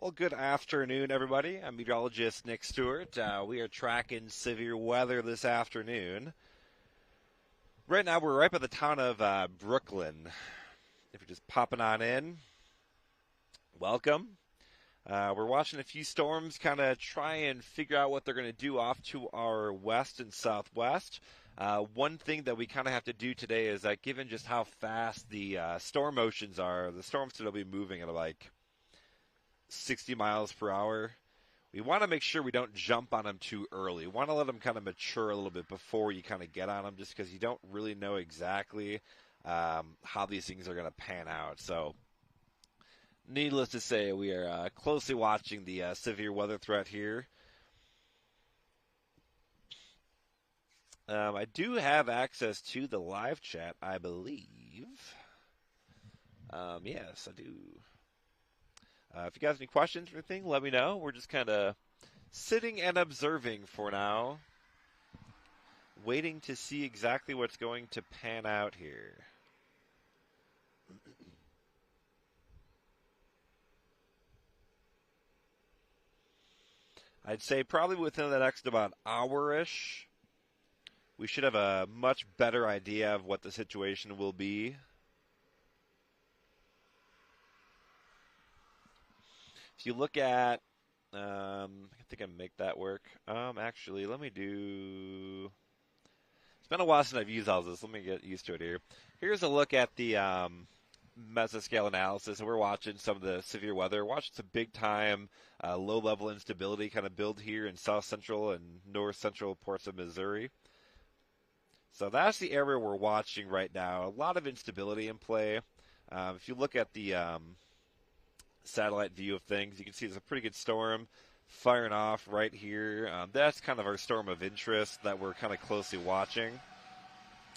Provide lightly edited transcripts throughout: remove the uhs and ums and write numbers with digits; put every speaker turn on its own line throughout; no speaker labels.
Well, good afternoon, everybody. I'm meteorologist Nick Stewart. We are tracking severe weather this afternoon. Right now, we're right by the town of Brooklyn. If you're just popping on in, welcome. We're watching a few storms kind of try and figure out what they're going to do off to our west and southwest. One thing that we kind of have to do today is that given just how fast the storm motions are, the storms will be moving at like 60 miles per hour. We want to make sure we don't jump on them too early. We want to let them kind of mature a little bit before you kind of get on them, just because you don't really know exactly how these things are going to pan out. So, needless to say, we are closely watching the severe weather threat here. I do have access to the live chat, I believe. Yes, I do. If you guys have any questions or anything, let me know. We're just kind of sitting and observing for now, waiting to see exactly what's going to pan out here. I'd say probably within the next about hour-ish, we should have a much better idea of what the situation will be. If you look at, I think I can make that work. Actually, let me do. It's been a while since I've used all this. Let me get used to it here. Here's a look at the mesoscale analysis, and we're watching some of the severe weather. Watching some big time low-level instability kind of build here in south central and north central parts of Missouri. So that's the area we're watching right now. A lot of instability in play. If you look at the satellite view of things, you can see there's a pretty good storm firing off right here. That's kind of our storm of interest that we're kind of closely watching.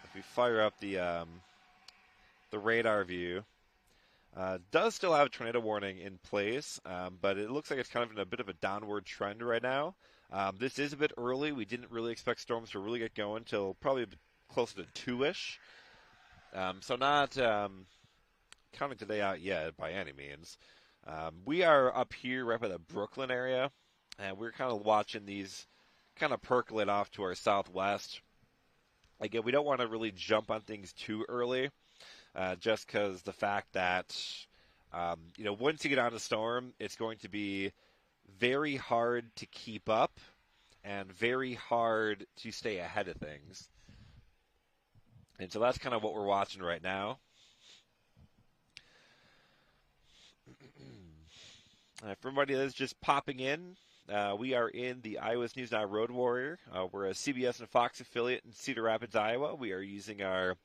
If we fire up the radar view, does still have a tornado warning in place, but it looks like it's kind of in a bit of a downward trend right now. This is a bit early. We didn't really expect storms to really get going until probably a bit closer to 2-ish. So not counting today out yet by any means. We are up here right by the Brooklyn area, and we're kind of watching these kind of percolate off to our southwest. Again, we don't want to really jump on things too early, just because the fact that, once you get on a storm, it's going to be very hard to keep up and very hard to stay ahead of things. And so that's kind of what we're watching right now. For everybody that's just popping in, we are in the Iowa's News Now Road Warrior. We're a CBS and Fox affiliate in Cedar Rapids, Iowa. We are using our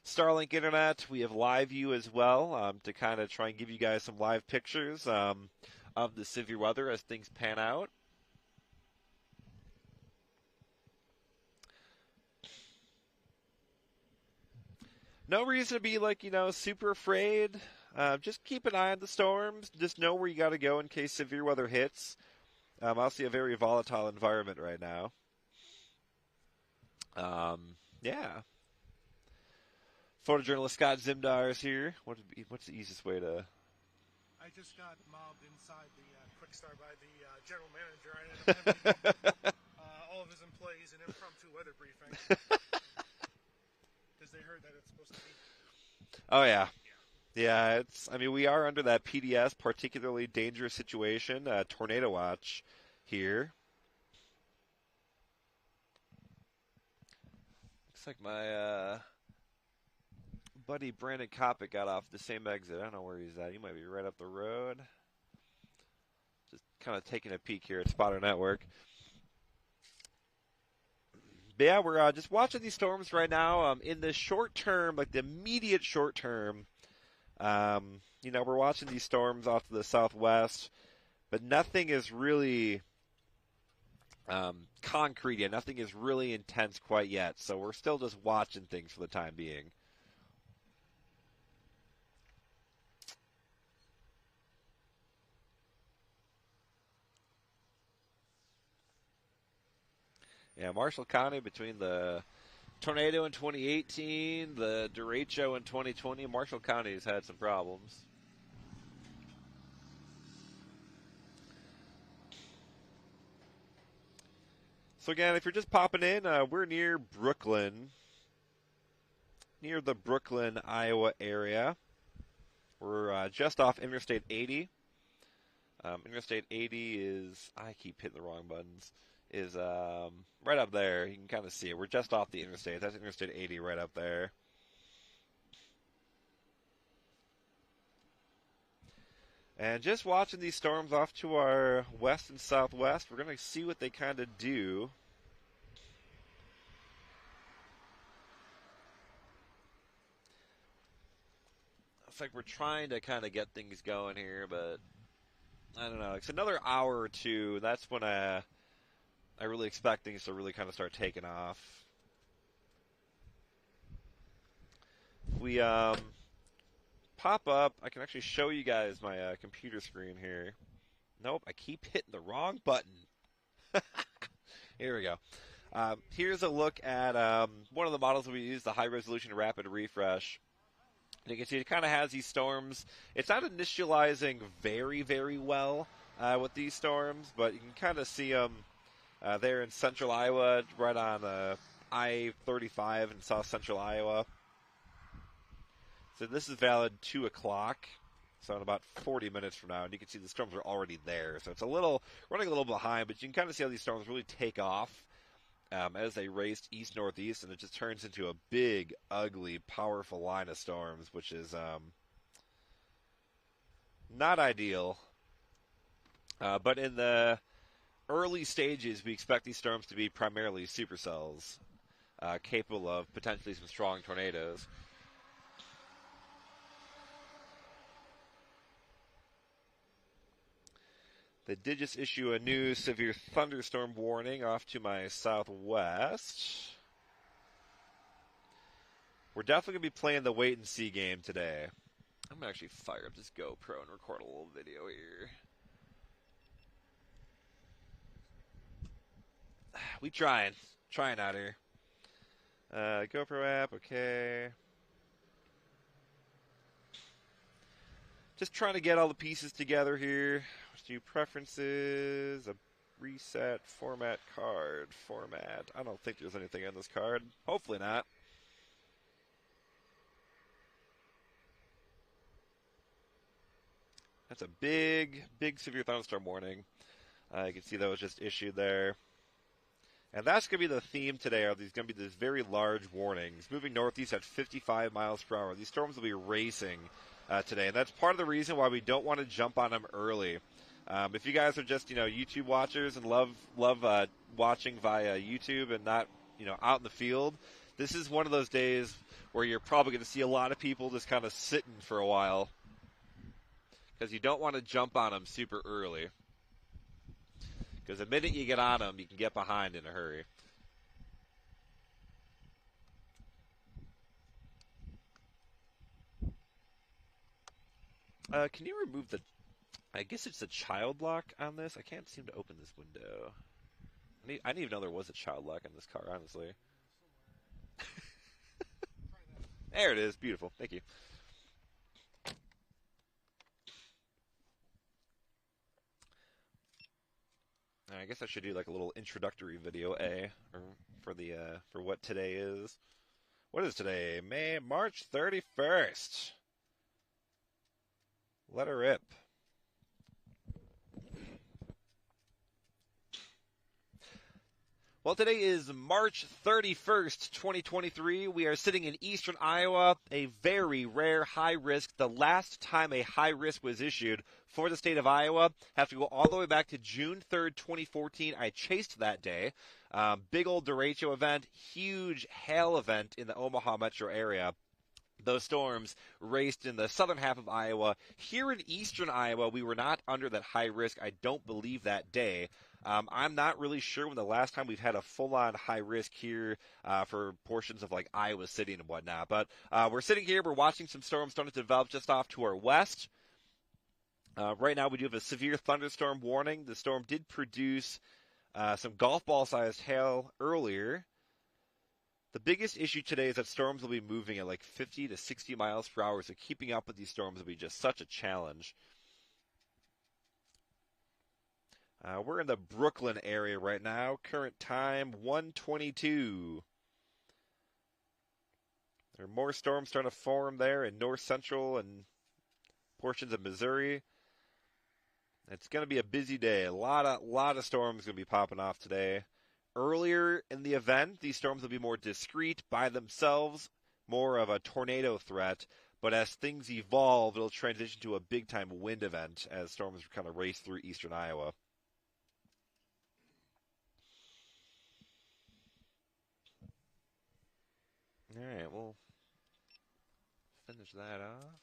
Starlink internet. We have live view as well to kind of try and give you guys some live pictures of the severe weather as things pan out. No reason to be super afraid. Just keep an eye on the storms. Just know where you got to go in case severe weather hits. Obviously, a very volatile environment right now. Yeah. Photojournalist Scott Zimdar is here. What's the easiest way to?
I just got mobbed inside the Quick Star by the general manager. I didn't have all of his employees an impromptu weather briefing because they heard that it's supposed to be.
Oh yeah. Yeah, we are under that PDS, particularly dangerous situation, tornado watch here. Looks like my buddy Brandon Kopic got off the same exit. I don't know where he's at. He might be right up the road. Just kind of taking a peek here at Spotter Network. But yeah, we're just watching these storms right now. In the short term, like the immediate short term, we're watching these storms off to the southwest, but nothing is really concrete yet. Nothing is really intense quite yet. So we're still just watching things for the time being. Yeah, Marshall County between the tornado in 2018, the derecho in 2020, Marshall County has had some problems. So again, if you're just popping in, we're near Brooklyn, near the Brooklyn, Iowa area. We're just off Interstate 80. Interstate 80 is, I keep hitting the wrong buttons, is right up there. You can kind of see it. We're just off the interstate. That's Interstate 80 right up there. And just watching these storms off to our west and southwest, we're going to see what they kind of do. It's like we're trying to kind of get things going here, but I don't know. It's another hour or two. That's when I really expect things to really kind of start taking off. If we pop up, I can actually show you guys my computer screen here. Nope, I keep hitting the wrong button. Here we go. Here's a look at one of the models that we use, the high resolution rapid refresh. And you can see it kind of has these storms. It's not initializing very, very well with these storms, but you can kind of see them there in central Iowa, right on I-35 in south central Iowa. So this is valid 2 o'clock, so in about 40 minutes from now, and you can see the storms are already there. So it's running a little behind, but you can kind of see how these storms really take off as they race east-northeast, and it just turns into a big, ugly, powerful line of storms, which is not ideal. But in the early stages, we expect these storms to be primarily supercells, capable of potentially some strong tornadoes. They did just issue a new severe thunderstorm warning off to my southwest. We're definitely going to be playing the wait-and-see game today. I'm going to actually fire up this GoPro and record a little video here. We trying out here. GoPro app, okay. Just trying to get all the pieces together here. Let's do preferences, a reset, format card, format. I don't think there's anything on this card. Hopefully not. That's a big, big severe thunderstorm warning. You can see that was just issued there. And that's going to be the theme today. Are these going to be these very large warnings? Moving northeast at 55 miles per hour. These storms will be racing today. And that's part of the reason why we don't want to jump on them early. If you guys are just, YouTube watchers and love watching via YouTube and not, out in the field, this is one of those days where you're probably going to see a lot of people just kind of sitting for a while because you don't want to jump on them super early. Because the minute you get on them, you can get behind in a hurry. Can you remove the... I guess it's a child lock on this. I can't seem to open this window. I didn't even know there was a child lock on this car, honestly. There it is. Beautiful. Thank you. I guess I should do like a little introductory video, for what today is. What is today? March 31st. Let her rip. Well, today is March 31st, 2023. We are sitting in eastern Iowa, a very rare high risk. The last time a high risk was issued for the state of Iowa, have to go all the way back to June 3rd, 2014. I chased that day. Big old derecho event, huge hail event in the Omaha metro area. Those storms raced in the southern half of Iowa. Here in eastern Iowa, we were not under that high risk, I don't believe, that day. I'm not really sure when the last time we've had a full-on high risk here for portions of like Iowa City and whatnot. But we're sitting here, we're watching some storms starting to develop just off to our west. Right now we do have a severe thunderstorm warning. The storm did produce some golf ball-sized hail earlier. The biggest issue today is that storms will be moving at like 50 to 60 miles per hour, so keeping up with these storms will be just such a challenge. We're in the Brooklyn area right now. Current time 1:22. There are more storms starting to form there in north central and portions of Missouri. It's going to be a busy day. A lot of storms going to be popping off today. Earlier in the event, these storms will be more discreet by themselves, more of a tornado threat. But as things evolve, it'll transition to a big-time wind event as storms kind of race through eastern Iowa. All right, we'll finish that off.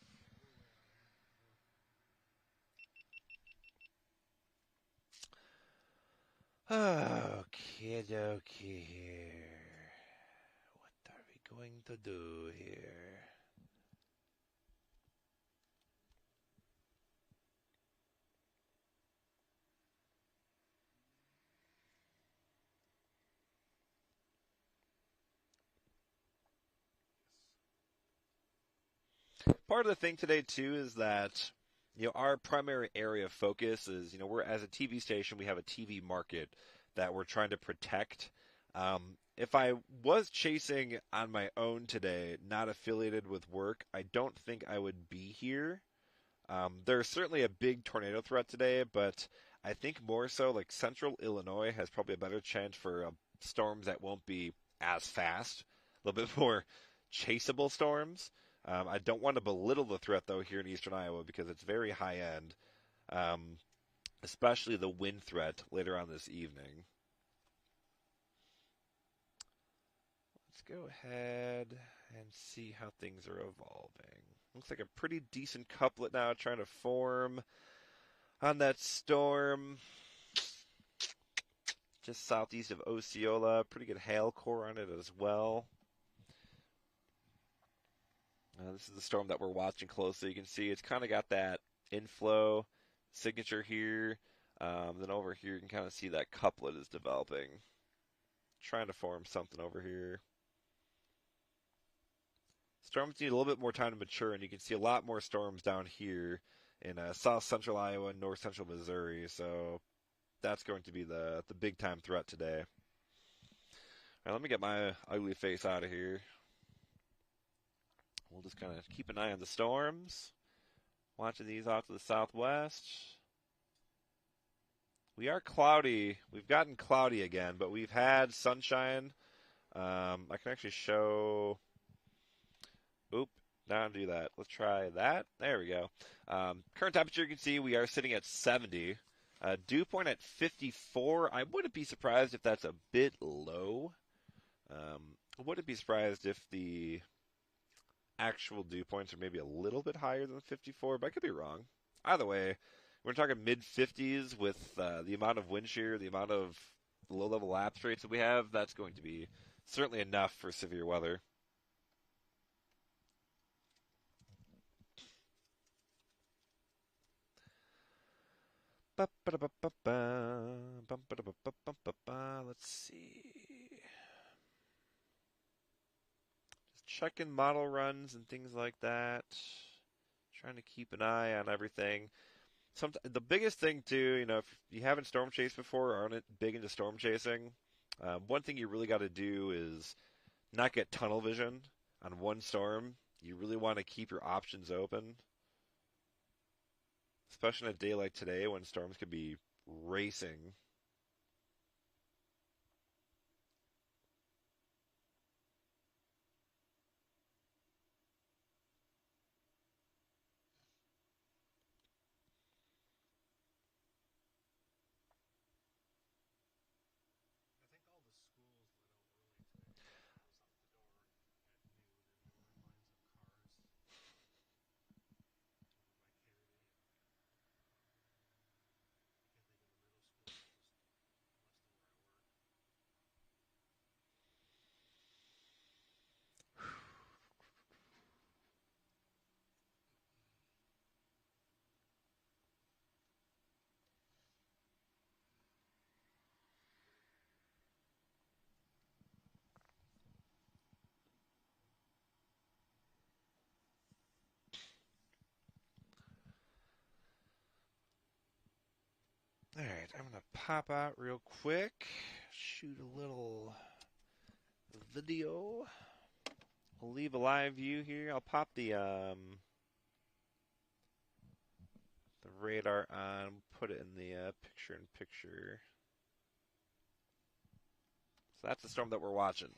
Okay, dokie here. What are we going to do here? Part of the thing today too is that our primary area of focus is we're as a TV station we have a TV market that we're trying to protect. If I was chasing on my own today, not affiliated with work, I don't think I would be here. There's certainly a big tornado threat today, but I think more so like central Illinois has probably a better chance for storms that won't be as fast, a little bit more chaseable storms. I don't want to belittle the threat though here in eastern Iowa because it's very high end, um, especially the wind threat later on this evening. Let's go ahead and see how things are evolving. Looks like a pretty decent couplet now trying to form on that storm just southeast of Osceola. Pretty good hail core on it as well. This is the storm that we're watching closely. You can see it's kind of got that inflow signature here. Then over here you can kind of see that couplet is developing. Trying to form something over here. Storms need a little bit more time to mature, and you can see a lot more storms down here in south central Iowa and north central Missouri. So that's going to be the big time threat today. All right, let me get my ugly face out of here. We'll just kind of keep an eye on the storms. Watching these off to the southwest. We are cloudy. We've gotten cloudy again, but we've had sunshine. I can actually show. Oop, not do that. Let's try that. There we go. Current temperature, you can see we are sitting at 70. Dew point at 54. I wouldn't be surprised if that's a bit low. I wouldn't be surprised if the actual dew points are maybe a little bit higher than 54, but I could be wrong. Either way, we're talking mid 50s with the amount of wind shear, the amount of low level lapse rates that we have. That's going to be certainly enough for severe weather. Let's see. Just checking model runs and things like that. Trying to keep an eye on everything. The biggest thing too, if you haven't storm chased before or aren't big into storm chasing, one thing you really got to do is not get tunnel vision on one storm. You really want to keep your options open, especially on a day like today when storms could be racing.
I think all the schools let out early today.
pop out real quick, shoot a little video. We'll leave a live view here. I'll pop the radar on, put it in the picture-in-picture. So that's the storm that we're watching.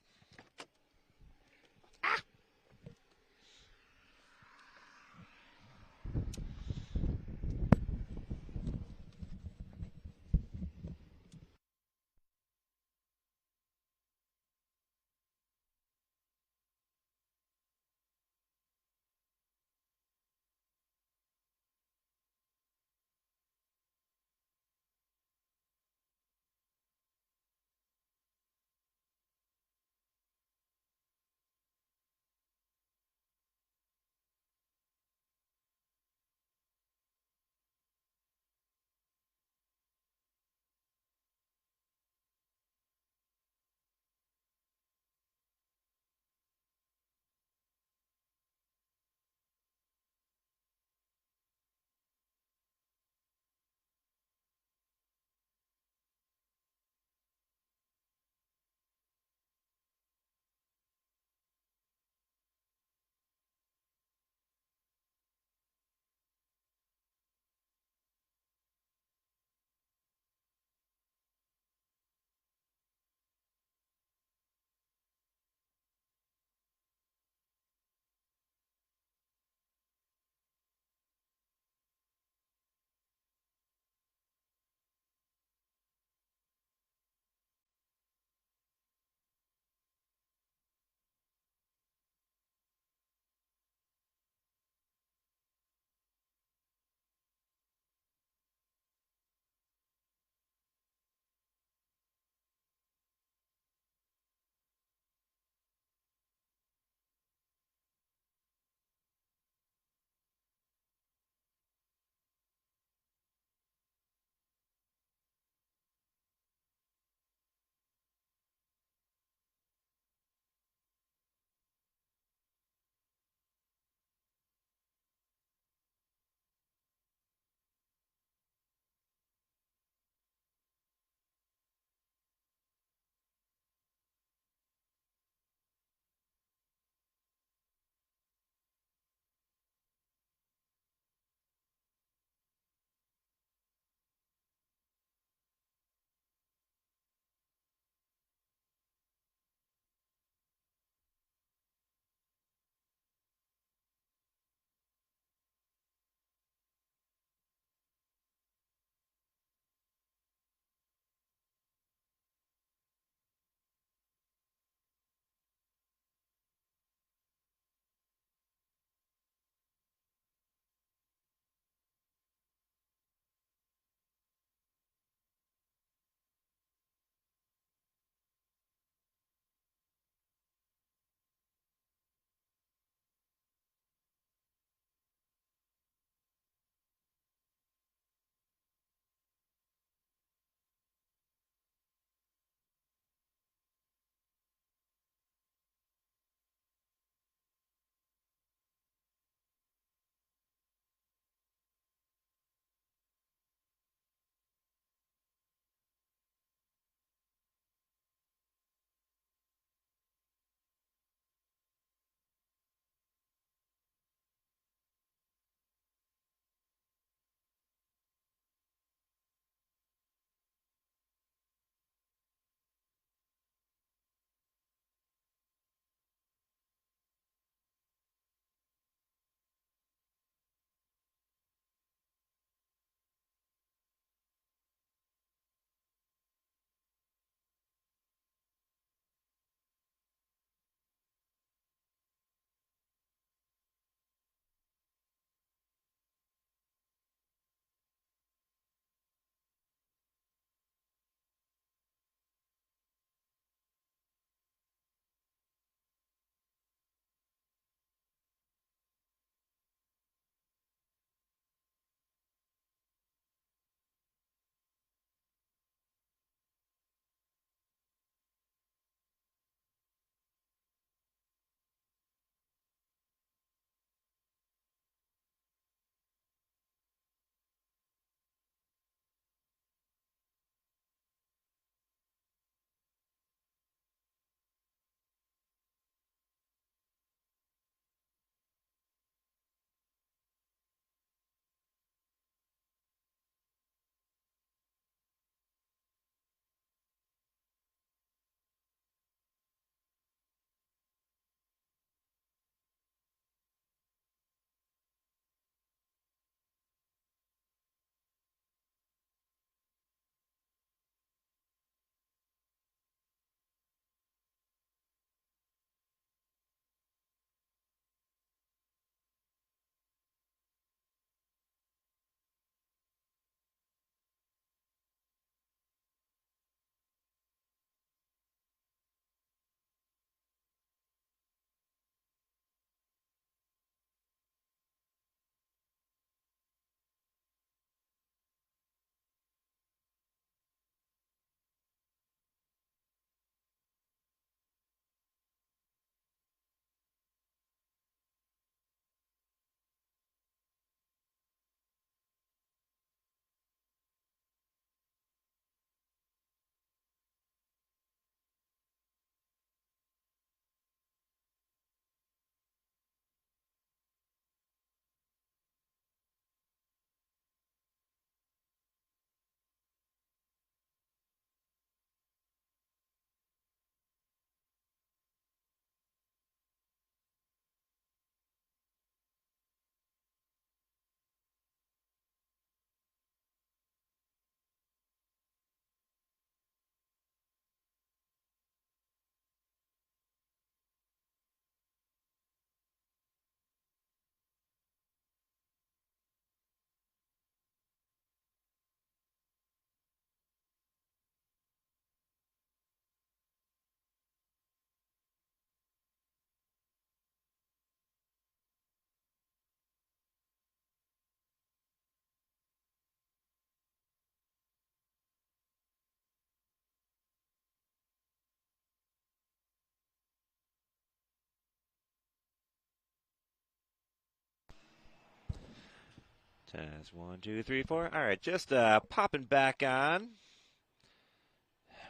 Test 1, 2, 3, 4. All right, just popping back on.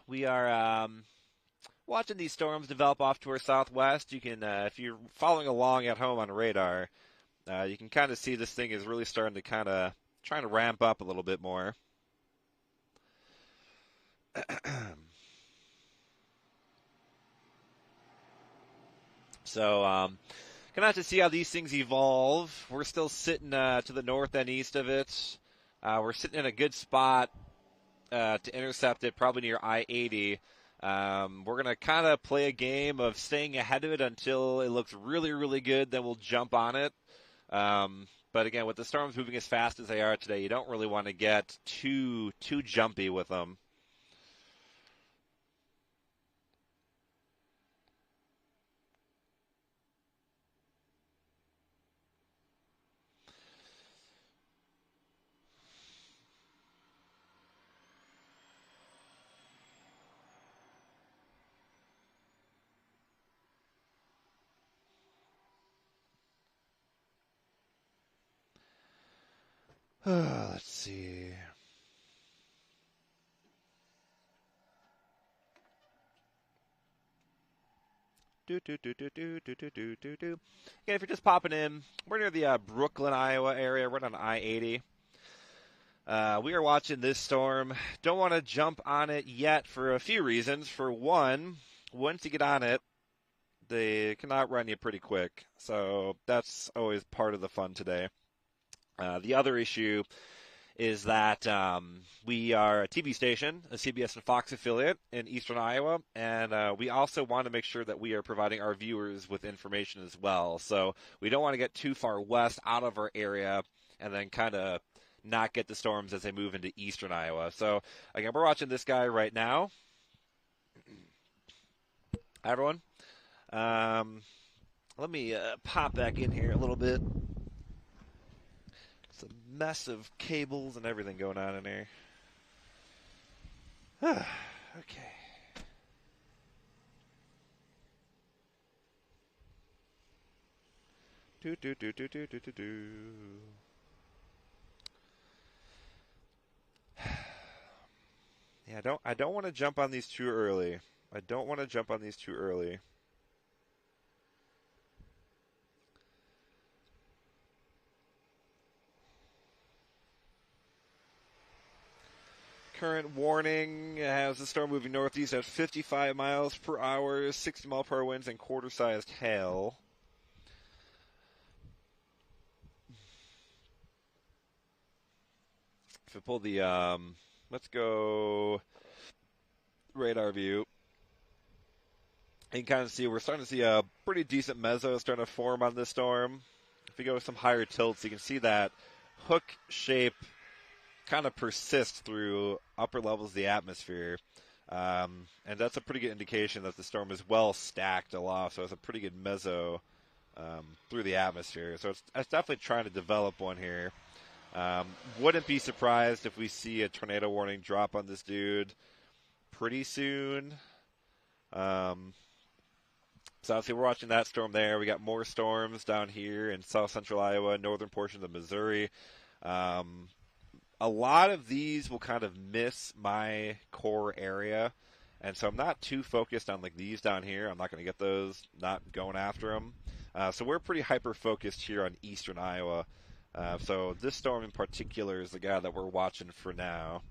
We are watching these storms develop off to our southwest. You can, if you're following along at home on radar, you can kind of see this thing is really starting to kind of trying to ramp up a little bit more. So, gonna have to see how these things evolve. We're still sitting to the north and east of it. We're sitting in a good spot to intercept it, probably near I-80. We're gonna kind of play a game of staying ahead of it until it looks really, really good. Then we'll jump on it. But again, with the storms moving as fast as they are today, you don't really want to get too jumpy with them. Let's see. Again, if you're just popping in, we're near the Brooklyn, Iowa area. We're on I-80. We are watching this storm. Don't want to jump on it yet for a few reasons. For one, once you get on it, they can outrun you pretty quick. So that's always part of the fun today. The other issue is that we are a TV station, a CBS and Fox affiliate in eastern Iowa, and we also want to make sure that we are providing our viewers with information as well. So we don't want to get too far west out of our area and then kind of not get the storms as they move into eastern Iowa. So again, we're watching this guy right now. Hi, everyone. Let me pop back in here a little bit. It's a mess of cables and everything going on in here. Okay. Do. Yeah, I don't want to jump on these too early. Current warning has the storm moving northeast at 55 miles per hour, 60 mile per hour winds, and quarter-sized hail. If I pull the, let's go radar view. You can kind of see, we're starting to see a pretty decent mezzo starting to form on this storm. If we go with some higher tilts, you can see that hook shape kind of persists through upper levels of the atmosphere. And that's a pretty good indication that the storm is well stacked aloft, so it's a pretty good mezzo through the atmosphere. So it's definitely trying to develop one here. Wouldn't be surprised if we see a tornado warning drop on this dude pretty soon. So obviously we're watching that storm there. We got more storms down here in south central Iowa, northern portion of Missouri. A lot of these will kind of miss my core area, and so I'm not too focused on like these down here. I'm not going to get those, not going after them. So we're pretty hyper-focused here on eastern Iowa. So this storm in particular is the guy that we're watching for now.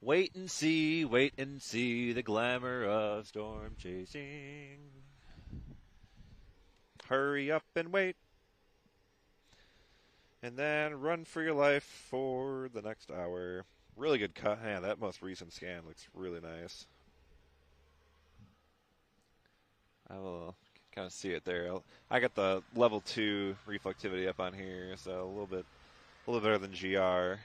Wait and see the glamour of storm chasing. Hurry up and wait. And then run for your life for the next hour. Really good cut. Man, that most recent scan looks really nice. I will kind of see it there. I got the level 2 reflectivity up on here, so a little bit better than GR.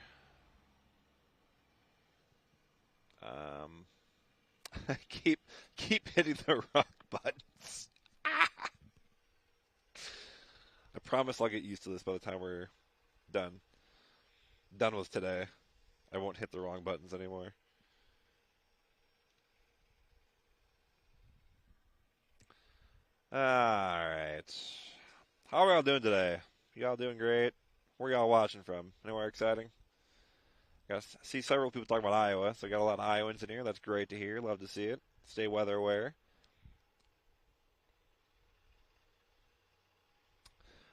Keep hitting the wrong buttons. I promise I'll get used to this by the time we're done. Done with today. I won't hit the wrong buttons anymore. Alright. How are y'all doing today? Y'all doing great? Where y'all watching from? Anywhere exciting? I see several people talking about Iowa, so I got a lot of Iowans in here. That's great to hear. Love to see it. Stay weather aware.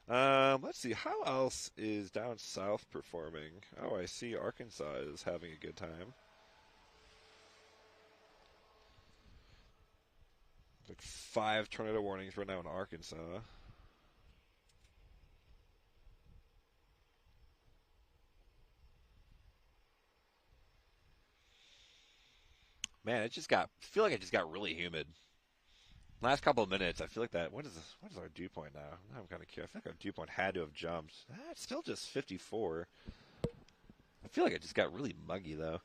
Let's see. How else is down south performing? Oh, I see Arkansas is having a good time. Like 5 tornado warnings right now in Arkansas. Man, I feel like it just got really humid. Last couple of minutes, I feel like that. What is our dew point now? Now I'm kind of curious. I feel like our dew point had to have jumped. It's still just 54. I feel like it just got really muggy though.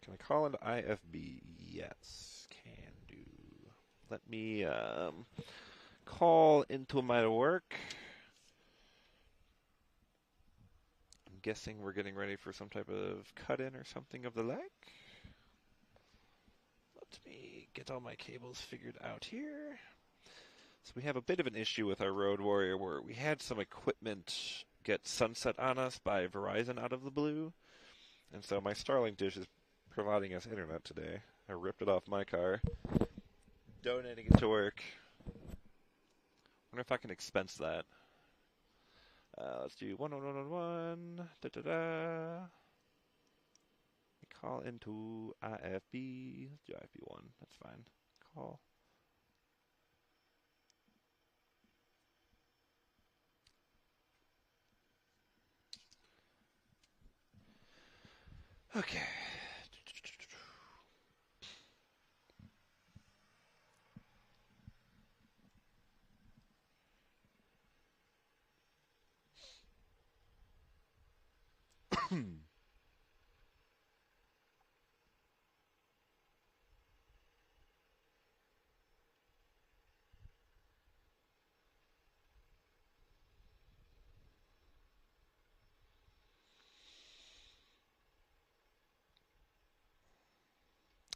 Can I call into IFB? Yes, can do. Let me call into my work. I'm guessing we're getting ready for some type of cut-in or something of the like. Let me get all my cables figured out here. So we have a bit of an issue with our Road Warrior where we had some equipment get sunset on us by Verizon out of the blue. And so my Starlink dish is providing us internet today. I ripped it off my car, donating it to work. Wonder if I can expense that. Let's do 11111. Da da da. We call into IFB. Let's do IFB1. That's fine. Call. Okay.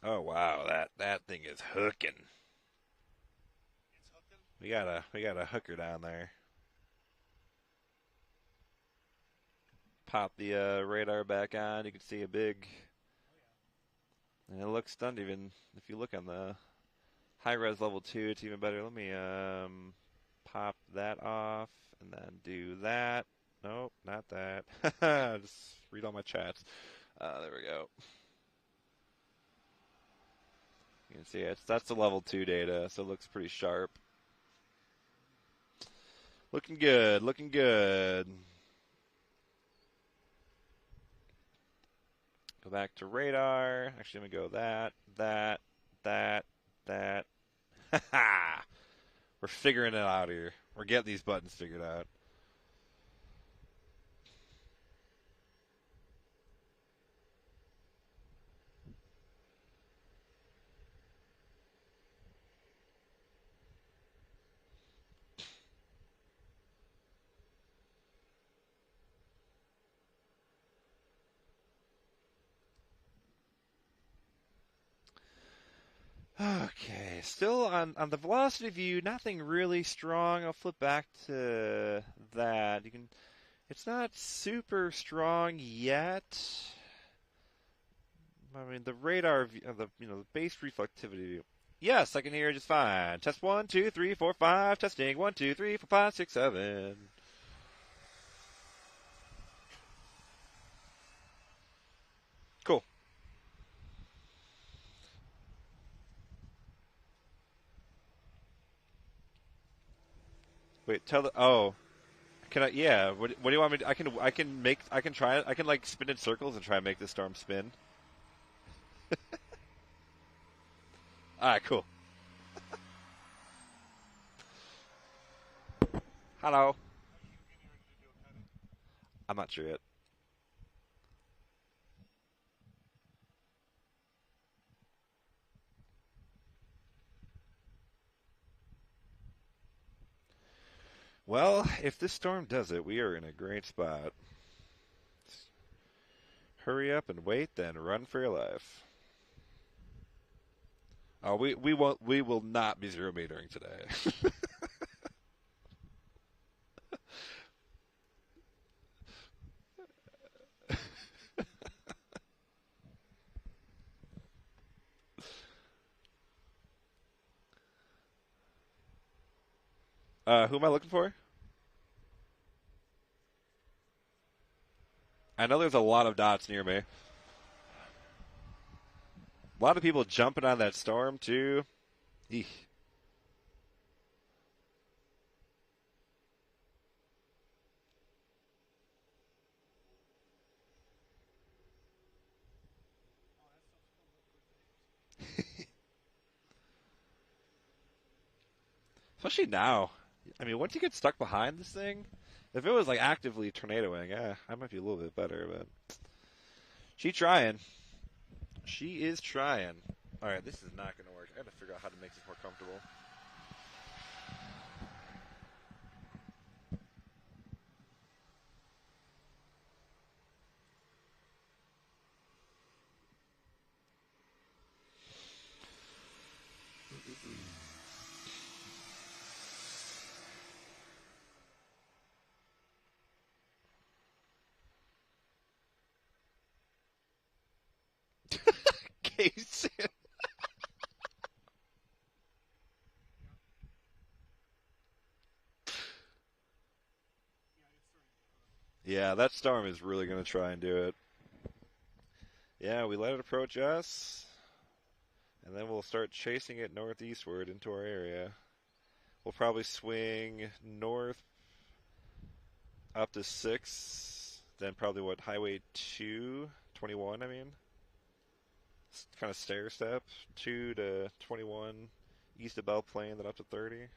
Oh wow, that thing is hooking.
It's hooking.
We got a hooker down there. Pop the radar back on. You can see a big, and it looks stunned. Even if you look on the high res level 2, it's even better. Let me pop that off and then do that. Nope, not that. Just read all my chats. There we go. You can see that's the level 2 data, so it looks pretty sharp. Looking good, looking good. Go back to radar. Actually, I'm going to go that. We're figuring it out here. We're getting these buttons figured out. Okay, still on the velocity view, nothing really strong. I'll flip back to that. It's not super strong yet. I mean, the radar, the base reflectivity. Yes, I can hear just fine. Test 1, 2, 3, 4, 5. Testing 1, 2, 3, 4, 5, 6, 7. Cool. Wait, can I? Yeah. What do you want me to? I can try it. I can like spin in circles and try and make the storm spin. All right, cool. Hello.
Getting ready to do a cutting.
I'm not sure yet. Well, if this storm does it, we are in a great spot. Hurry up and wait, then run for your life. Oh, we won't. We will not be zero metering today. Who am I looking for? I know there's a lot of dots near me. A lot of people jumping on that storm too. Eek.
Oh, that stuff's filled up quick.
Especially now. I mean, once you get stuck behind this thing, if it was like actively tornadoing, yeah, I might be a little bit better. But she trying. She is trying. All right, this is not going to work. I got to figure out how to make this more comfortable. Case.
Yeah, it's starting to get hot.
Yeah, that storm is really going to try and do it. Yeah, we let it approach us, and then we'll start chasing it northeastward into our area. We'll probably swing north up to 6, then probably what, Highway 2, 21, I mean? Kind of stair step, 2 to 21, east of Belle Plaine, then up to 30.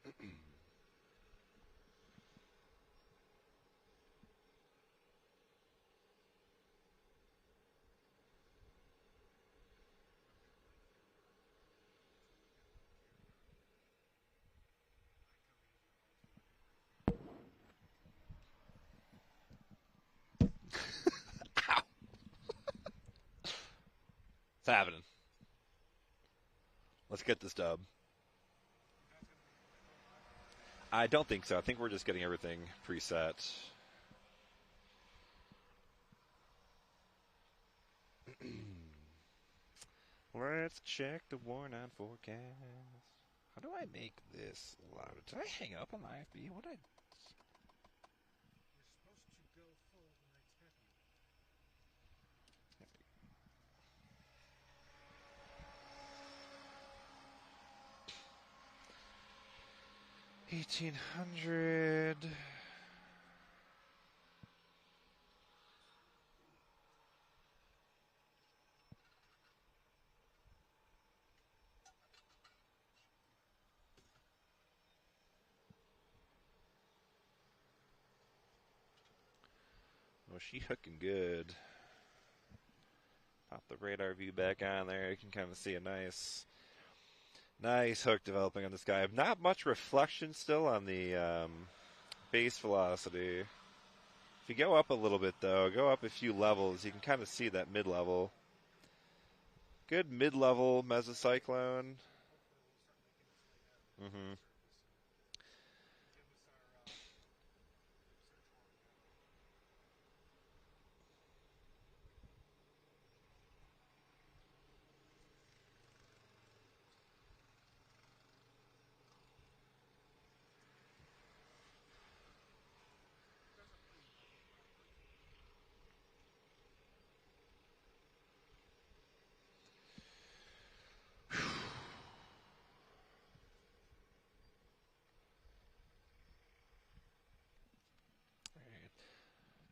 Okay. Keeping an eye.
Ow! It's happening. Let's get this dub.
That's going to be going live.
I don't think so. I think we're just getting everything preset. Let's check the War9 forecast. How do I make this louder? Did I hang up on my IFB? What did I...
You're supposed to go full the next happy.
1800. Oh, she hooking good. Pop the radar view back on there. You can kind of see a nice hook developing on this guy. Not much reflection still on the base velocity. If you go up a little bit, though, go up a few levels, you can kind of see that mid-level. Good mid-level mesocyclone.
Hopefully we'll start making its way out of
Mm-hmm.
the surface. Give us our search warrant now.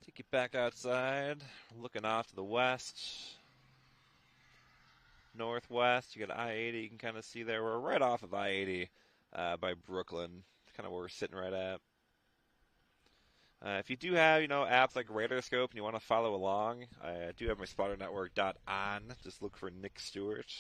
Take you back outside, looking off to the west, northwest. You got I-80. You can kind of see there. We're right off of I-80 by Brooklyn. It's kind of where we're sitting right at. If you do have, apps like Radarscope and you want to follow along, I do have my spotter network .on. Just look for Nick Stewart.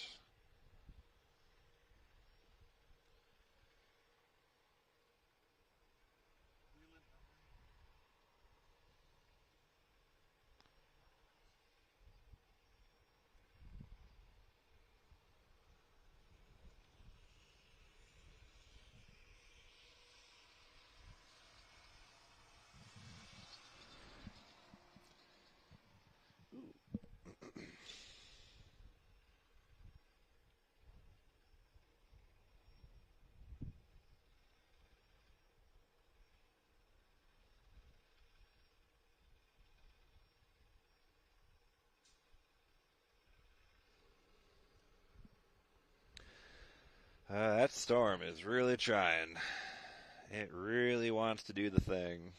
That storm is really trying. It really wants to do the thing.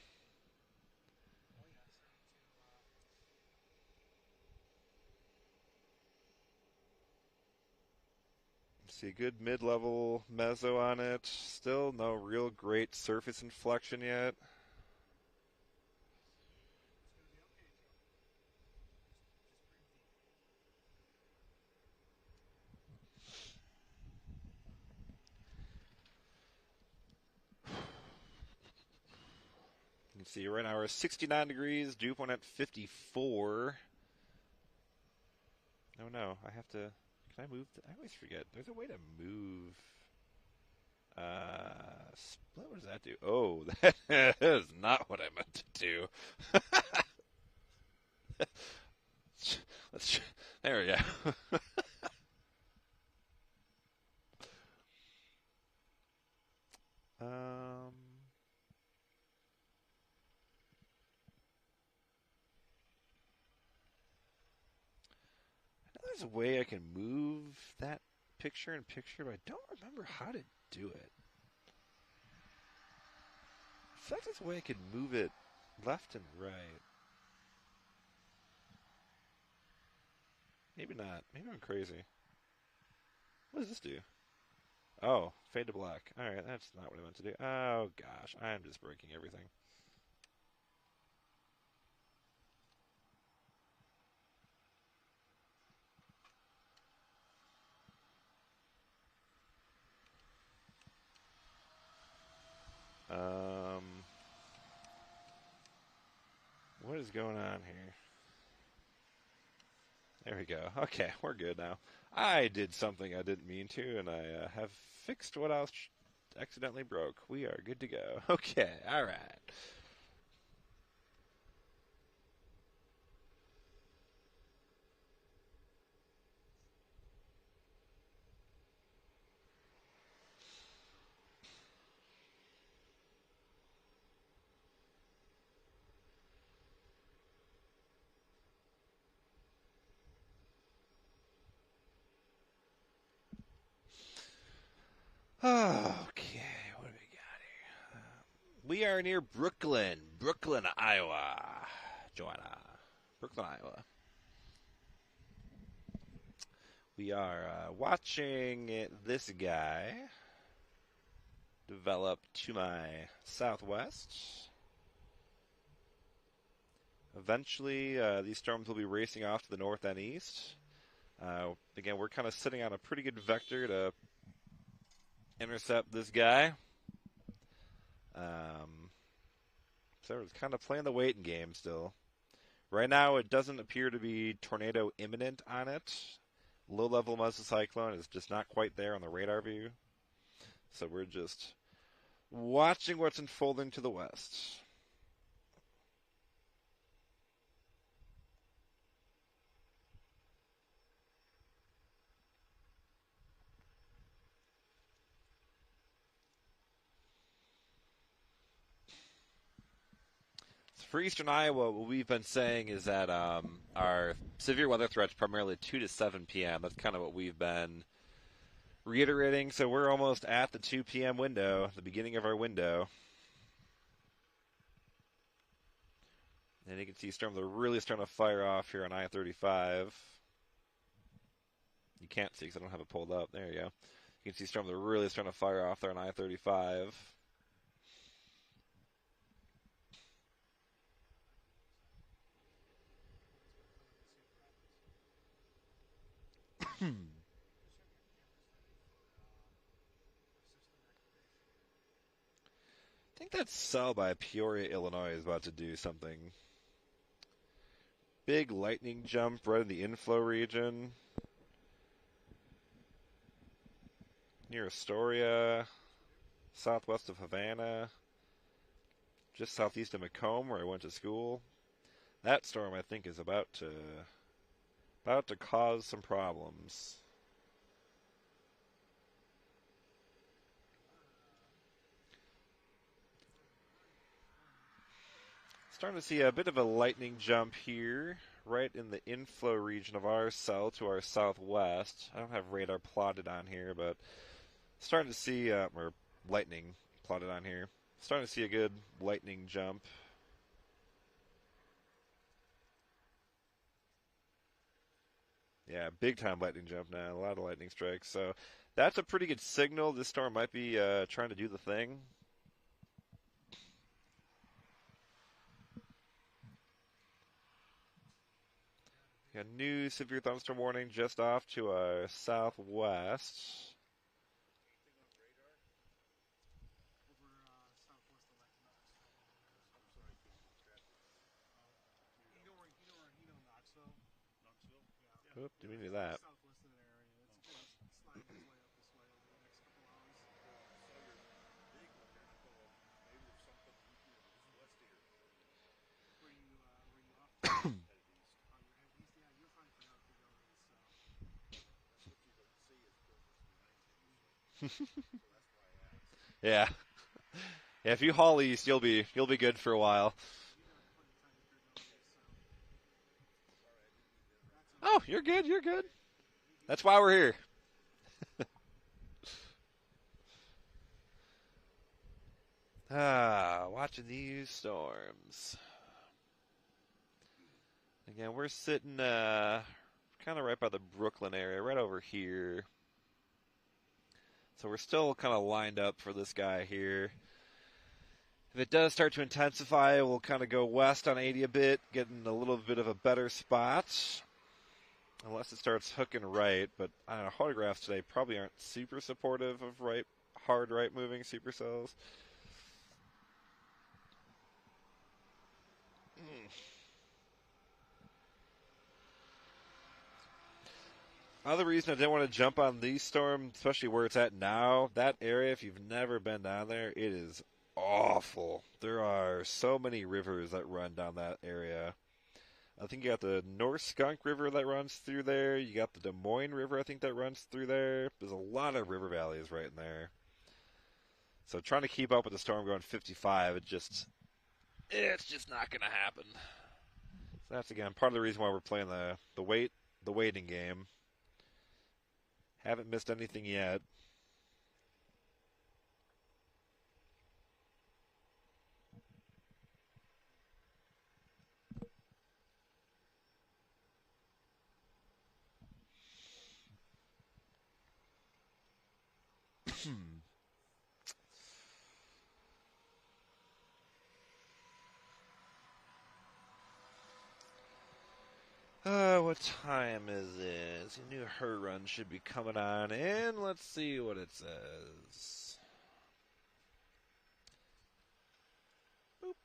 See, good mid-level mezzo on it. Still no real great surface inflection yet. You can see right now we're 69 degrees, dew point at 54. Oh no, I have to. Can I move? I always forget. There's a way to move. Split. What does that do? Oh, that is not what I meant to do. Let's. There we go. There's a way I can move that picture-in-picture, but I don't remember how to do it. I feel like there's a way I can move it left and right. Maybe not. Maybe I'm crazy. What does this do? Oh, fade to black. Alright, that's not what I meant to do. Oh gosh, I am just breaking everything. What is going on here? There we go. Okay, we're good now. I did something I didn't mean to, and I have fixed what I accidentally broke. We are good to go. Okay, alright. Okay, what do we got here? We are near Brooklyn, Iowa. Joanna, Brooklyn, Iowa. We are watching this guy develop to my southwest. Eventually, these storms will be racing off to the north and east. Again, we're kind of sitting on a pretty good vector to intercept this guy. So it's kind of playing the waiting game still. Right now, it doesn't appear to be tornado imminent on it. Low-level mesocyclone is just not quite there on the radar view. So we're just watching what's unfolding to the west. For eastern Iowa, what we've been saying is that our severe weather threat's primarily 2 to 7 p.m. That's kind of what we've been reiterating. So we're almost at the 2 p.m. window, the beginning of our window. And you can see storms are really starting to fire off here on I-35. You can't see because I don't have it pulled up. There you go. You can see storms are really starting to fire off there on I-35. I think that cell by Peoria, Illinois is about to do something. Big lightning jump right in the inflow region. Near Astoria, southwest of Havana, just southeast of Macomb where I went to school. That storm, I think, is about to cause some problems. Starting to see a bit of a lightning jump here, right in the inflow region of our cell to our southwest. I don't have radar plotted on here, but starting to see, or lightning plotted on here. Starting to see a good lightning jump. Yeah, big time lightning jump now. A lot of lightning strikes. So that's a pretty good signal. This storm might be trying to do the thing. A new severe thunderstorm warning just off to our southwest. Oop, didn't mean to do that. Yeah. Yeah, if you haul east, you'll be good for a while. Oh, you're good. You're good. That's why we're here. Watching these storms. Again, we're sitting kind of right by the Brooklyn area, right over here. So we're still kind of lined up for this guy here. If it does start to intensify, we'll kind of go west on 80 a bit, getting a little bit of a better spot. Unless it starts hooking right, but I don't know, photographs today probably aren't super supportive of hard right moving supercells. Another reason I didn't want to jump on these storms, especially where it's at now, that area, if you've never been down there, it is awful. There are so many rivers that run down that area. I think you got the North Skunk River that runs through there. You got the Des Moines River, I think, that runs through there. There's a lot of river valleys right in there. So trying to keep up with the storm going 55, it's just not going to happen. So that's, again, part of the reason why we're playing the waiting game. Haven't missed anything yet. What time is it? A new her run should be coming on, and let's see what it says. Boop.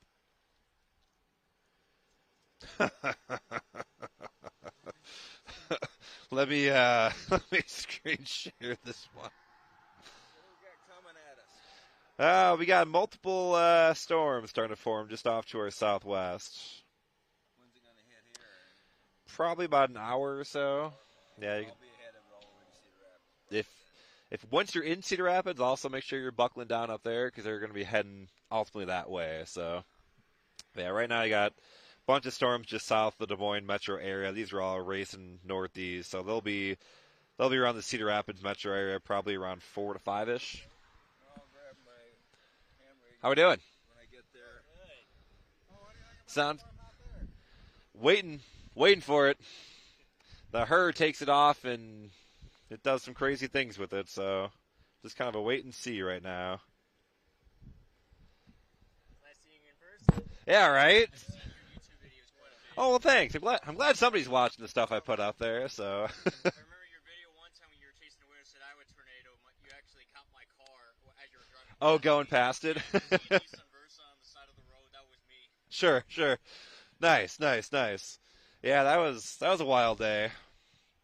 let me screen share this one. We got multiple storms starting to form just off to our southwest.
When's it going to hit here?
Probably about an hour or so. Yeah.
I'll be ahead of it all the way to Cedar Rapids.
If once you're in Cedar Rapids, also make sure you're buckling down up there because they're going to be heading ultimately that way. So, yeah, right now you got a bunch of storms just south of the Des Moines metro area. These are all racing northeast, so they'll be around the Cedar Rapids metro area, probably around 4 to 5-ish.
I'll grab my ham radio
How we doing?
when I get there.
Sound waiting for it. The her takes it off and it does some crazy things with it. So just kind of a wait and see right now.
Nice seeing you in person.
Yeah, right.
I really like your YouTube videos quite a bit.
Oh well, thanks. I'm glad somebody's watching the stuff I put out there. So.
I remember your video one time when you were chasing the Winterset Iowa tornado. You actually caught my car as you were driving.
Oh, going past it.
Yeah, Nissan Versa on the side of the road. That was me.
Sure. Nice. Yeah, that was a wild day.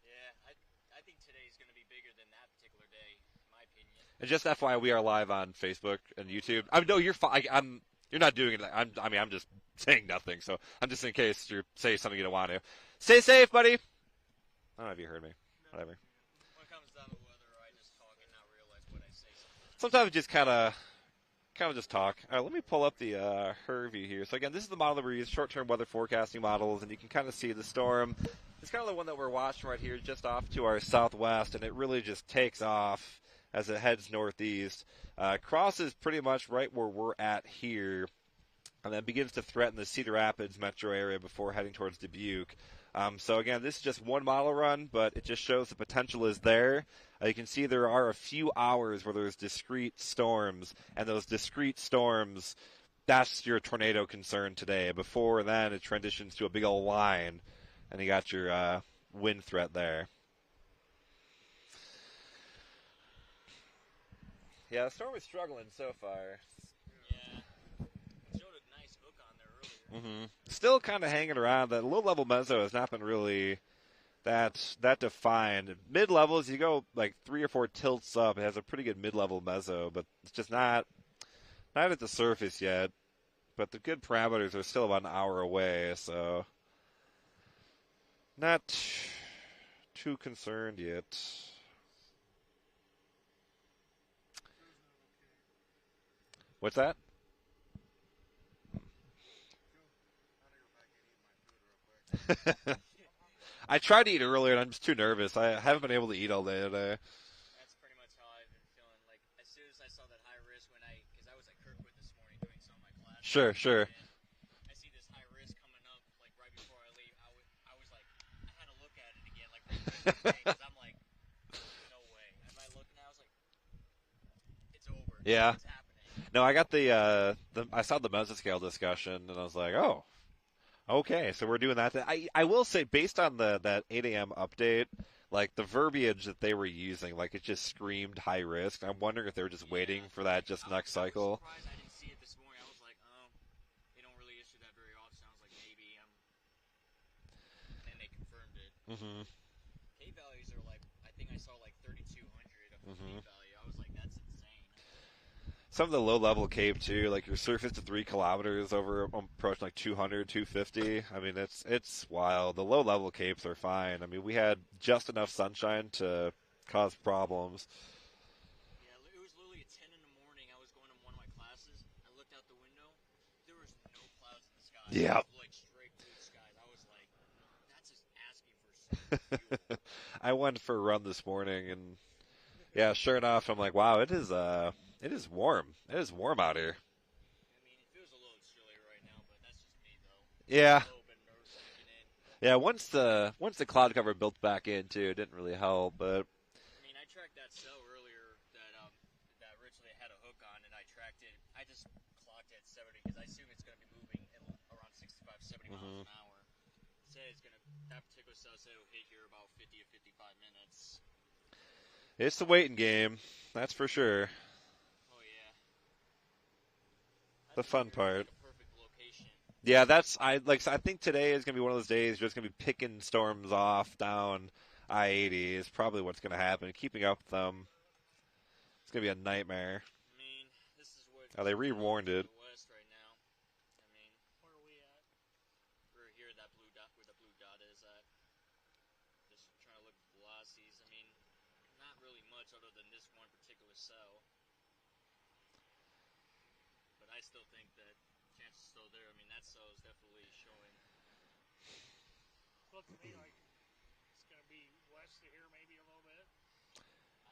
Yeah, I think today's going to be bigger than that particular day, in my opinion.
And just FYI, we are live on Facebook and YouTube. No, you're fine. You're not doing it. I'm just saying nothing. So I'm just in case you say something you don't want to. Stay safe, buddy. I don't know if you heard me. Whatever.
When it comes down to weather, I just talk and not realize what I say sometimes.
Sometimes just kind of just talk. All right, let me pull up the HER view here. So again, this is the model that we use, short-term weather forecasting models, and you can kind of see the storm. It's kind of the one that we're watching right here, just off to our southwest, and it really just takes off as it heads northeast. Crosses pretty much right where we're at here, and then begins to threaten the Cedar Rapids metro area before heading towards Dubuque. So again, this is just one model run, but it just shows the potential is there. You can see there are a few hours where there's discrete storms, and those discrete storms, that's your tornado concern today. Before then, it transitions to a big old line, and you got your wind threat there. Yeah, the storm is struggling so far.
Yeah. It showed a nice hook on there earlier.
Still kind of hanging around. The low-level meso has not been really that defined. Mid-levels, you go like 3 or 4 tilts up. It has a pretty good mid-level meso, but it's just not at the surface yet. But the good parameters are still about an hour away, so not too concerned yet. What's that? I tried to eat earlier, and I'm just too nervous. I haven't been able to eat all day today.
That's pretty much how I've been feeling. Like, as soon as I saw that high risk because I was at Kirkwood this morning doing some of my classes.
Sure.
And I see this high risk coming up, like, right before I leave. I was like, I had to look at it again, like, because I'm like, no way. Am I looking at it? I was like, it's over.
Yeah.
It's happening.
No, I got I saw the mesoscale discussion, and I was like, oh, okay, so we're doing that. I will say, based on that 8 a.m. update, like the verbiage that they were using, like it just screamed high risk. I'm wondering if they were just waiting for that next cycle.
I was surprised I didn't see it this morning. I was like, oh, they don't really issue that very often. I was like, maybe. And then they confirmed it. K values are like, I think I saw like 3,200 of the K value. I was like, that's insane.
Some of the low-level Cape, too, like your surface to 3 kilometers over approaching like 200, 250. I mean, it's wild. The low-level Capes are fine. I mean, we had just enough sunshine to cause problems.
Yeah, it was literally at 10 in the morning. I was going to one of my classes. I looked out the window. There was no clouds in the sky.
Yeah.
It was like straight blue skies. I was like, that's just asking for some fuel.
I went for a run this morning, and yeah, sure enough, I'm like, wow, it is warm. It is warm out here.
I mean, it feels a little chilly right now, but that's just me, though.
Yeah.
I'm a little bit nervous looking in.
Yeah, once the cloud cover built back in too, it didn't really help. But
I mean, I tracked that cell earlier that originally had a hook on, and I tracked it. I just clocked it at 70 because I assume it's going to be moving around 65, 70 miles an hour. That particular cell said it'll hit here about 50 to 55 minutes.
it's the waiting game, that's for sure.
Oh yeah.
The fun part.
Like a perfect location.
Yeah, I think today is gonna be one of those days you're just gonna be picking storms off down I-80 is probably what's gonna happen. Keeping up with them, it's gonna be a nightmare.
I mean, this is what.
Oh, they rewarned it.
West right now. I mean, where are we at? We're here. That blue dot, where the blue dot is at. Just trying to look at velocities. I mean, not really much other than this one particular cell. But I still think that chance is still there. I mean, that cell is definitely showing.
Looks to me like it's going to be west of here maybe a little bit.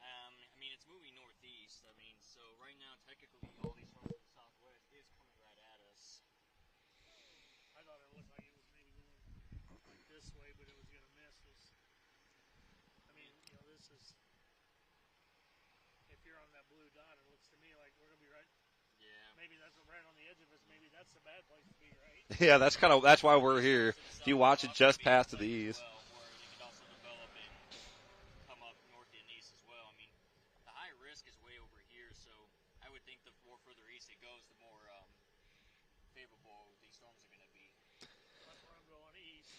I mean, it's moving northeast. I mean, so right now, technically, all these storms in the southwest is coming right at us.
I thought it looked like it was maybe going this way, but it was going to miss. I mean, this is, if you're on that blue dot, it looks to me like we're going to be right.
Yeah.
Maybe that's right on the edge of us. Maybe that's the bad place to be, right?
Yeah, that's why we're here. If you watch it just past to the east.
Well, where they could also develop and come up north and east as well. I mean, the high risk is way over here, so I would think the more further east it goes, the more favorable these storms are going to be.
That's where I'm going east.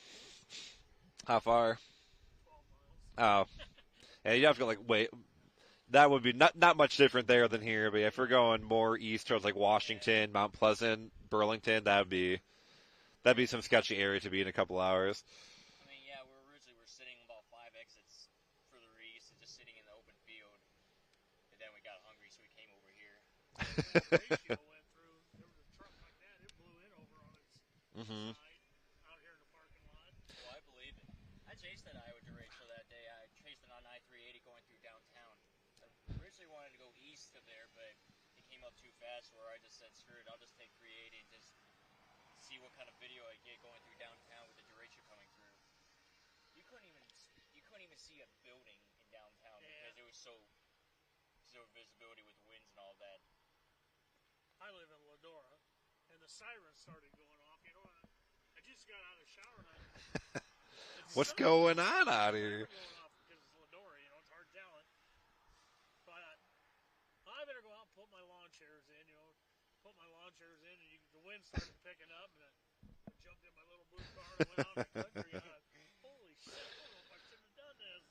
How far?
12 miles.
Oh, yeah, you have to go wait. That would be not much different there than here. But if we're going more east towards like Washington, Mount Pleasant, Burlington, that'd be some sketchy area to be in a couple hours.
I mean, yeah, we're sitting about 5 exits further east and just sitting in the open field. And then we got hungry, so we came over here.
Ratio went through. There was a truck like that. It blew in over on its side out here in the parking lot.
Well, I believe it. I chased that Iowa derecho that day. I chased it on I-380 going through downtown. I originally wanted to go east of there, but it came up too fast where I just said, screw it, I'll just take 380 and just see what kind of video I get going through downtown with the derecho coming through. You couldn't even see a building in downtown because it was so zero visibility with the winds and all that.
I live in Ladora, and the sirens started going off. I just got out of the shower and
What's going on out here?
Going off because it's Ladora, it's hard talent. But I better go out and put my lawn chairs in, and the wind started picking up, and I jumped in my little blue car and went out in the country. Holy shit, I don't know if I should have done this.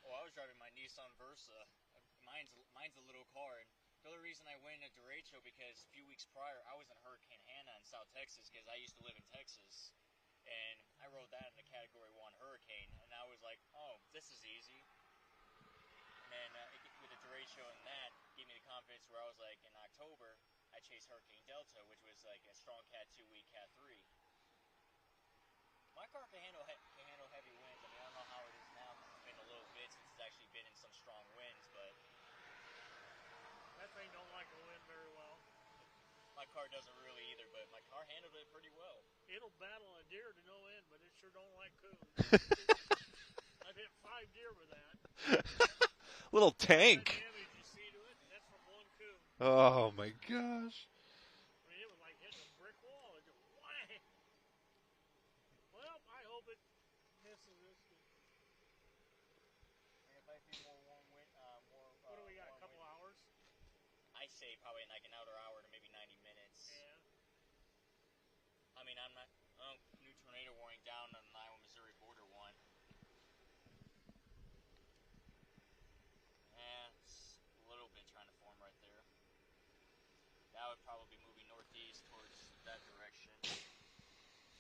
Oh, I was driving my Nissan Versa. Mine's a little car, and the other reason I went into derecho because a few weeks prior I was in Hurricane Hannah in South Texas because I used to live in Texas, and I wrote that in the Category 1 hurricane, and I was like, oh, this is easy. And then with the derecho and that gave me the confidence where I was like, in October I chased Hurricane Delta, which was like a strong Cat 2, weak Cat 3. My car can handle heavy winds. I mean, I don't know how it is now because it's been a little bit since it's actually been in some strong winds, but
that thing don't like the wind very well.
My car doesn't really either, but my car handled it pretty well.
It'll battle a deer to no end, but it sure don't like coons. I've hit 5 deer with that.
Little tank.
That damage you see to it, that's from one coon.
Oh my gosh.
I mean, it was like hitting a brick wall. It just whang. Well, I hope it misses this.
It might be more warm wind.
What do we got? A couple
wind.
hours?
I say probably like an outer hour to maybe 90 minutes.
Yeah.
I mean, I'm not. New tornado warning down on the Iowa-Missouri border one. Yeah, it's a little bit trying to form right there. That would probably be moving northeast towards that direction,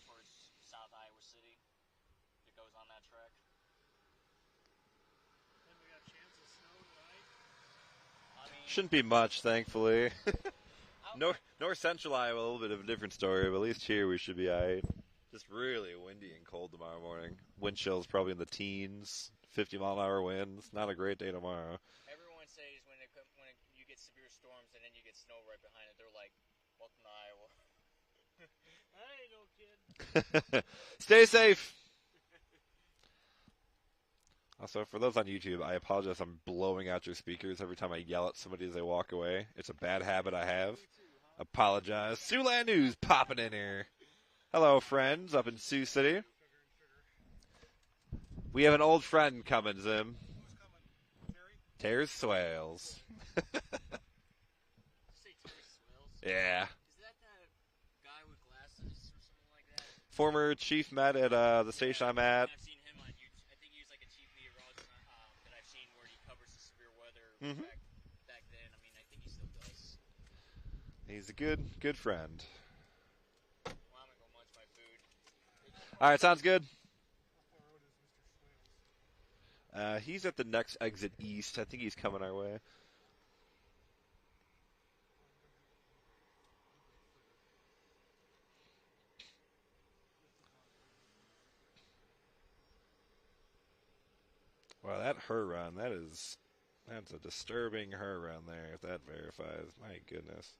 towards South Iowa City. If it goes on that track.
Then we got a chance of snow tonight.
I mean,
Shouldn't be much, thankfully. North Central Iowa, a little bit of a different story, but at least here we should be alright. Just really windy and cold tomorrow morning. Wind chills probably in the teens, 50-mile-an-hour winds. Not a great day tomorrow.
Everyone says when you get severe storms and then you get snow right behind it, they're like, welcome to Iowa.
I ain't no kid.
Stay safe. Also, for those on YouTube, I apologize. I'm blowing out your speakers every time I yell at somebody as they walk away. It's a bad habit I have. Apologize. Siouxland News popping in here. Hello, friends up in Sioux City. We have an old friend coming, Zim.
Who's coming? Terry?
Terry Swales.
Say Terry Swales.
Yeah.
Is that guy with glasses or something like that?
Former chief med at the station I'm at.
I've seen him on YouTube. I think he was like a chief meteorologist that I've seen where he covers the severe weather back then. I mean, I think he still does.
He's a good friend.
Well, I'm gonna go munch my food.
All right, sounds good.
How far out is Mr. Swales?
He's at the next exit east. I think he's coming our way. Wow, that her run, that's a disturbing her run there, if that verifies. My goodness.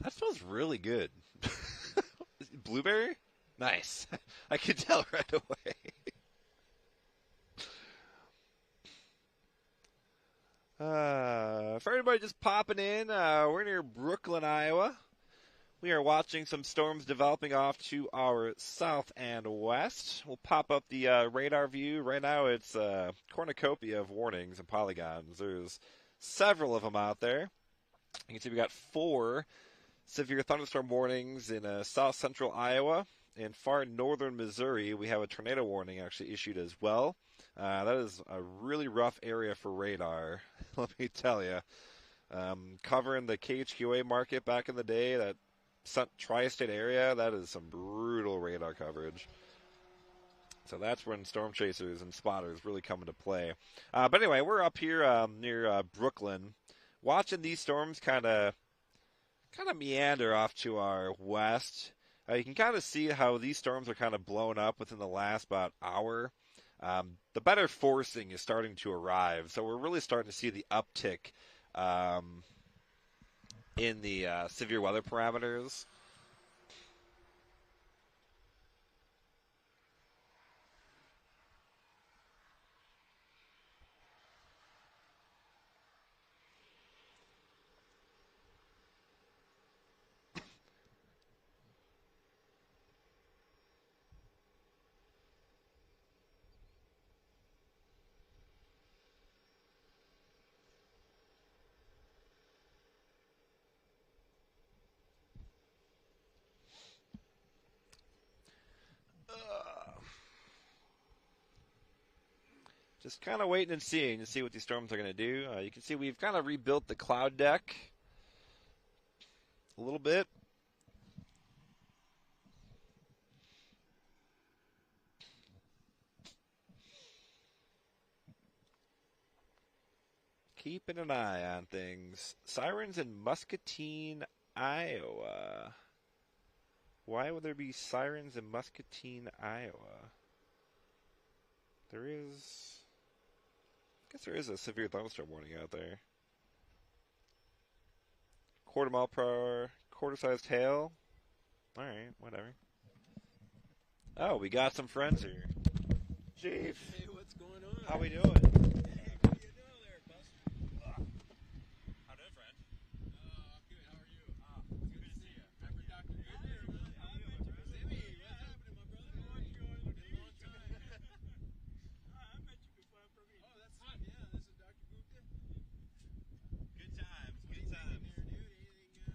That smells really good. Blueberry? Nice. I could tell right away. For everybody just popping in, we're near Brooklyn, Iowa. We are watching some storms developing off to our south and west. We'll pop up the radar view. Right now it's a cornucopia of warnings and polygons. There's several of them out there. You can see we got 4 severe thunderstorm warnings in south central Iowa. In far northern Missouri, we have a tornado warning actually issued as well. That is a really rough area for radar, let me tell you. Covering the KHQA market back in the day, that tri-state area, that is some brutal radar coverage. So that's when storm chasers and spotters really come into play. But anyway, we're up here near Brooklyn, watching these storms kind of meander off to our west. You can kind of see how these storms are kind of blown up within the last about hour. The better forcing is starting to arrive, so we're really starting to see the uptick in the severe weather parameters. Just kind of waiting and seeing to see what these storms are going to do. You can see we've kind of rebuilt the cloud deck a little bit. Keeping an eye on things. Sirens in Muscatine, Iowa. Why would there be sirens in Muscatine, Iowa? There is... I guess there is a severe thunderstorm warning out there. Quarter mile per hour, quarter-sized hail. Alright, whatever. Oh, we got some friends here. Chief.
Hey, what's going on?
How we doing?
Hey, what are you doing there, Buster?
How doing, friend?
I'm good. How are you? It's good to see you. Remember Dr. Good there? I met you, Sammy. What's happening, my brother? How are you? It's been a long time. I met you before. Oh, that's yeah. This is Dr. Gupta.
Good times,
What do you think there, dude? Anything?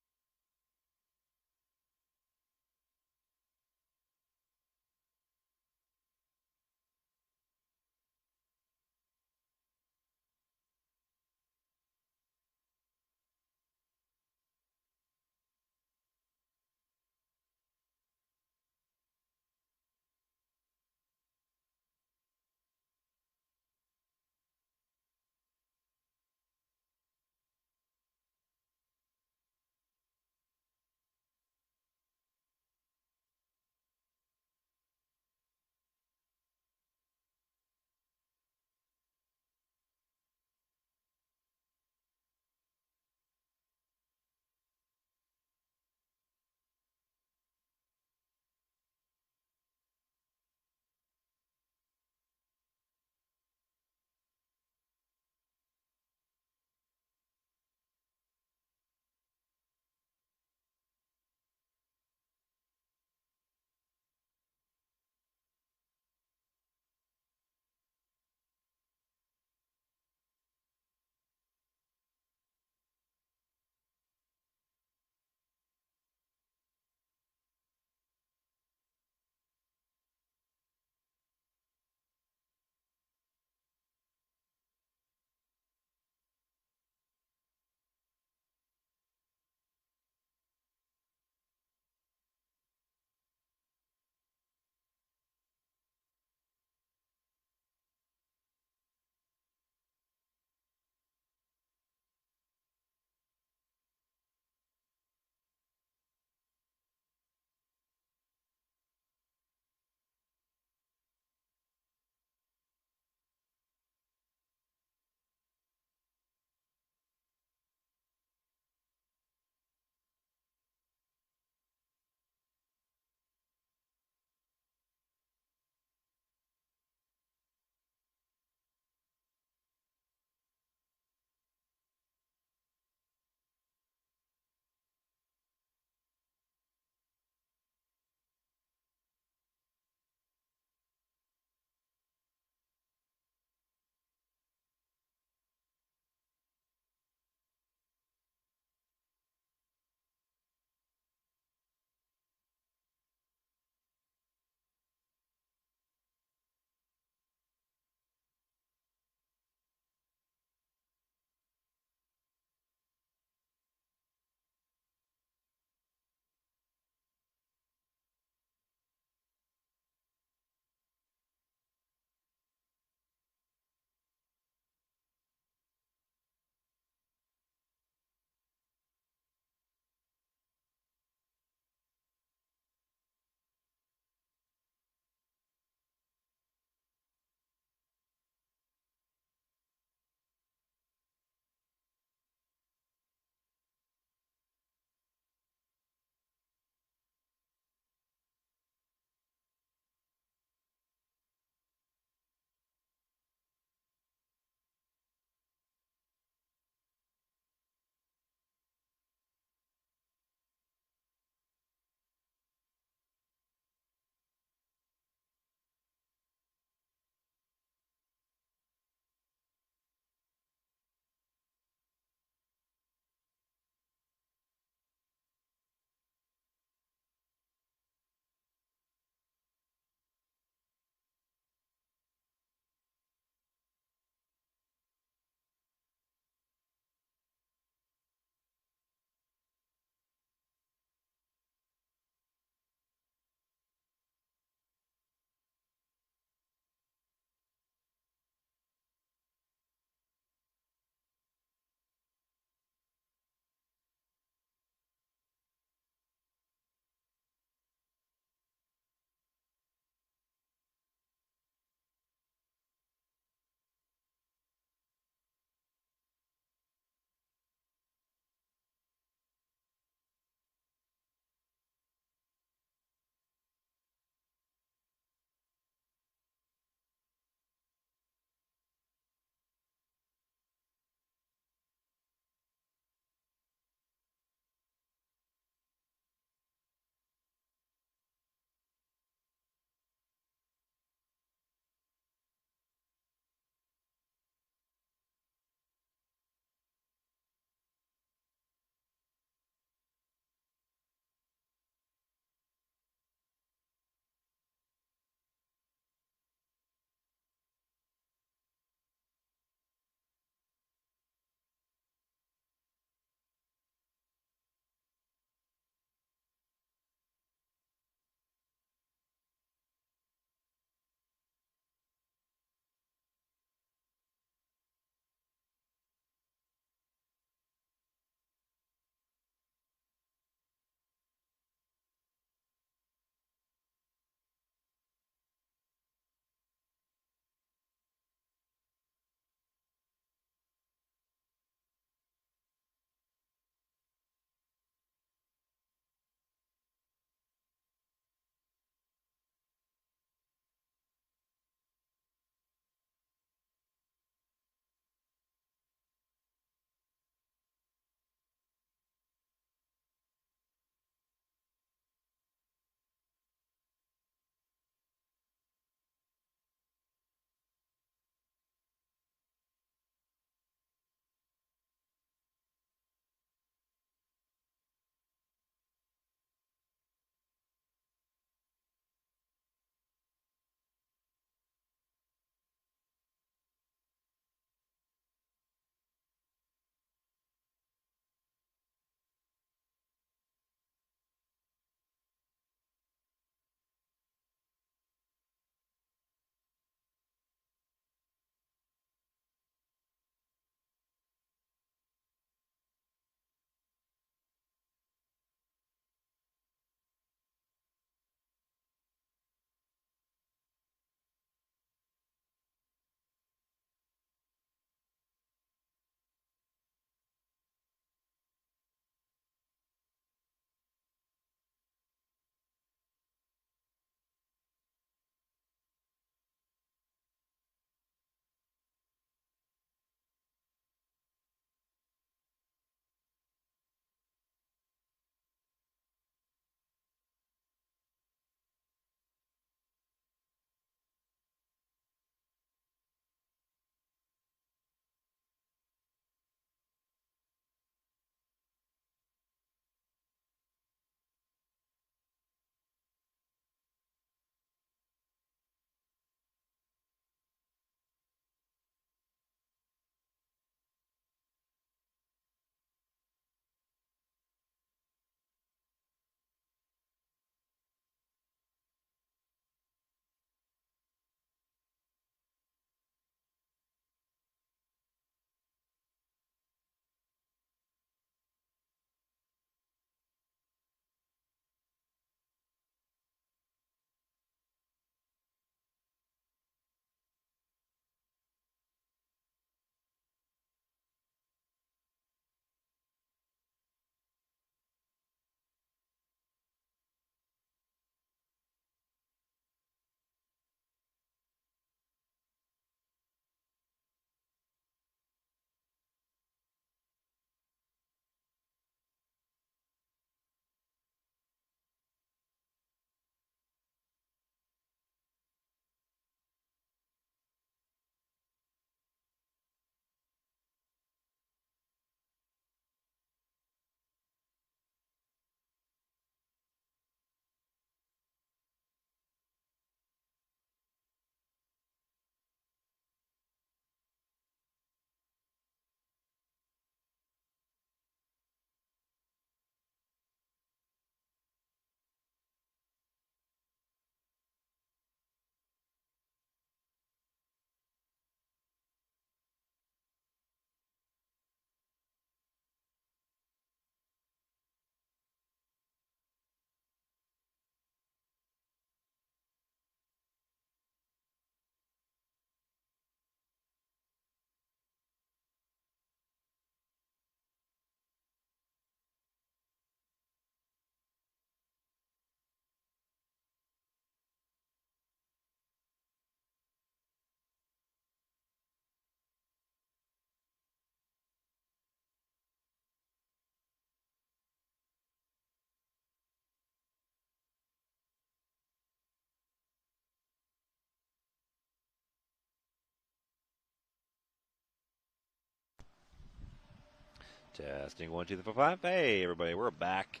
Testing 1, 2, 3, 4, 5. Hey, everybody, we're back.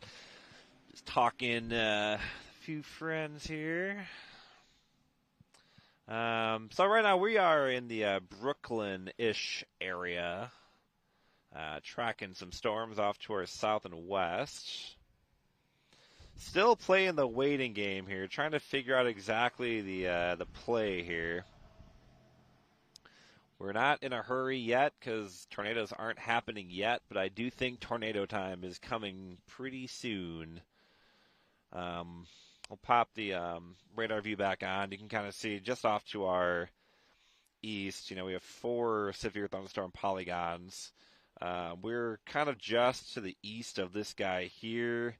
Just talking a few friends here. So right now we are in the Brooklyn-ish area, tracking some storms off to our south and west. Still playing the waiting game here, trying to figure out exactly the play here. We're not in a hurry yet because tornadoes aren't happening yet, but I do think tornado time is coming pretty soon. We'll pop the radar view back on. You can kind of see just off to our east, we have 4 severe thunderstorm polygons. We're kind of just to the east of this guy here.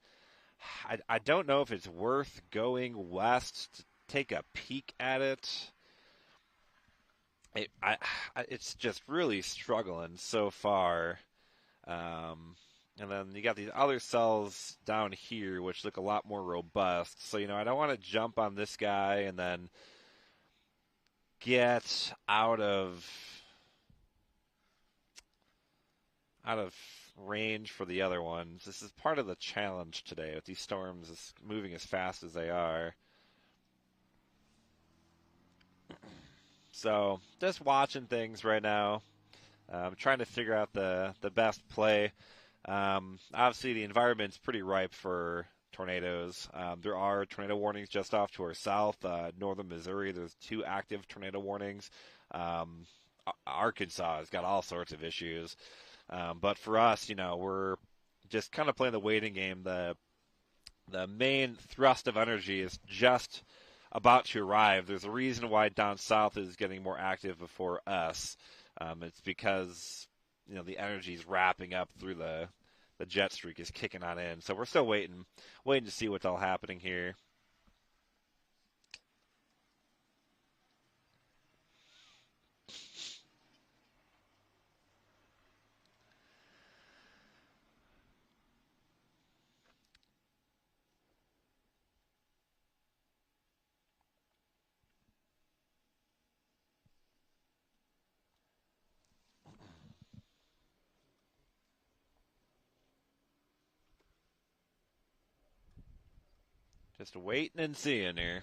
I don't know if it's worth going west to take a peek at it. It's just really struggling so far. And then you got these other cells down here, which look a lot more robust. So, I don't want to jump on this guy and then get out of range for the other ones. This is part of the challenge today with these storms moving as fast as they are. So, just watching things right now. Trying to figure out the best play. Obviously, the environment's pretty ripe for tornadoes. There are tornado warnings just off to our south. Northern Missouri, there's 2 active tornado warnings. Arkansas has got all sorts of issues. But for us, we're just kind of playing the waiting game. The main thrust of energy is just about to arrive. There's a reason why down south is getting more active before us. It's because the energy is wrapping up through the jet streak is kicking on in. So we're still waiting to see what's all happening here. Just waiting and seeing here.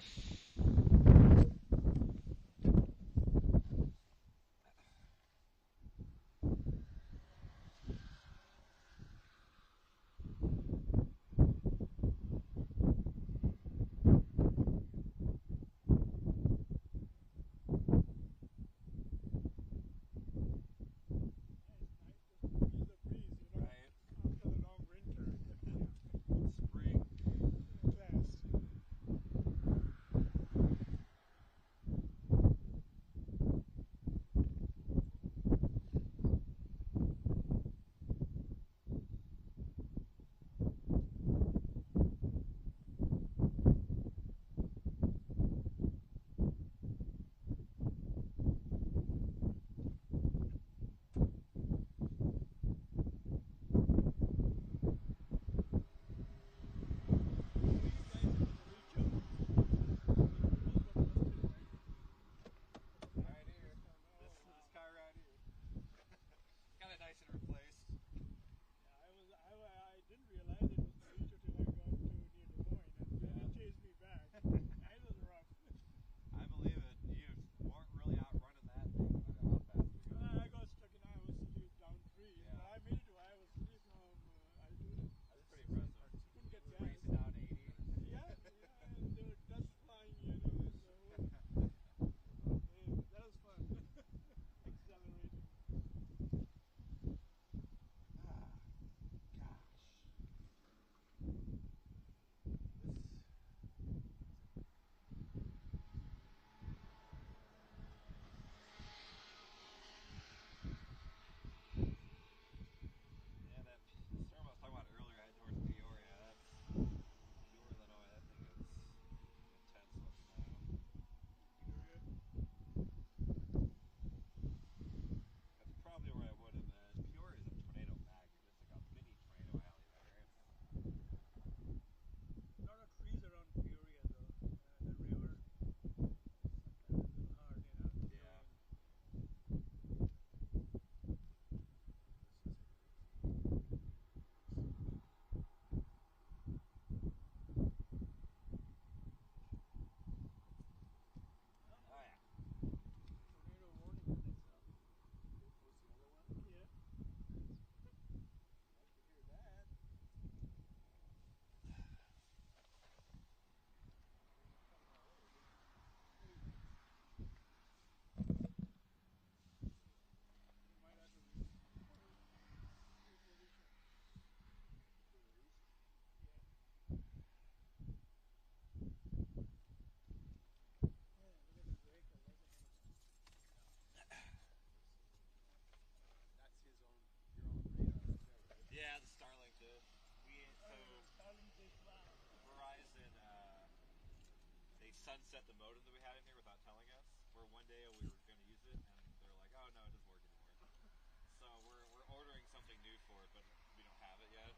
sunset the modem that we had in here without telling us. Where one day we were going to use it, and they're like, "Oh no, it doesn't work anymore." So we're ordering something new for it, but we don't have it yet.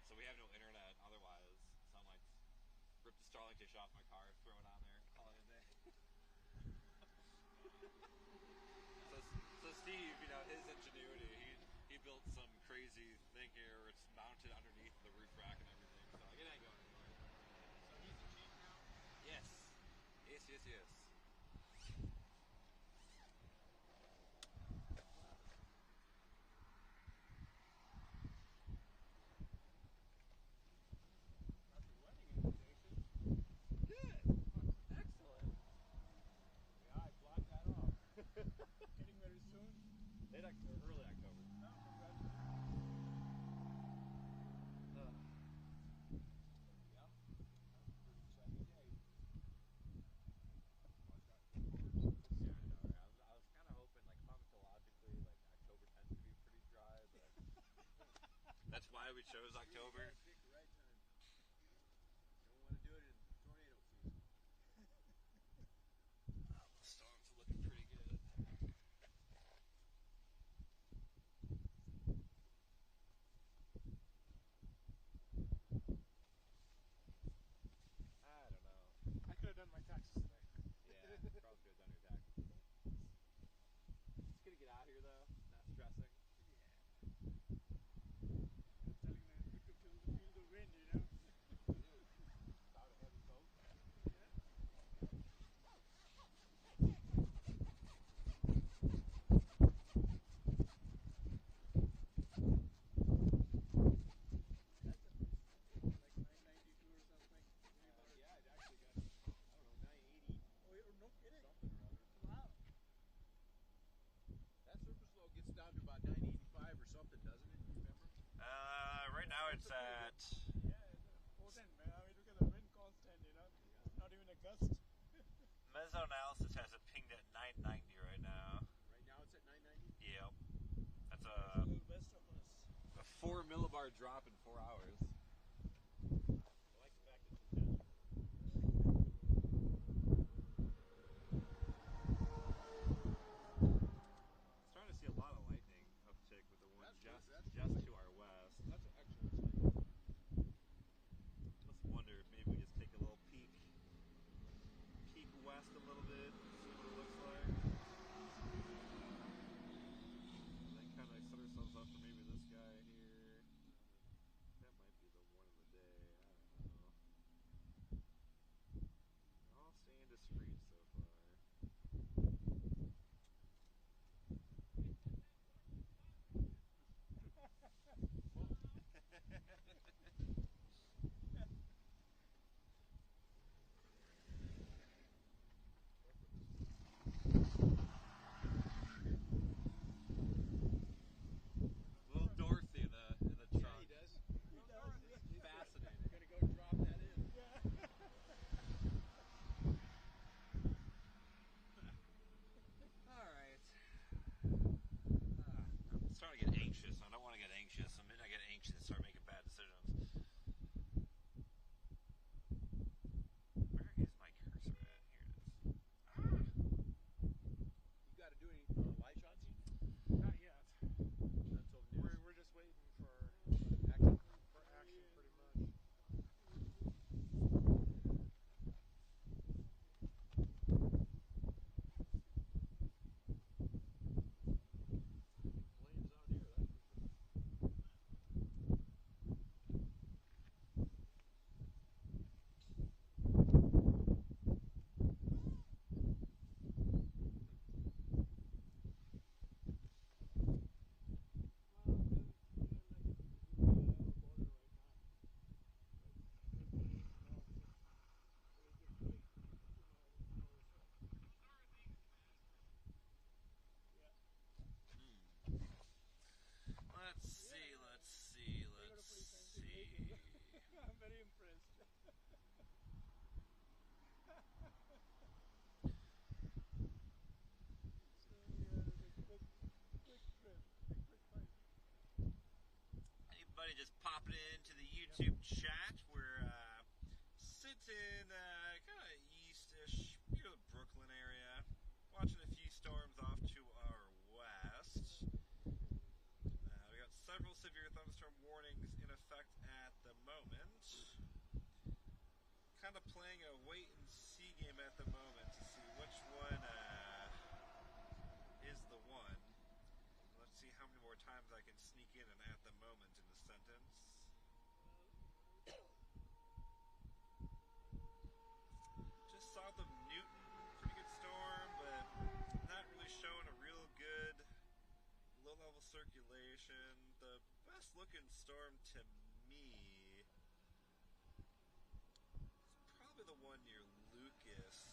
So we have no internet otherwise. So I'm like, rip the Starlink dish off my car, throw it on there, call it a day. So Steve, you know, his ingenuity, he built some crazy thing here where it's mounted underneath the roof rack and everything. So like, it ain't going anywhere.
So he's the chief now?
Yes. Yes.
That's a wedding invitation.
Good. Excellent.
Yeah, I blocked that off. Getting very soon.
Late October, early October.
No, congratulations. Yeah. That was a pretty exciting day. Watch that farm service.
Yeah, I know. Right? I was kind of hoping, like, climatologically, like October tends to be pretty dry, but that's why we chose October.
You gotta pick the right time. You don't want to do it in tornado season.
The storms are looking pretty good. I don't know.
I could have done my taxes today.
Yeah, probably could have done your taxes today. Just gonna get out here though, not stressing.
Yeah. I'm telling them it's good to feel the wind, you know? It is. Without a heavy boat. Yeah. That's a like 992 or something. Maybe about
Yeah, it actually got, I don't know, 980
Oh, no kidding.
something or other.
Wow. That surface low gets down to about 985 or something, doesn't it? You remember?
Right now it's at.
Yeah, it's potent, man. I mean, look at the wind constant, you know? It's not even a gust.
Meso analysis has it pinged at 990 right now.
Right now it's at 990.
Yep. That's
A
a
little west of us.
4 millibar drop in 4 hours.
I like the fact it's in Denver.
Starting to see a lot of lightning uptick with the one
That's
just
good. That's
just
good.
to our west.
That's an excellent sign.
Let's wonder if maybe we just take a little peek west a little bit, see what it looks like. And then kind of set ourselves up for maybe this guy here. That might be at the moment to see which one is the one. Let's see how many more times I can sneak in an at the moment in the sentence. Just saw the Newton, pretty good storm, but not really showing a real good low-level circulation. The best-looking storm to me is probably the one near Lucas.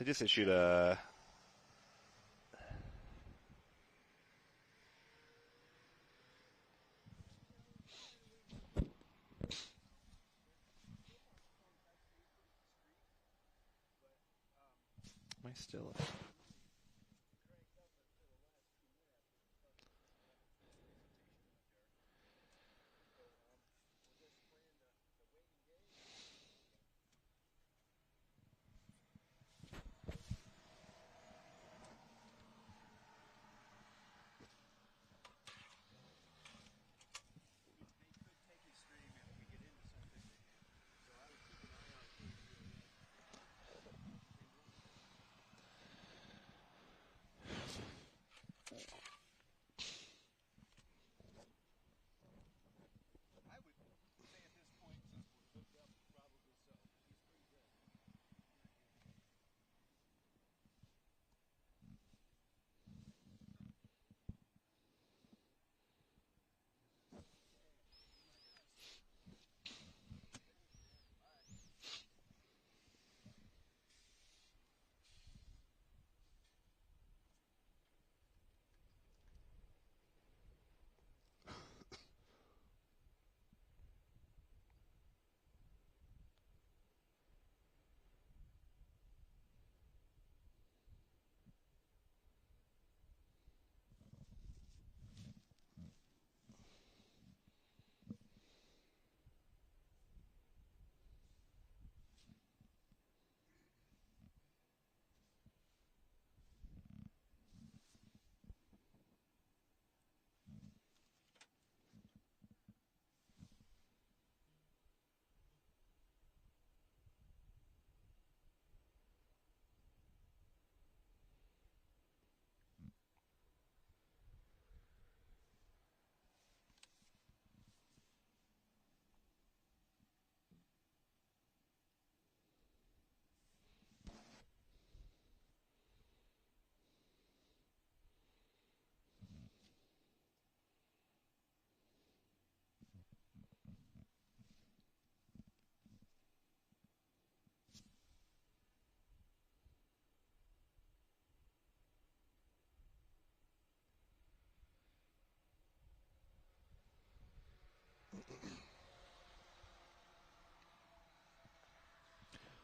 just issued a. Am I still?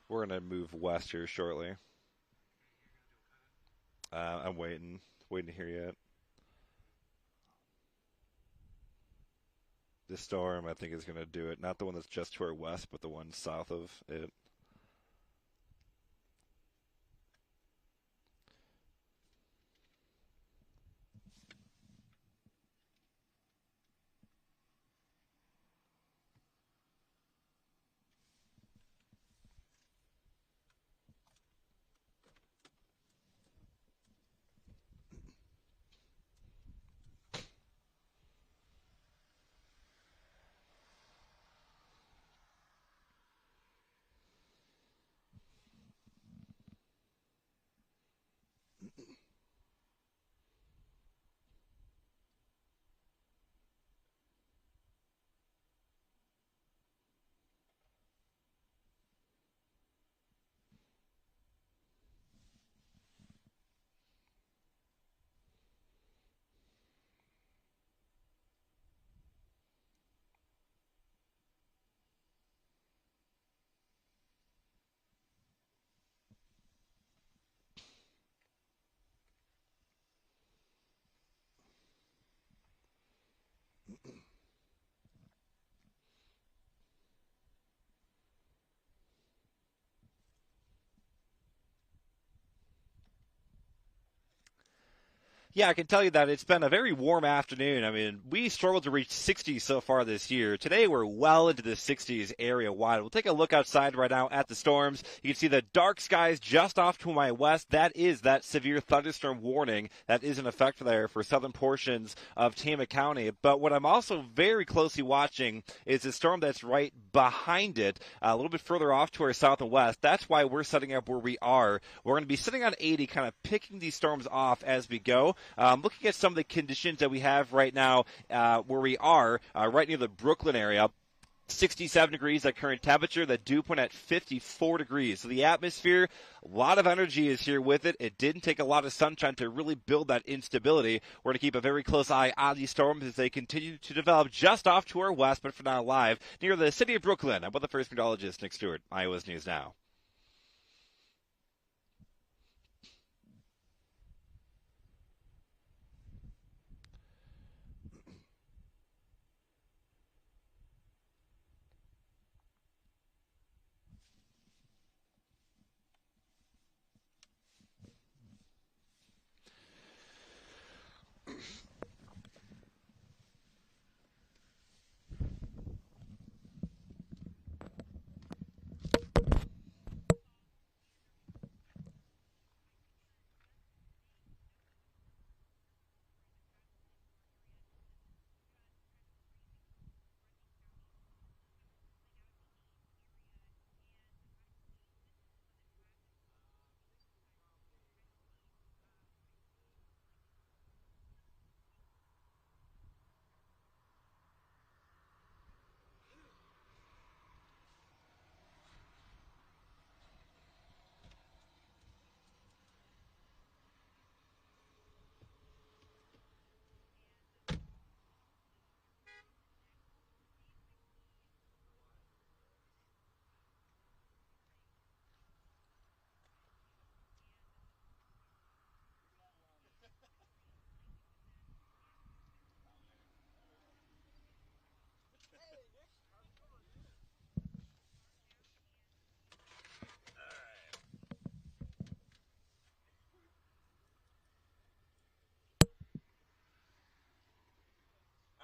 We're gonna move west here shortly. I'm waiting to hear yet. This storm, I think, is gonna do it. Not the one that's just to our west, but the one south of it. Yeah, I can tell you that it's been a very warm afternoon. I mean, we struggled to reach 60 so far this year. Today, we're well into the 60s area wide. We'll take a look outside right now at the storms. You can see the dark skies just off to my west. That is that severe thunderstorm warning that is in effect there for southern portions of Tama County. But what I'm also very closely watching is the storm that's right behind it, a little bit further off to our south and west. That's why we're setting up where we are. We're going to be sitting on 80, kind of picking these storms off as we go. Looking at some of the conditions that we have right now where we are, right near the Brooklyn area. 67 degrees at current temperature, the dew point at 54 degrees. So the atmosphere, a lot of energy is here with it. It didn't take a lot of sunshine to really build that instability. We're going to keep a very close eye on these storms as they continue to develop just off to our west, but for now live near the city of Brooklyn. I'm with the first meteorologist, Nick Stewart, Iowa's News Now.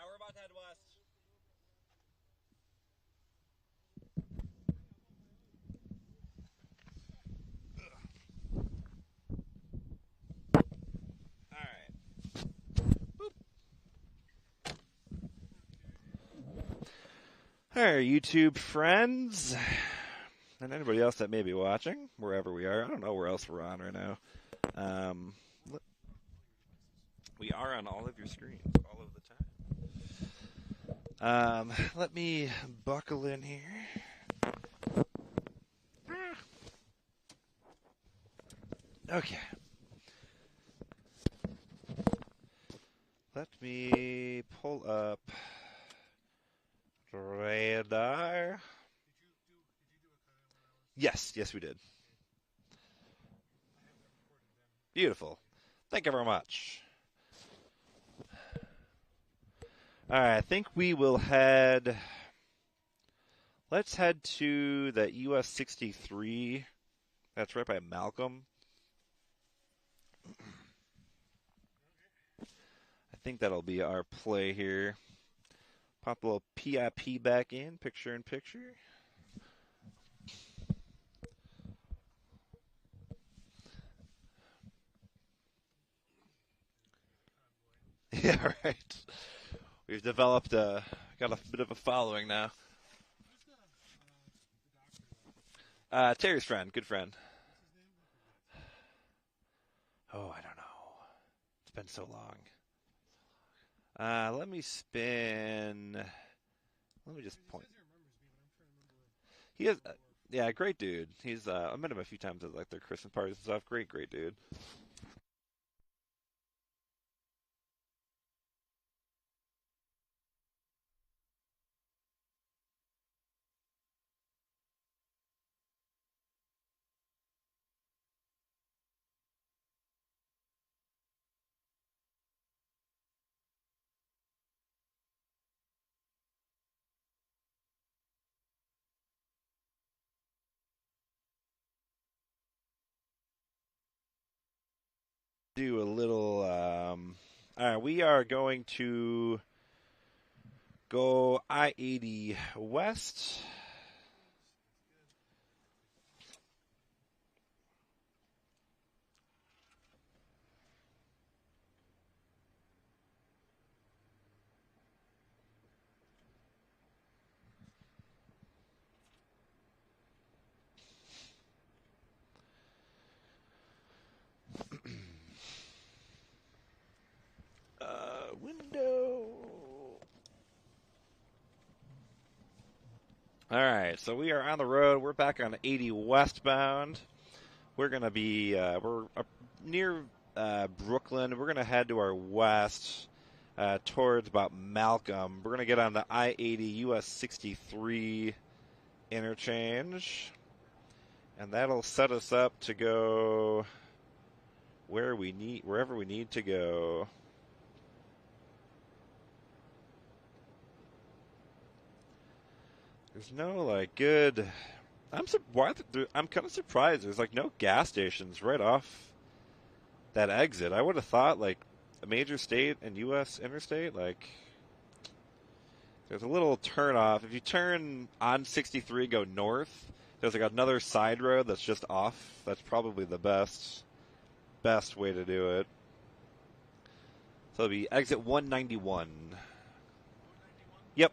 We're about to head west. All right, YouTube friends, and anybody else that may be watching, wherever we are. I don't know where else we're on right now. We are on all of your screens all of the time. Let me buckle in here. Okay. Let me pull up radar. Yes, we did. Beautiful. Thank you very much. All right, I think we will head. Let's head to the US 63. That's right by Malcolm. I think that'll be our play here. Pop a little PIP back in, picture in picture. Yeah, right. We've developed got a bit of a following now. Terry's friend, good friend. Oh, I don't know. It's been so long. Let me spin. Let me just point. He is, yeah, great dude. He's I met him a few times at like their Christmas parties and stuff. Great dude. Do a little. All right, we are going to go I-80 west. Window. All right, so we are on the road. We're back on 80 westbound. We're going to be we're near Brooklyn. We're going to head to our west towards about Malcolm. We're going to get on the I-80 US 63 interchange, and that'll set us up to go wherever we need to go. There's no like good. I'm kind of surprised. There's like no gas stations right off that exit. I would have thought like a major state and U.S. interstate, like there's a little turn off. If you turn on 63, go north. There's like another side road that's just off. That's probably the best way to do it. So it'll be exit 191. Yep.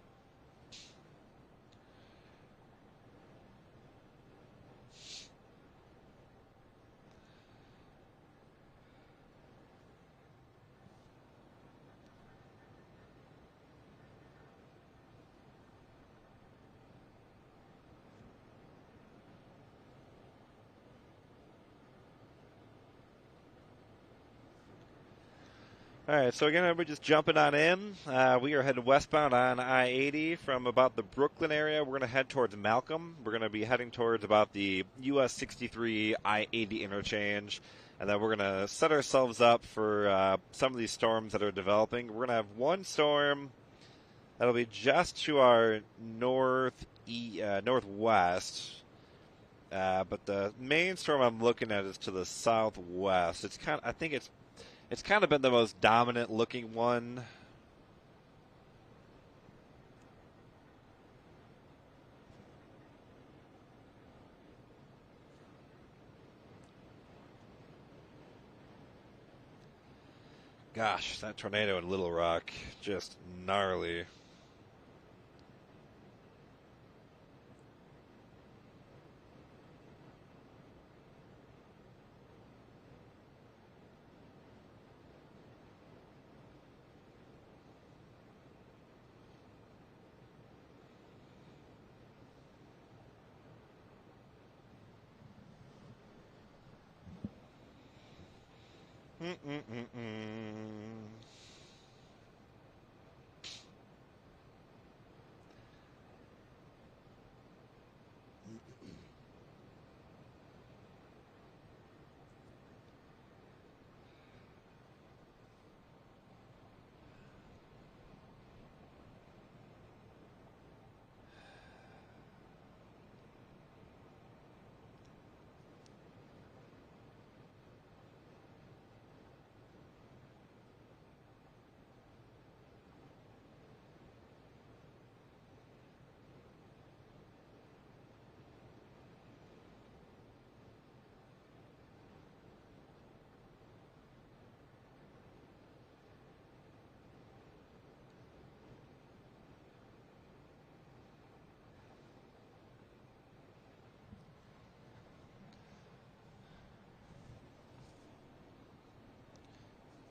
All right, so again, we're just jumping on in. We are headed westbound on I-80 from about the Brooklyn area. We're going to head towards Malcolm. We're going to be heading towards about the US 63 I-80 interchange, and then we're going to set ourselves up for some of these storms that are developing. We're going to have one storm that'll be just to our northwest, but the main storm I'm looking at is to the southwest. I think it's kind of been the most dominant looking one. Gosh, that tornado in Little Rock, just gnarly.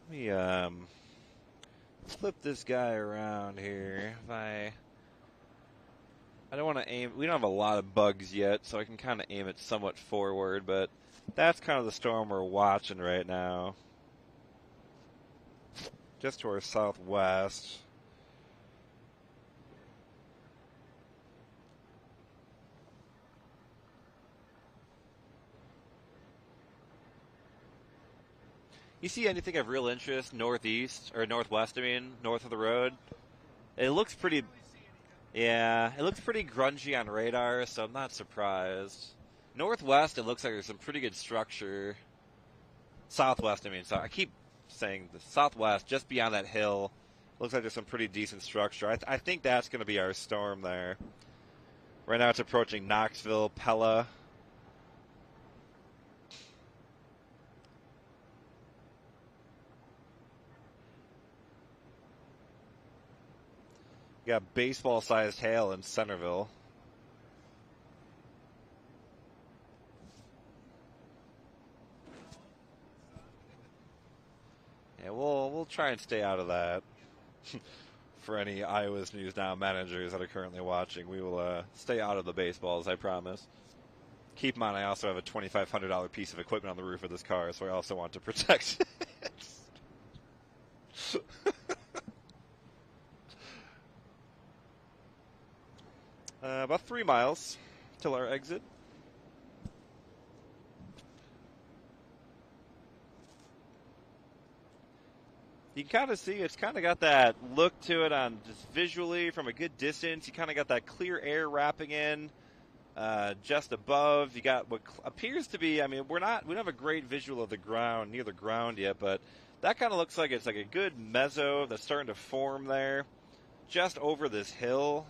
Let me flip this guy around here. I don't want to aim. We don't have a lot of bugs yet, so I can kind of aim it somewhat forward, but that's kind of the storm we're watching right now. Just to our southwest. You see anything of real interest northeast, or northwest, I mean, north of the road? It looks pretty, yeah, it looks pretty grungy on radar, so I'm not surprised. Northwest, it looks like there's some pretty good structure. Southwest, I mean, so I keep saying the southwest, just beyond that hill, looks like there's some pretty decent structure. I think that's going to be our storm there. Right now it's approaching Knoxville, Pella. You got baseball-sized hail in Centerville. Yeah, we'll try and stay out of that. for any Iowa's News Now managers that are currently watching. We will stay out of the baseballs, I promise. Keep in mind, I also have a $2,500 piece of equipment on the roof of this car, so I also want to protect it. About 3 miles till our exit. You can kind of see it's kind of got that look to it on just visually from a good distance. You kind of got that clear air wrapping in just above. You got what appears to be, I mean, we don't have a great visual of the ground, near the ground yet, but that kind of looks like it's like a good mezzo that's starting to form there just over this hill.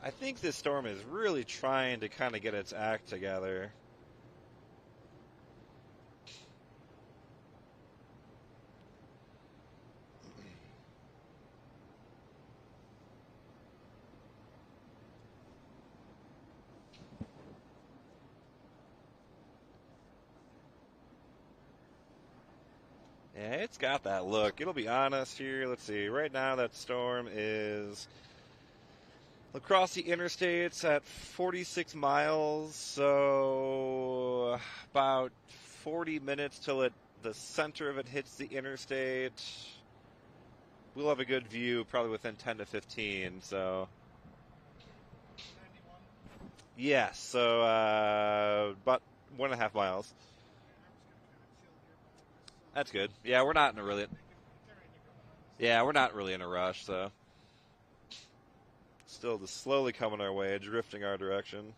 I think this storm is really trying to kind of get its act together. Yeah, it's got that look. It'll be honest here. Let's see. Right now, that storm is across the interstates at 46 miles, so about 40 minutes till the center of it hits the interstate. We'll have a good view probably within 10 to 15, so.
91.
Yes, so about 1.5 miles. That's good. Yeah, we're not in a really. Yeah, we're not really in a rush, so. Still just slowly coming our way, drifting our direction.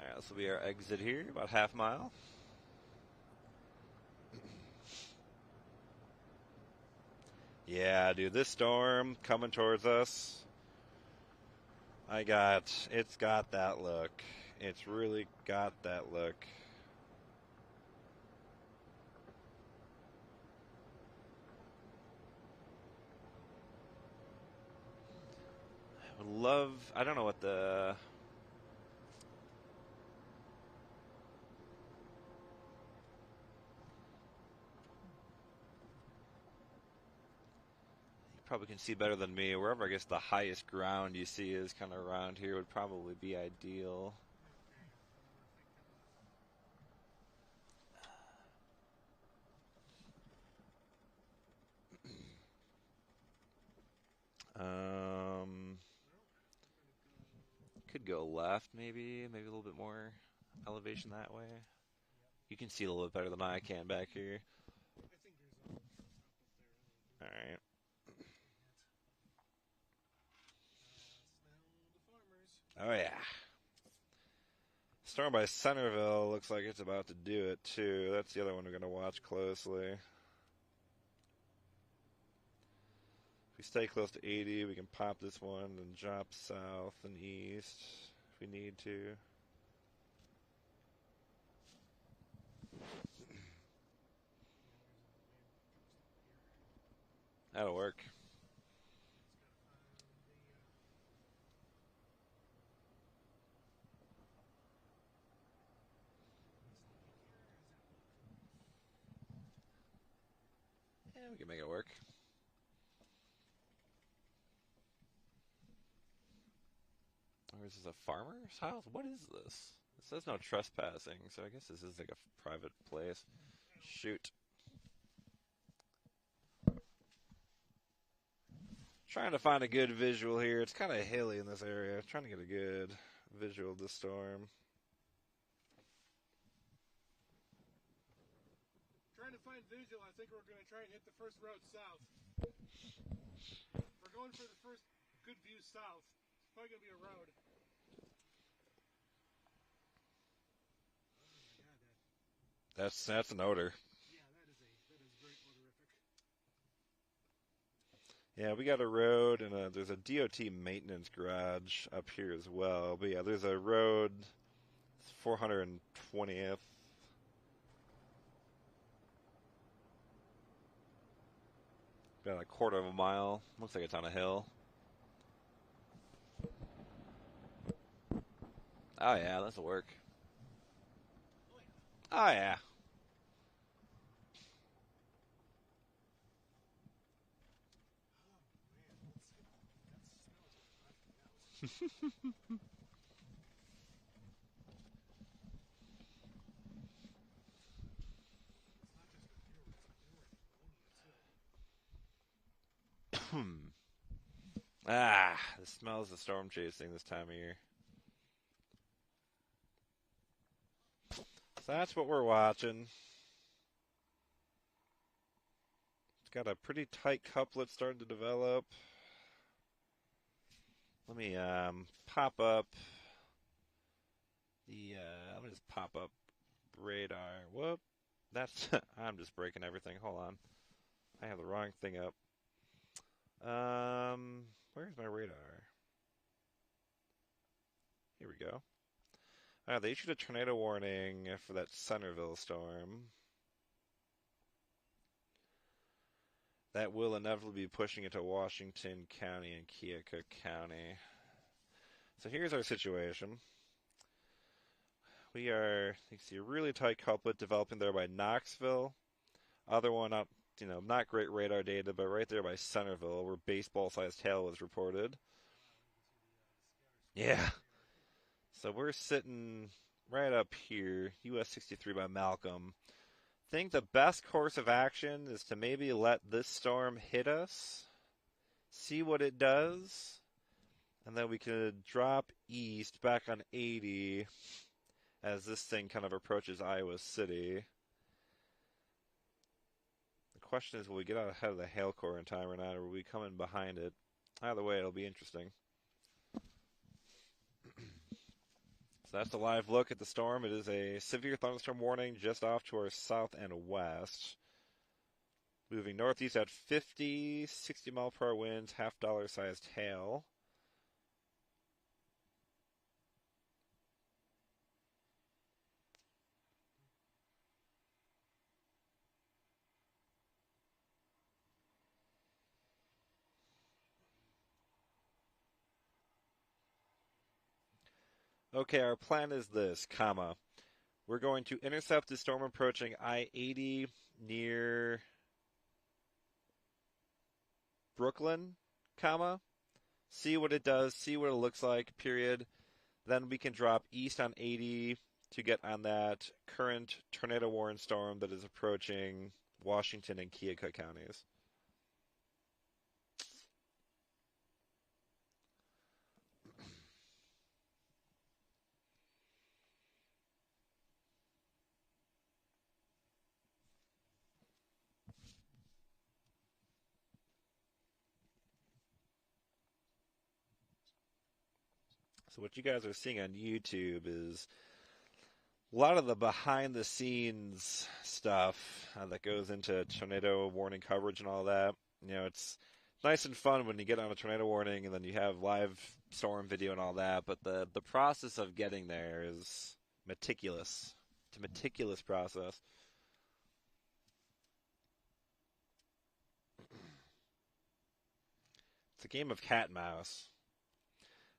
Alright, this will be our exit here, about half mile. Yeah, dude, this storm coming towards us. It's got that look. It's really got that look. I would love, I don't know what the. Probably can see better than me. Wherever I guess the highest ground you see is kind of around here would probably be ideal. Could go left maybe a little bit more elevation that way. You can see a little bit better than I can back here. All right. Oh, yeah. Storm by Centerville looks like it's about to do it, too. That's the other one we're going to watch closely. If we stay close to 80, we can pop this one and drop south and east if we need to. That'll work. Yeah, we can make it work. Or is this a farmer's house? What is this? It says no trespassing, so I guess this is like a private place. Shoot. Trying to find a good visual here. It's kind of hilly in this area. Trying to get a good visual of the storm.
Trying to find visual, I think we're going to try and hit the first road south. We're going for the first good view south. It's probably going to be a road.
That's an odor.
Yeah, that is very odorific.
Yeah, we got a road and there's a DOT maintenance garage up here as well. But yeah, there's a road, 420th. About a quarter of a mile. Looks like it's on a hill. Oh yeah, this'll work. Oh yeah. Ah, the smells of storm chasing this time of year. So that's what we're watching. It's got a pretty tight couplet starting to develop. Let me pop up the. Let me just pop up radar. Whoop. That's. I'm just breaking everything. Hold on. I have the wrong thing up. Where's my radar? Here we go. They issued a tornado warning for that Centerville storm. That will inevitably be pushing into Washington County and Keokuk County. So here's our situation. We are, you can see a really tight couplet developing there by Knoxville. Other one, not great radar data, but right there by Centerville, where baseball-sized hail was reported. Yeah. So we're sitting right up here, US 63 by Malcolm. I think the best course of action is to maybe let this storm hit us, see what it does, and then we could drop east back on 80 as this thing kind of approaches Iowa City. The question is, will we get out ahead of the hail core in time or not, or will we come in behind it? Either way, it'll be interesting. So that's a live look at the storm. It is a severe thunderstorm warning just off to our south and west. Moving northeast at 50, 60 mile per hour winds, $half sized hail. Okay, our plan is this, comma. We're going to intercept the storm approaching I-80 near Brooklyn, comma. See what it does, see what it looks like, period. Then we can drop east on 80 to get on that current tornado warning storm that is approaching Washington and Keokuk counties. So what you guys are seeing on YouTube is a lot of the behind-the-scenes stuff that goes into tornado warning coverage and all that. It's nice and fun when you get on a tornado warning and then you have live storm video and all that, but the process of getting there is meticulous. It's a meticulous process. It's a game of cat and mouse.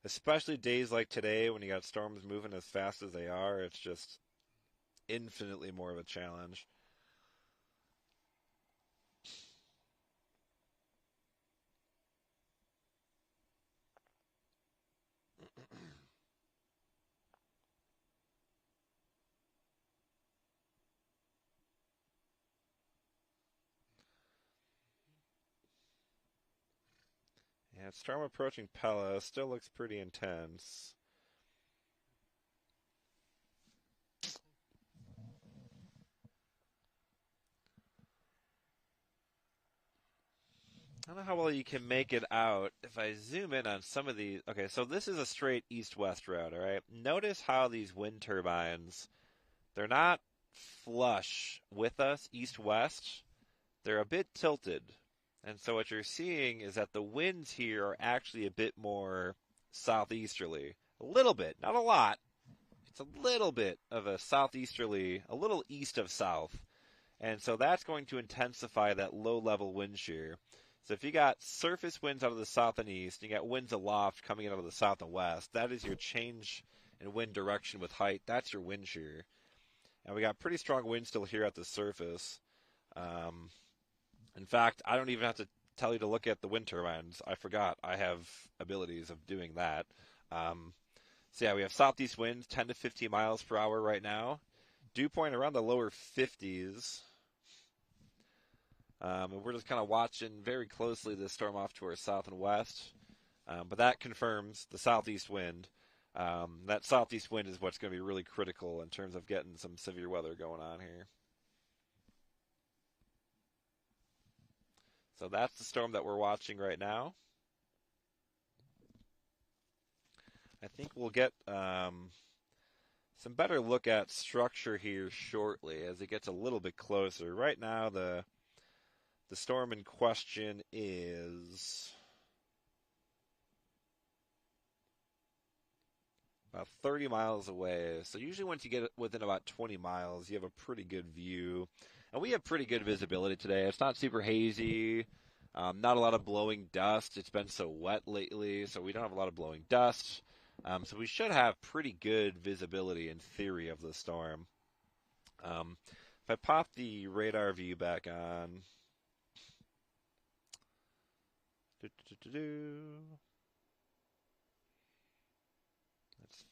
Especially days like today when you got storms moving as fast as they are, it's just infinitely more of a challenge. Yeah, storm approaching Pella still looks pretty intense. I don't know how well you can make it out. If I zoom in on some of these... Okay, so this is a straight east-west route, all right? Notice how these wind turbines, they're not flush with us, east-west, they're a bit tilted. And so what you're seeing is that the winds here are actually a bit more southeasterly. A little bit, not a lot. It's a little bit of a southeasterly, a little east of south. And so that's going to intensify that low-level wind shear. So if you got surface winds out of the south and east, and you got winds aloft coming in out of the south and west, that is your change in wind direction with height. That's your wind shear. And we got pretty strong wind still here at the surface. In fact, I don't even have to tell you to look at the wind turbines. I forgot. I have abilities of doing that. So yeah, we have southeast winds, 10 to 15 miles per hour right now. Dew point around the lower 50s. And we're just kind of watching very closely this storm off to our south and west. But that confirms the southeast wind. That southeast wind is what's going to be really critical in terms of getting some severe weather going on here. So that's the storm that we're watching right now. I think we'll get some better look at structure here shortly as it gets a little bit closer. Right now, the storm in question is about 30 miles away. So usually once you get within about 20 miles, you have a pretty good view. And we have pretty good visibility today. It's not super hazy, not a lot of blowing dust. It's been so wet lately, so we don't have a lot of blowing dust. So we should have pretty good visibility in theory of the storm. If I pop the radar view back on, let's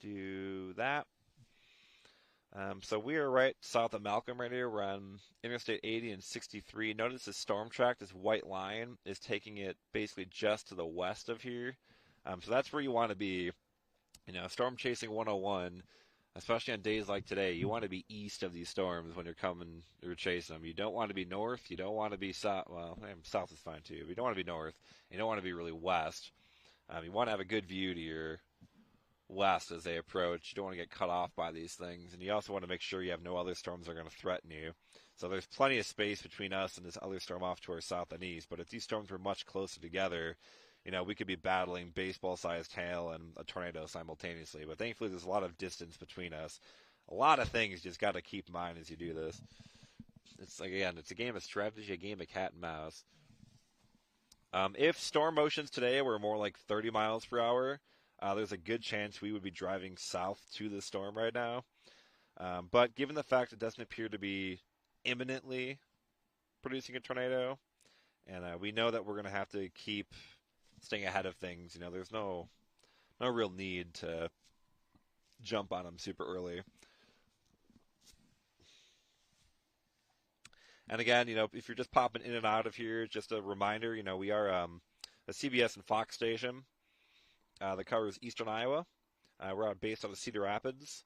do that. So we are right south of Malcolm right here. We're on Interstate 80 and 63. Notice the storm track, this white line, is taking it basically just to the west of here. So that's where you want to be. You know, storm chasing 101, especially on days like today, you want to be east of these storms when you're chasing them. You don't want to be north. You don't want to be south. Well, south is fine too, but you don't want to be north. You don't want to be really west. You want to have a good view to your west as they approach. You don't want to get cut off by these things, and you also want to make sure you have no other storms that are going to threaten you. So there's plenty of space between us and this other storm off to our south and east, but if these storms were much closer together, you know, we could be battling baseball-sized hail and a tornado simultaneously, but thankfully there's a lot of distance between us. A lot of things you just got to keep in mind as you do this. It's like, again, it's a game of strategy, a game of cat and mouse. If storm motions today were more like 30 miles per hour, there's a good chance we would be driving south to the storm right now. But given the fact it doesn't appear to be imminently producing a tornado, and we know that we're going to have to keep staying ahead of things, you know, there's no real need to jump on them super early. And again, you know, if you're just popping in and out of here, just a reminder, you know, we are a CBS and Fox station that covers eastern Iowa. We're based out of Cedar Rapids.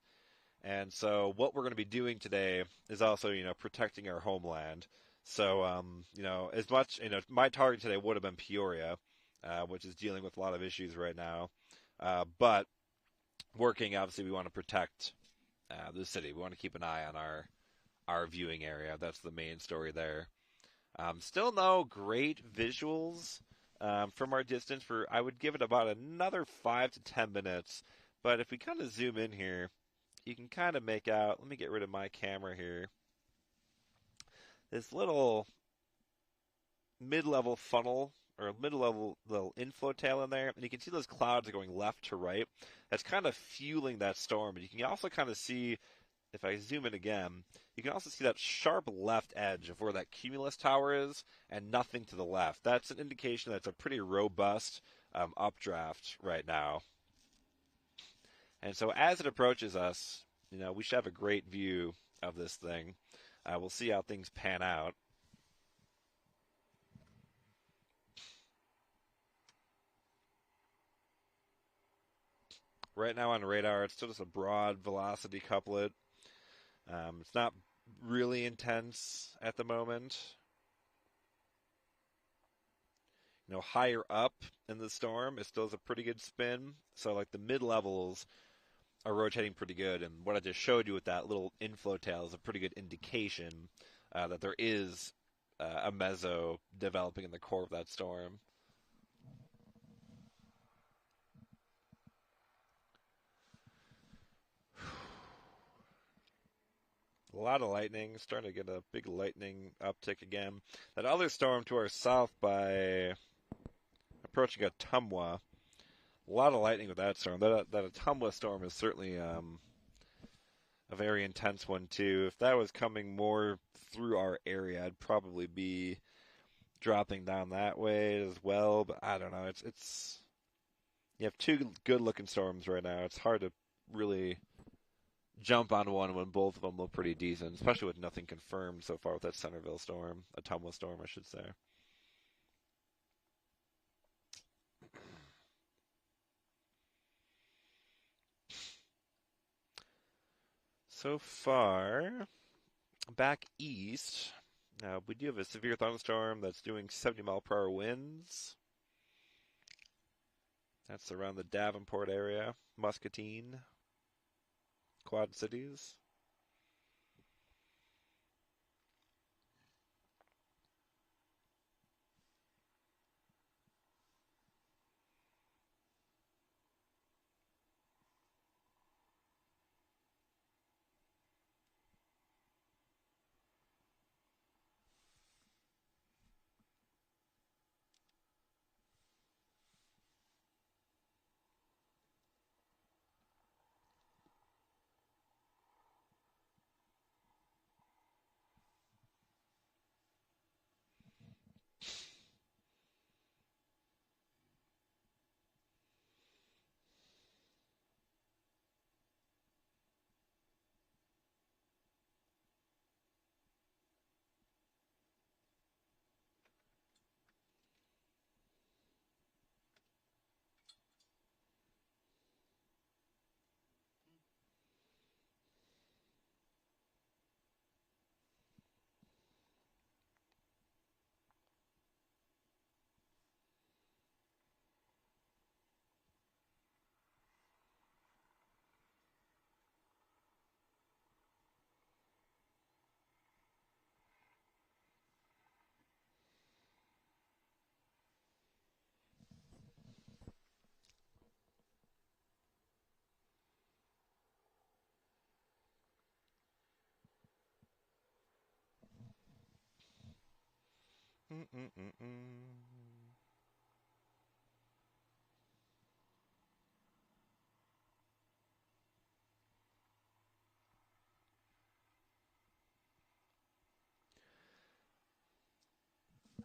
And so what we're going to be doing today is also, you know, protecting our homeland. So, you know, as much, you know, my target today would have been Peoria, which is dealing with a lot of issues right now. But working, obviously, we want to protect the city. We want to keep an eye on our viewing area. That's the main story there. Still no great visuals from our distance. I would give it about another 5 to 10 minutes. But if we kind of zoom in here, you can kind of make out, let me get rid of my camera here, this little mid-level funnel or mid-level little inflow tail in there, and you can see those clouds are going left to right. That's kind of fueling that storm. But you can also kind of see, if I zoom in again, you can also see that sharp left edge of where that cumulus tower is and nothing to the left. That's an indication that's a pretty robust updraft right now. And so as it approaches us, you know, we should have a great view of this thing. We'll see how things pan out. Right now on radar, it's still just a broad velocity couplet. It's not really intense at the moment. You know, higher up in the storm, it still has a pretty good spin. So like the mid-levels are rotating pretty good, and what I just showed you with that little inflow tail is a pretty good indication that there is a meso developing in the core of that storm. A lot of lightning, starting to get a big lightning uptick again. That other storm to our south by approaching Ottumwa. A lot of lightning with that storm. That Ottumwa storm is certainly a very intense one too. If that was coming more through our area, I'd probably be dropping down that way as well. But I don't know. It's you have two good looking storms right now. It's hard to really jump on one when both of them look pretty decent, especially with nothing confirmed so far with that Centerville storm, Ottumwa storm, I should say. So far, back east, we do have a severe thunderstorm that's doing 70-mile-per-hour winds. That's around the Davenport area, Muscatine, Quad Cities.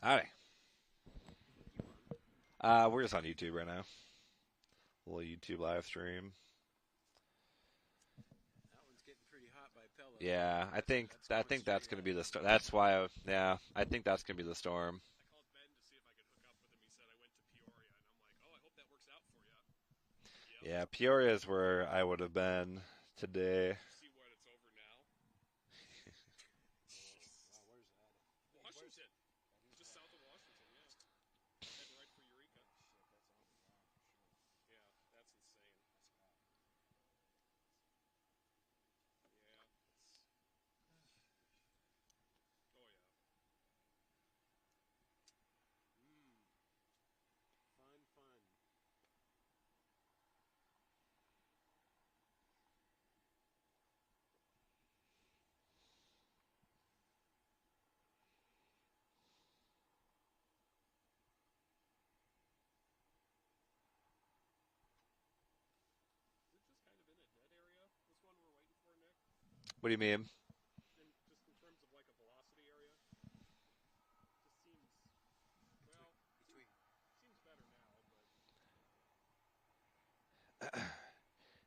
Howdy. We're just on YouTube right now. A little YouTube live stream.
That one's getting pretty hot by Pella.
Yeah, I think that's going to be the storm. That's why. I think that's going to be the storm.
I called Ben to see if I could hook up with him. He said I went to Peoria, and I'm like, oh, I hope that works out for you.
Yeah, Peoria is where I would have been today.
See what it's over now.
Wow, where's that?
Washington, just south of Washington. Yeah, heading right for Eureka. Yeah, that's insane. Yeah. Oh yeah. Fun. Is it just kind of in a dead area? This one we're waiting for, Nick?
What do you mean?
Just in terms of like a velocity area? Just seems, well, seems better now, but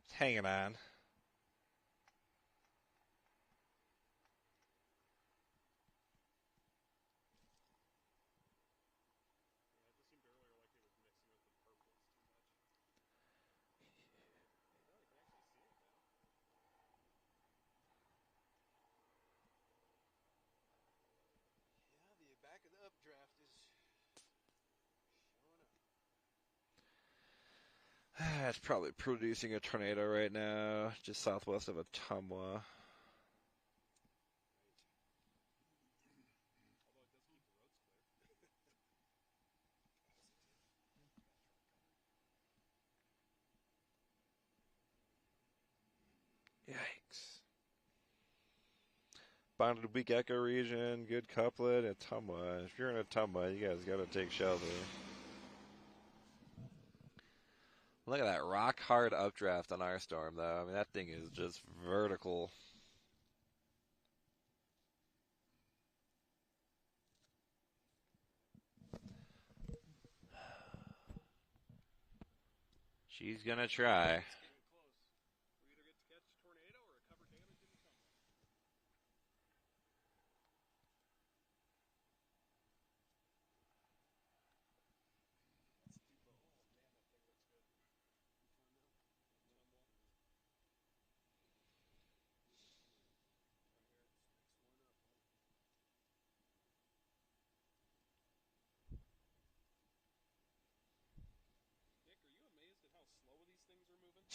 It's hanging on.
yeah, it just seemed earlier like it was mixing with the purples too much. Oh, I can actually see it now. Yeah, the back of the updraft is showing up.
It's probably producing a tornado right now, just southwest of Ottumwa. Yikes. Bonded Weak Echo region, good couplet, Ottumwa. If you're in Ottumwa, you guys gotta take shelter. Look at that rock hard updraft on our storm, though. I mean, that thing is just vertical. She's gonna try.
It's getting close. We either get to catch a tornado or recover damage in the tunnel. That's Depot. Oh man, that thing looks good. Nick, are you amazed at how slow these things are moving?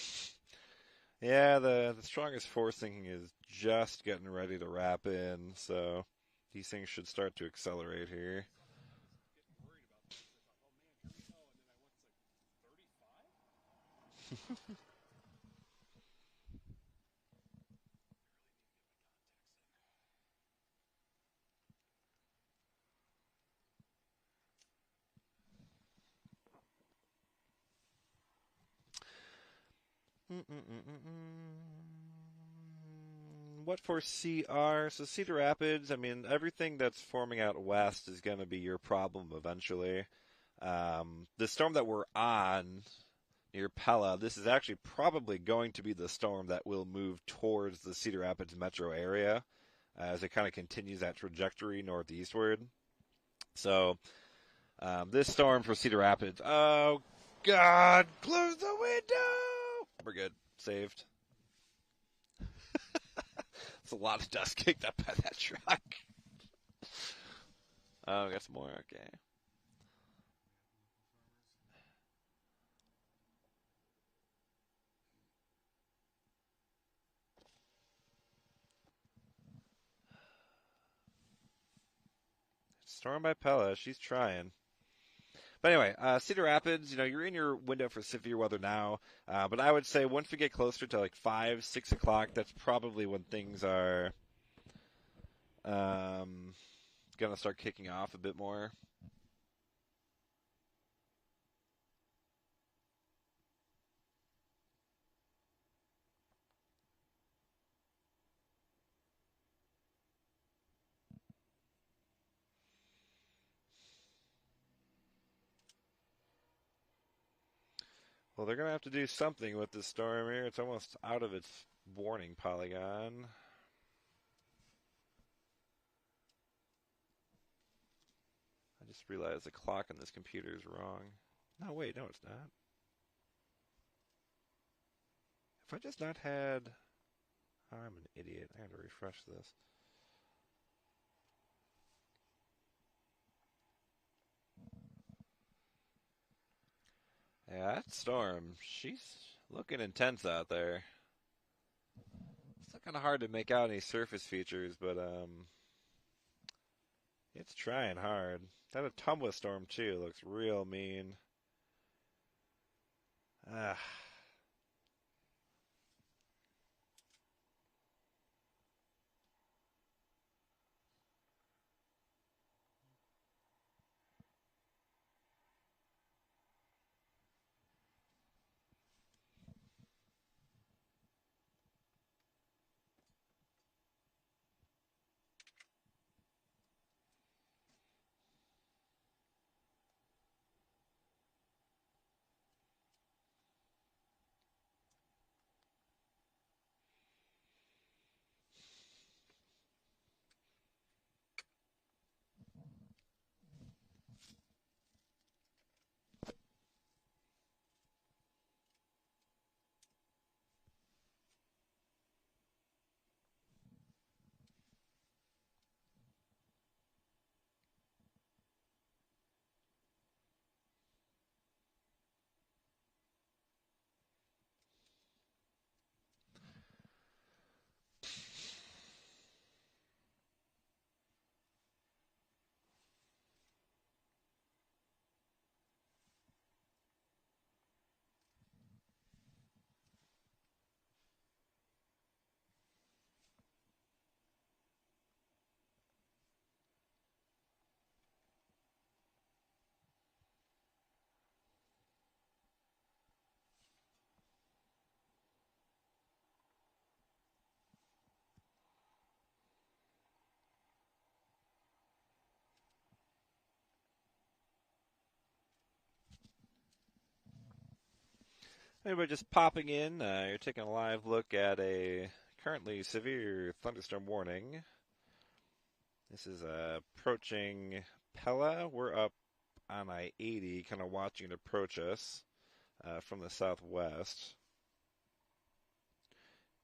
Yeah, the strongest force thinking is just getting ready to wrap in, so these things should start to accelerate here.
Getting worried about this. I thought, oh man, here we go. And then I went, it's like 35?
What for CR? So Cedar Rapids, I mean, everything that's forming out west is going to be your problem eventually. The storm that we're on near Pella, this is actually probably going to be the storm that will move towards the Cedar Rapids metro area as it kind of continues that trajectory northeastward. So this storm for Cedar Rapids, oh God, close the window! We're good. Saved. It's a lot of dust kicked up by that truck. Oh, I got some more. Okay. Storm by Pella. She's trying. But anyway, Cedar Rapids, you're in your window for severe weather now. But I would say once we get closer to like 5, 6 o'clock, that's probably when things are going to start kicking off a bit more. Well, they're going to have to do something with this storm here. It's almost out of its warning polygon. I just realized the clock on this computer is wrong. No, wait, no, it's not. If I just not had... Oh, I'm an idiot. I had to refresh this. Yeah, that storm, she's looking intense out there. It's kind of hard to make out any surface features, but it's trying hard. That Ottumwa storm too looks real mean. Ah. Anybody just popping in, you're taking a live look at a currently severe thunderstorm warning. This is approaching Pella. We're up on I-80, kind of watching it approach us from the southwest.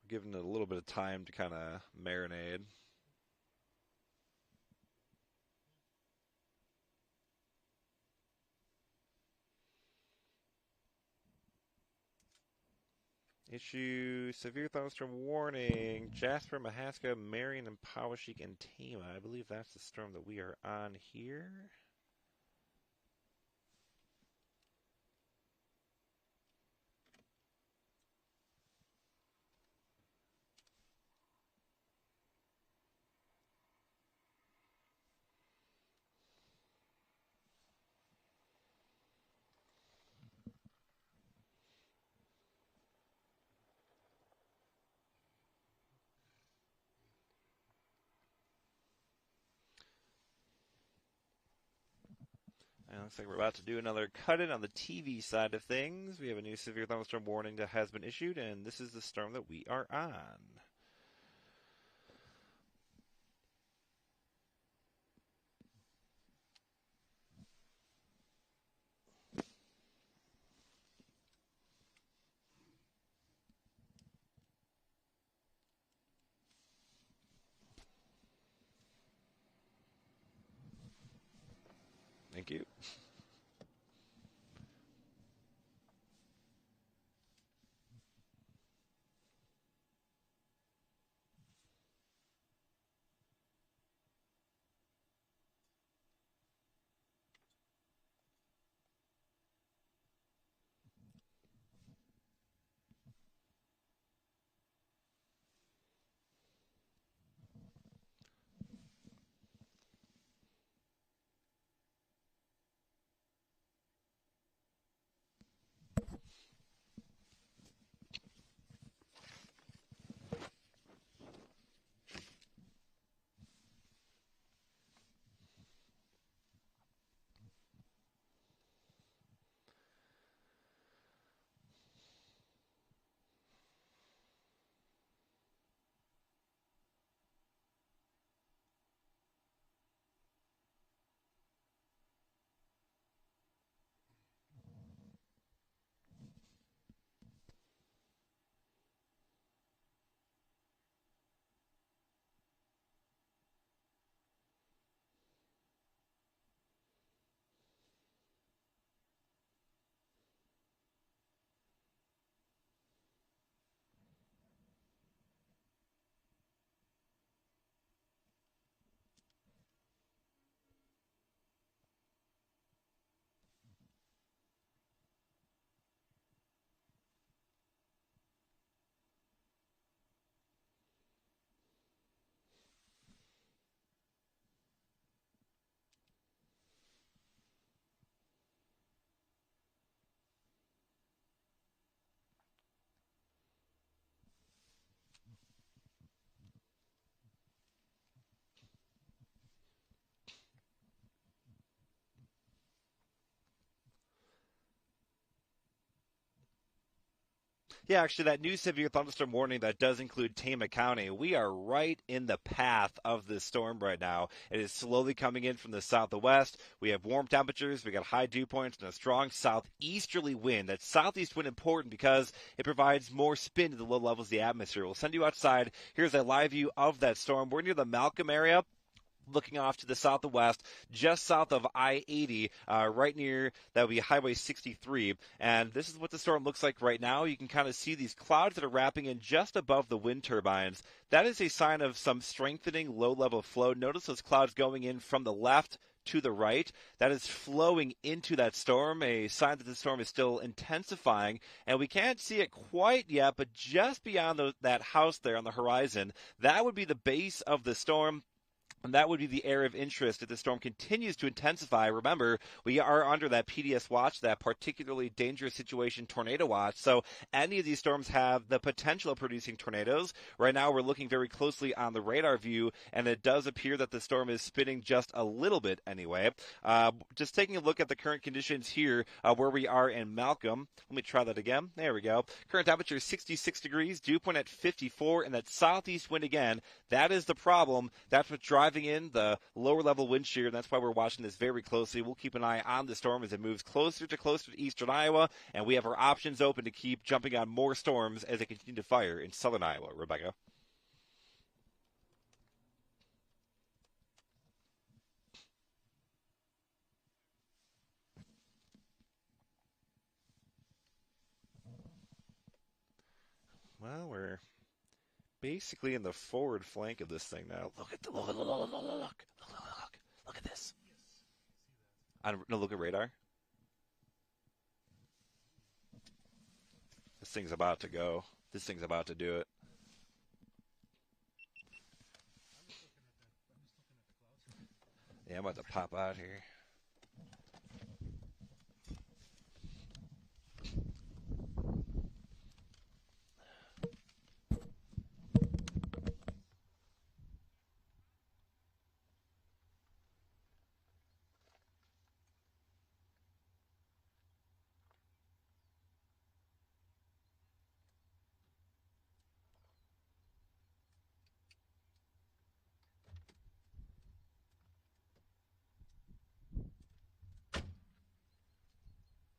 We're giving it a little bit of time to kind of marinate. Issue severe thunderstorm warning. Jasper, Mahaska, Marion, and Powashik, and Tama. I believe that's the storm that we are on here. And looks like we're about to do another cut-in on the TV side of things. We have a new severe thunderstorm warning that has been issued, and this is the storm that we are on. Thank you. Yeah, actually, that new severe thunderstorm warning that does include Tama County. We are right in the path of this storm right now. It is slowly coming in from the southwest. We have warm temperatures. We got high dew points and a strong southeasterly wind. That southeast wind important because it provides more spin to the low levels of the atmosphere. We'll send you outside. Here's a live view of that storm. We're near the Malcolm area, looking off to the southwest, just south of I-80, right near, that would be Highway 63. And this is what the storm looks like right now. You can kind of see these clouds that are wrapping in just above the wind turbines. That is a sign of some strengthening low-level flow. Notice those clouds going in from the left to the right. That is flowing into that storm, a sign that the storm is still intensifying, and we can't see it quite yet, but just beyond that house there on the horizon, that would be the base of the storm. And that would be the area of interest if the storm continues to intensify. Remember, we are under that PDS watch, that particularly dangerous situation tornado watch. So any of these storms have the potential of producing tornadoes. Right now, we're looking very closely on the radar view, and it does appear that the storm is spinning just a little bit anyway. Just taking a look at the current conditions here, where we are in Malcolm. Let me try that again. There we go. Current temperature is 66 degrees, dew point at 54, and that southeast wind again. That is the problem. That's what's driving in the lower level wind shear, and that's why we're watching this very closely. We'll keep an eye on the storm as it moves closer to eastern Iowa, and we have our options open to keep jumping on more storms as they continue to fire in southern Iowa. Rebecca. Well, we're basically in the forward flank of this thing now. Look at this. No, look at radar. This thing's about to go. This thing's about to do it. Yeah, I'm about to pop out here.
Came out to do exactly what Sim was doing. I didn't know you got it. Is that Darren's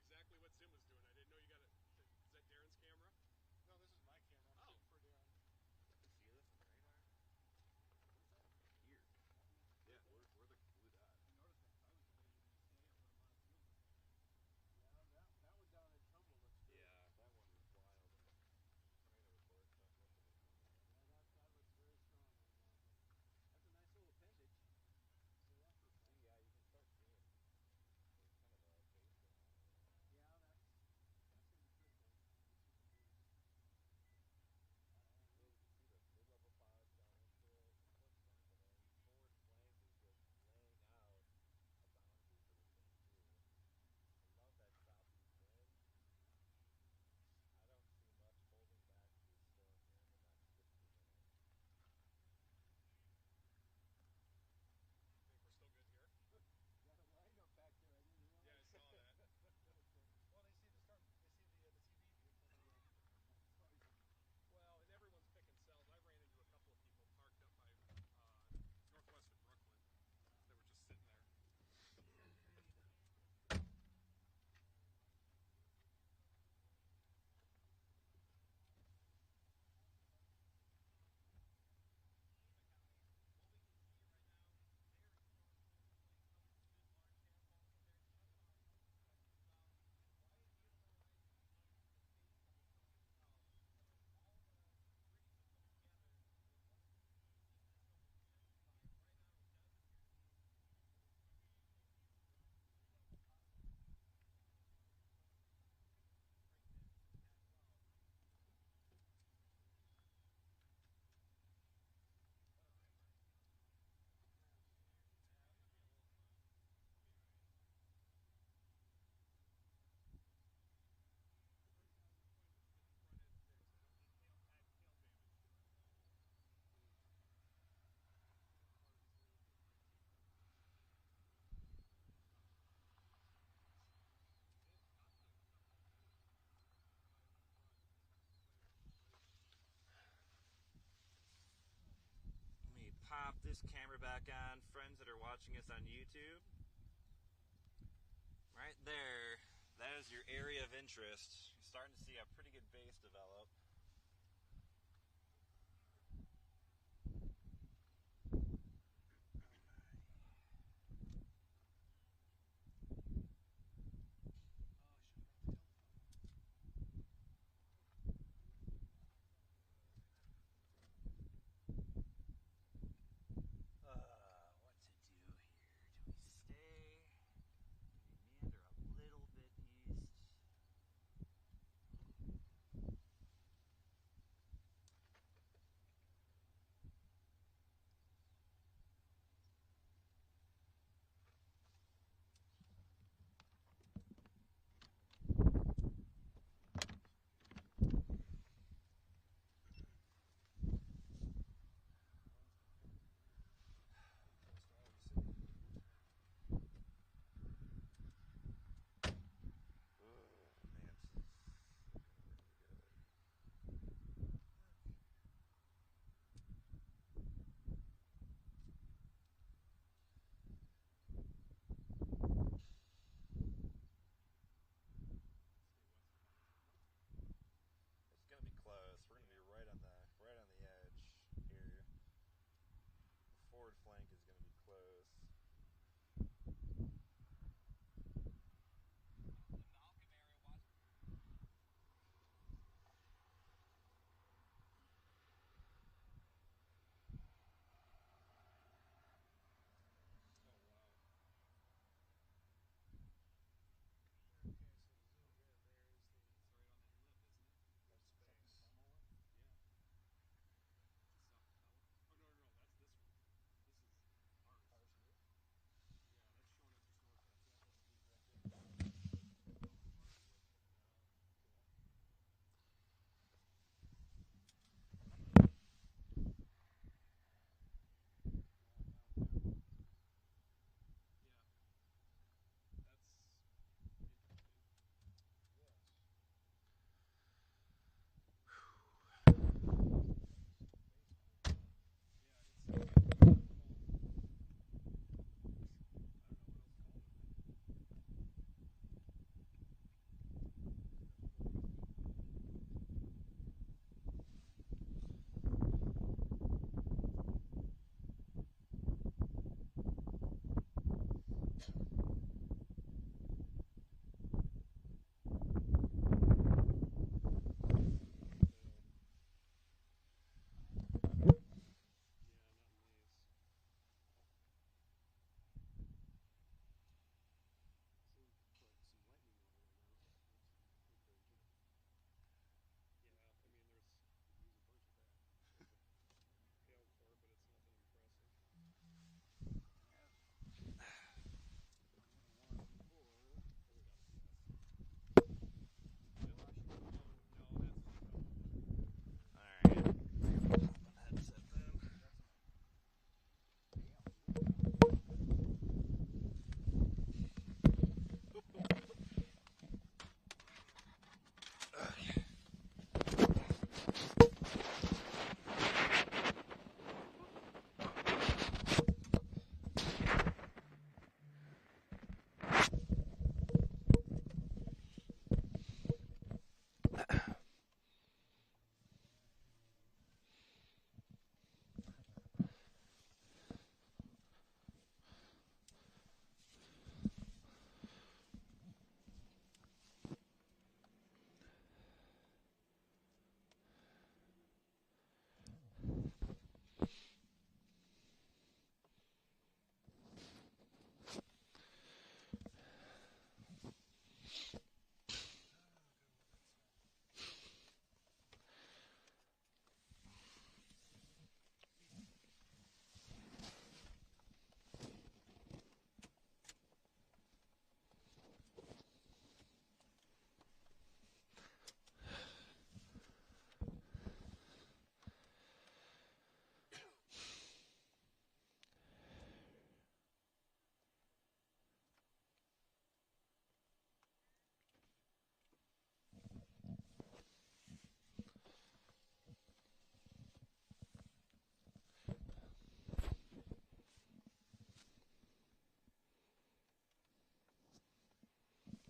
camera? No, this is my camera. I'm shooting for Darren.
See this on the radar? Here. Yeah, where the blue dot?
I noticed that. I was debating to stay and put him on too. Yeah, that one down in Trumbull looks good.
Yeah, that one was wild. Tornado report stuff.
Yeah, that looks very strong right now. That's a nice little appendage. Say that for a fact.
Yeah, you can start seeing there's kind of a base going on.
Yeah, that's gonna be critical.
Yeah, you can see the mid-level clouds going into it. It looks fun, but then forward flank is just laying out a boundary for this thing too. I love that southeast wind. I don't see much holding back this storm here in the next 15 minutes.
Think we're still good here?
Got a lineup back there. I didn't realize.
Yeah, I saw that.
Well, they see the storm. They see the TV view from the.
Well, and everyone's picking cells. I ran into a couple of people parked up by northwestern Brooklyn. They were just sitting there.
Let me pop this camera back on, friends that are watching us on YouTube. Right there, that is your area of interest. You're starting to see a pretty good base develop.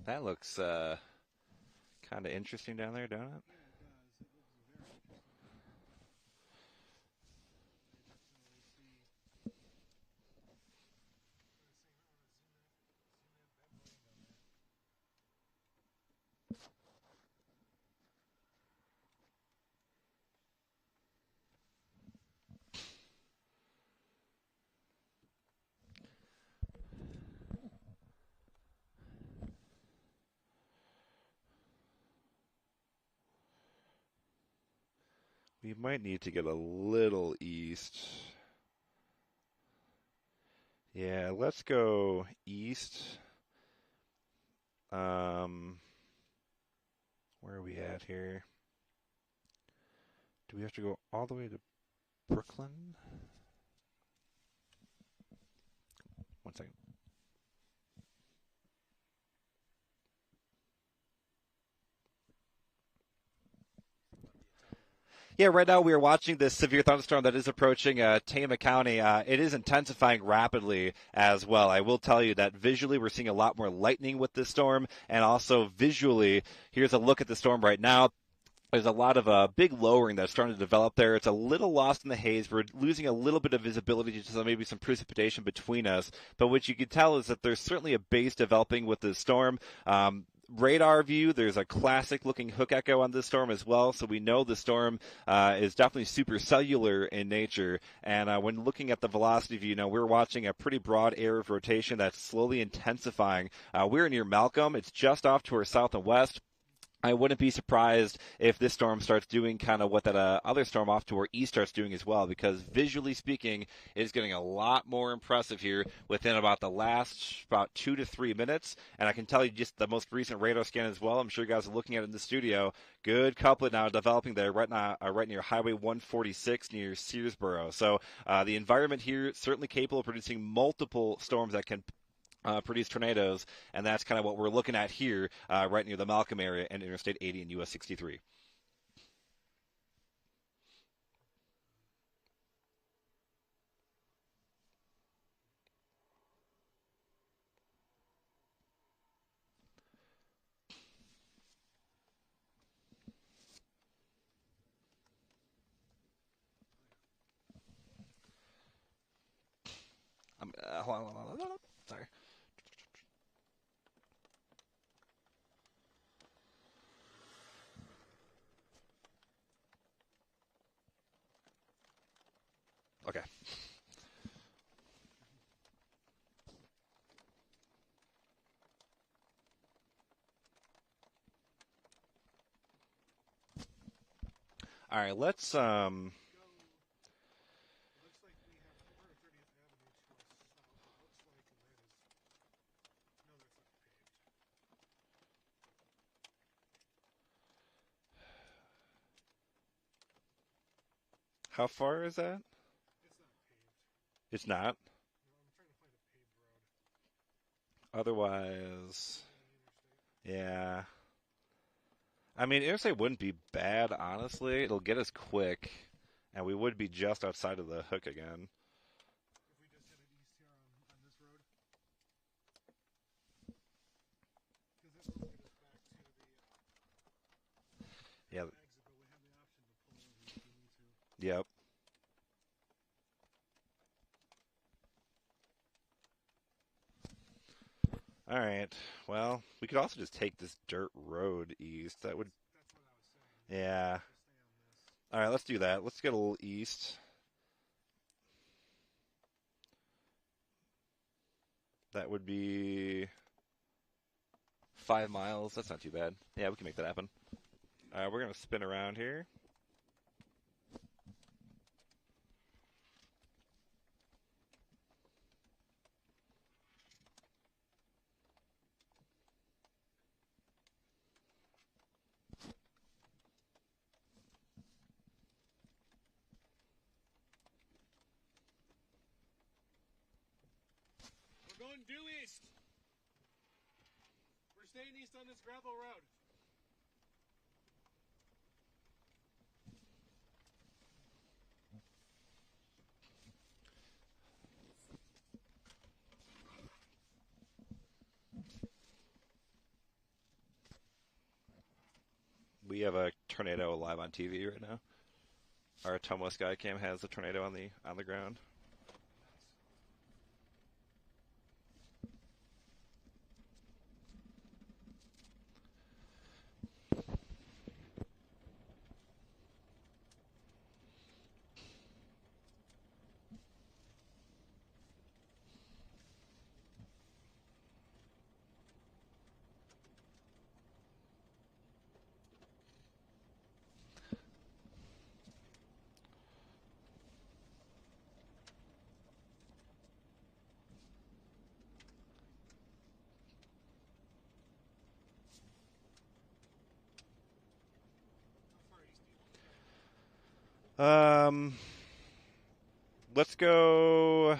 That looks kind of interesting down there, don't it?
Yeah, it does. It looks very interesting. I definitely see.
We might need to get a little east. Yeah, let's go east. Where are we at here? Do we have to go all the way to Brooklyn? One second. Yeah, right now we are watching this severe thunderstorm that is approaching Tama County. It is intensifying rapidly as well. I will tell you that visually we're seeing a lot more lightning with this storm, and also visually, here's a look at the storm right now. There's a lot of big lowering that's starting to develop there. It's a little lost in the haze. We're losing a little bit of visibility to maybe some precipitation between us. But what you can tell is that there's certainly a base developing with this storm. Radar view, there's a classic looking hook echo on this storm as well. So we know the storm is definitely supercellular in nature. And when looking at the velocity view, we're watching a pretty broad area of rotation that's slowly intensifying. We're near Malcolm. It's just off to our south and west. I wouldn't be surprised if this storm starts doing kind of what that other storm off to our east starts doing as well, because visually speaking, it's getting a lot more impressive here within about the last about 2 to 3 minutes. And I can tell you just the most recent radar scan as well. I'm sure you guys are looking at it in the studio. Good couplet now developing there right near Highway 146 near Searsboro. So the environment here certainly capable of producing multiple storms that can produce tornadoes, and that's kind of what we're looking at here, right near the Malcolm area and Interstate 80 and US 63. Hold on. Sorry. Okay. All right, let's
Go. It looks like we have 430th Avenue to our south. It looks like that is. No, that's not paved.
how far is that?
It's not paved.
It's not.
No, I'm trying to find a paved road.
Otherwise,
Main interstate.
yeah. I mean, Interstate wouldn't be bad, honestly. It'll get us quick, and we would be just outside of the hook again.
If we just headed east here on this road, because it will get us back to the
Yeah.
exit, but we have the option to pull over if we need to.
Yep. All right. Well, we could also just take this dirt road east. That would,
That's what I was saying.
yeah.
Just stay on this.
All right, let's do that. Let's get a little east. That would be 5 miles. That's not too bad. Yeah, we can make that happen. We're going to spin around here.
We're going due east. We're staying east on this gravel road.
We have a tornado live on TV right now. Our Ottumwa Skycam has a tornado on the ground. Let's go.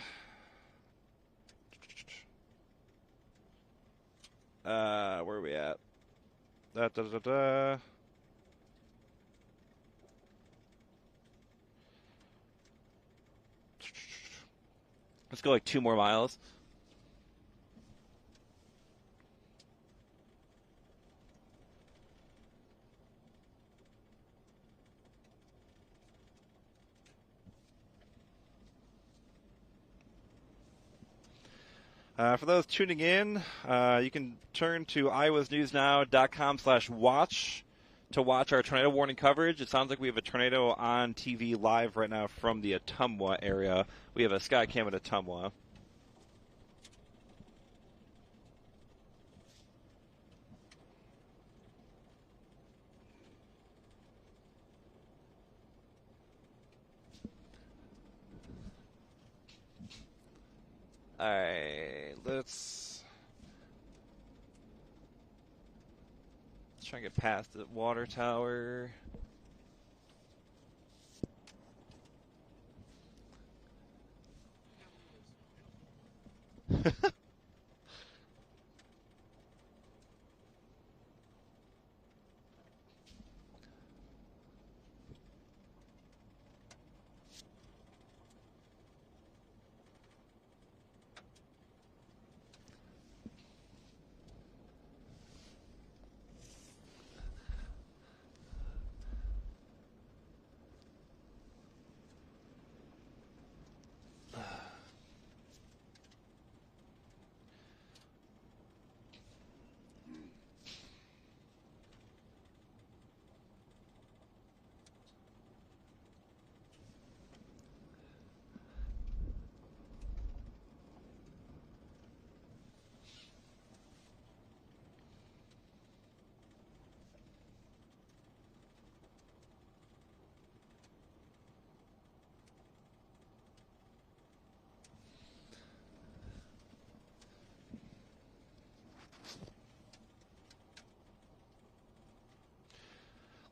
Where are we at? Let's go like 2 more miles. For those tuning in, you can turn to iowasnewsnow.com/watch to watch our tornado warning coverage. It sounds like we have a tornado on TV live right now from the Ottumwa area. We have a Skycam at Ottumwa. Alright, let's try and get past the water tower.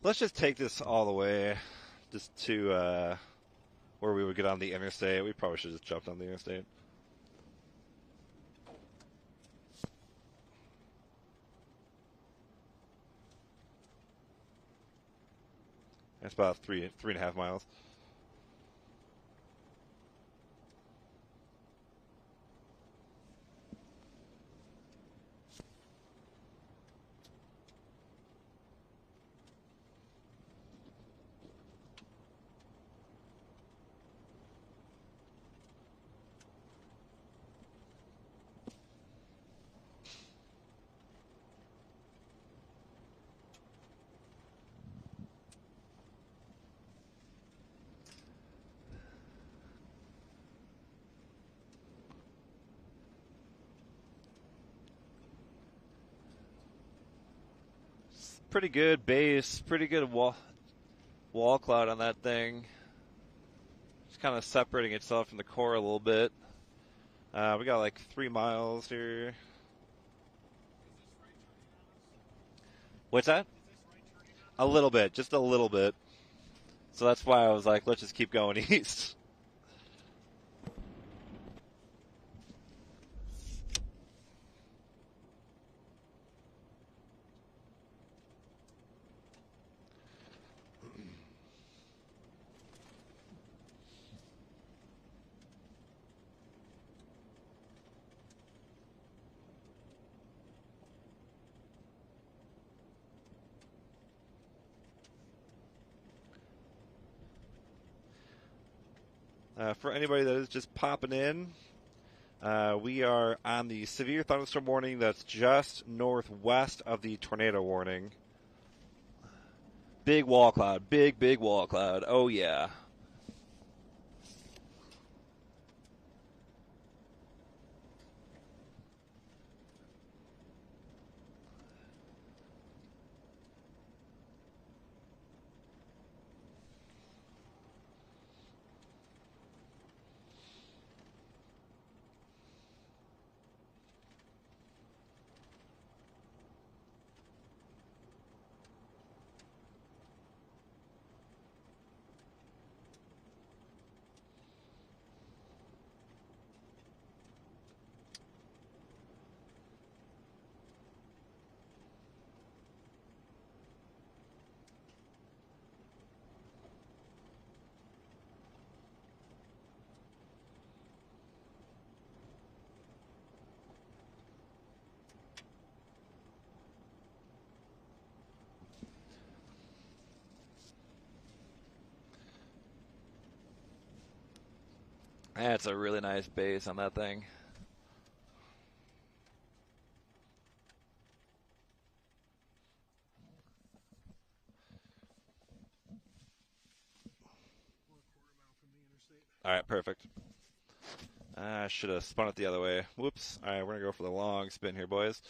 Let's just take this all the way just to where we would get on the interstate. We probably should have just jumped on the interstate. That's about 3.5 miles. Pretty good base, pretty good wall cloud on that thing. Just kind of separating itself from the core a little bit. We got like 3 miles here. What's that? A little bit, just a little bit. So that's why I was like, let's just keep going east. For anybody that is just popping in, we are on the severe thunderstorm warning that's just northwest of the tornado warning. Big wall cloud, big wall cloud. Oh, yeah. That's a really nice base on that thing. All right, perfect. I should have spun it the other way. Whoops. All right, we're going to go for the long spin here, boys.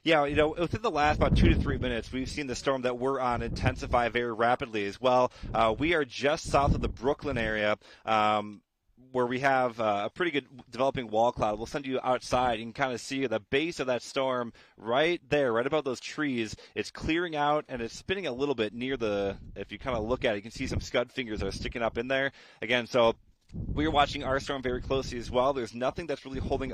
Yeah, within the last about 2 to 3 minutes, we've seen the storm that we're on intensify very rapidly as well. We are just south of the Brooklyn area, where we have a pretty good developing wall cloud. We'll send you outside. You can kind of see the base of that storm right there, right above those trees. It's clearing out, and it's spinning a little bit near if you kind of look at it, you can see some scud fingers that are sticking up in there. Again, so we're watching our storm very closely as well. There's nothing that's really holding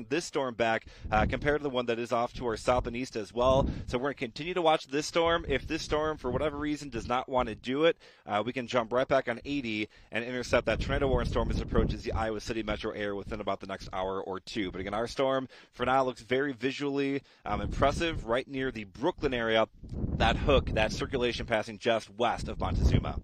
this storm back compared to the one that is off to our south and east as well. So we're going to continue to watch this storm. If this storm, for whatever reason, does not want to do it, we can jump right back on 80 and intercept that tornado warning storm as it approaches the Iowa City metro area within about the next hour or two. But again, our storm for now looks very visually impressive right near the Brooklyn area, that hook, that circulation passing just west of Montezuma.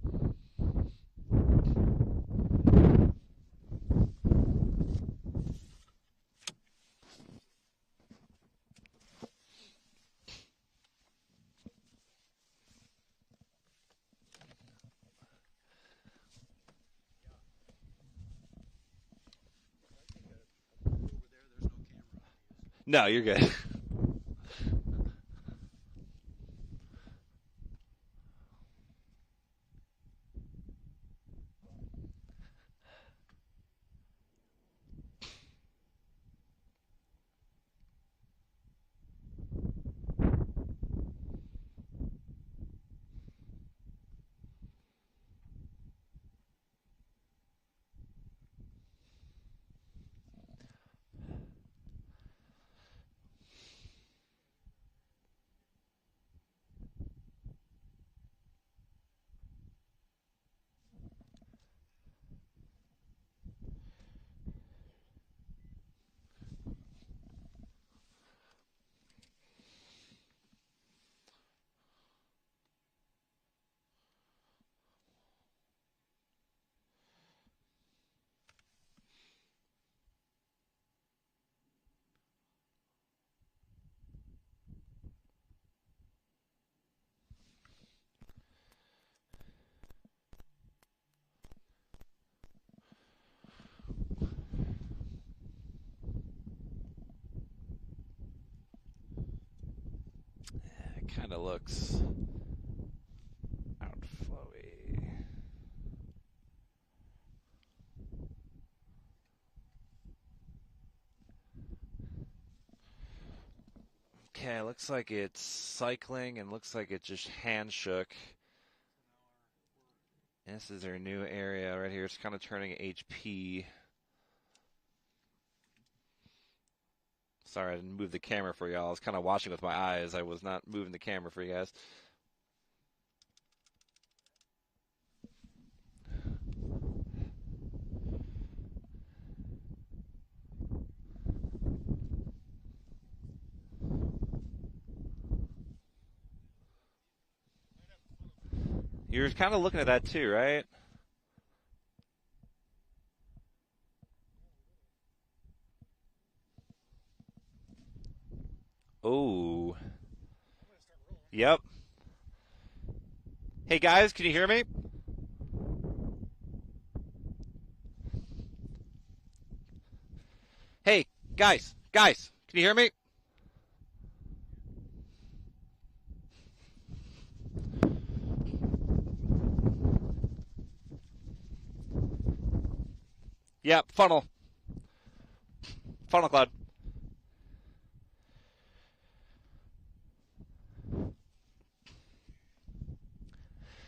No, you're good. Kind of looks outflowy. Okay, looks like it's cycling and looks like it just hand shook. This is our new area right here. It's kind of turning HP. Sorry, I didn't move the camera for y'all. I was kind of watching with my eyes. I was not moving the camera for you guys. You're kind of looking at that too, right? Oh. Yep. Hey guys, can you hear me? Hey, guys, can you hear me? Yep, funnel cloud.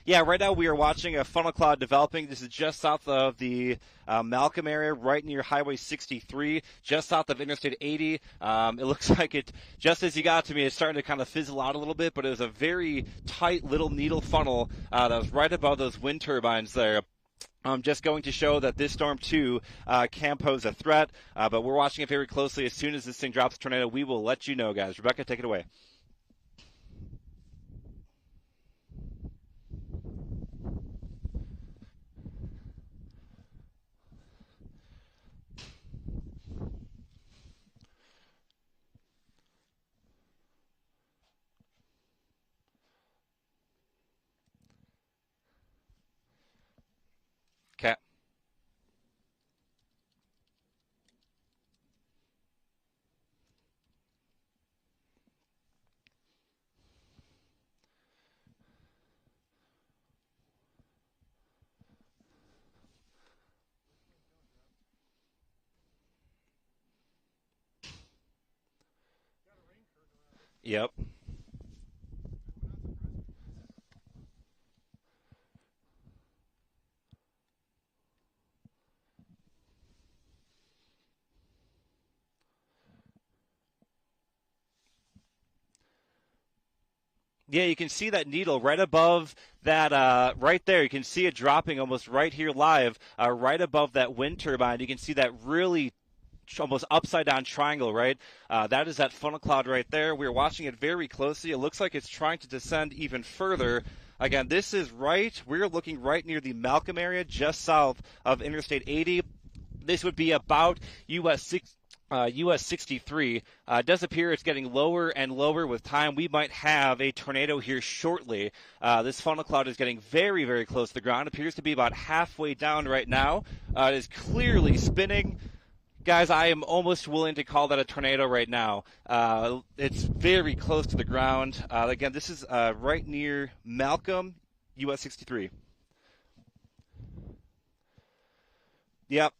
Yeah, right now we are watching a funnel cloud developing. This is just south of the Malcolm area, right near Highway 63, just south of Interstate 80. It looks like it, just as you got to me, it's starting to kind of fizzle out a little bit, but it was a very tight little needle funnel that was right above those wind turbines there. Just going to show that this storm too can pose a threat, but we're watching it very closely. As soon as this thing drops a tornado, we will let you know, guys. Rebecca, take it away. Okay. Yep. Yeah, you can see that needle right above that, right there. You can see it dropping almost right here live, right above that wind turbine. You can see that really almost upside down triangle, right? That is that funnel cloud right there. We're watching it very closely. It looks like it's trying to descend even further. Again, this is we're looking right near the Malcolm area, just south of Interstate 80. This would be about US 6. US 63. It does appear it's getting lower and lower with time. We might have a tornado here shortly. This funnel cloud is getting very, very close to the ground. It appears to be about halfway down right now. It is clearly spinning. Guys, I am almost willing to call that a tornado right now. It's very close to the ground. Again, this is right near Malcolm, US 63. Yep.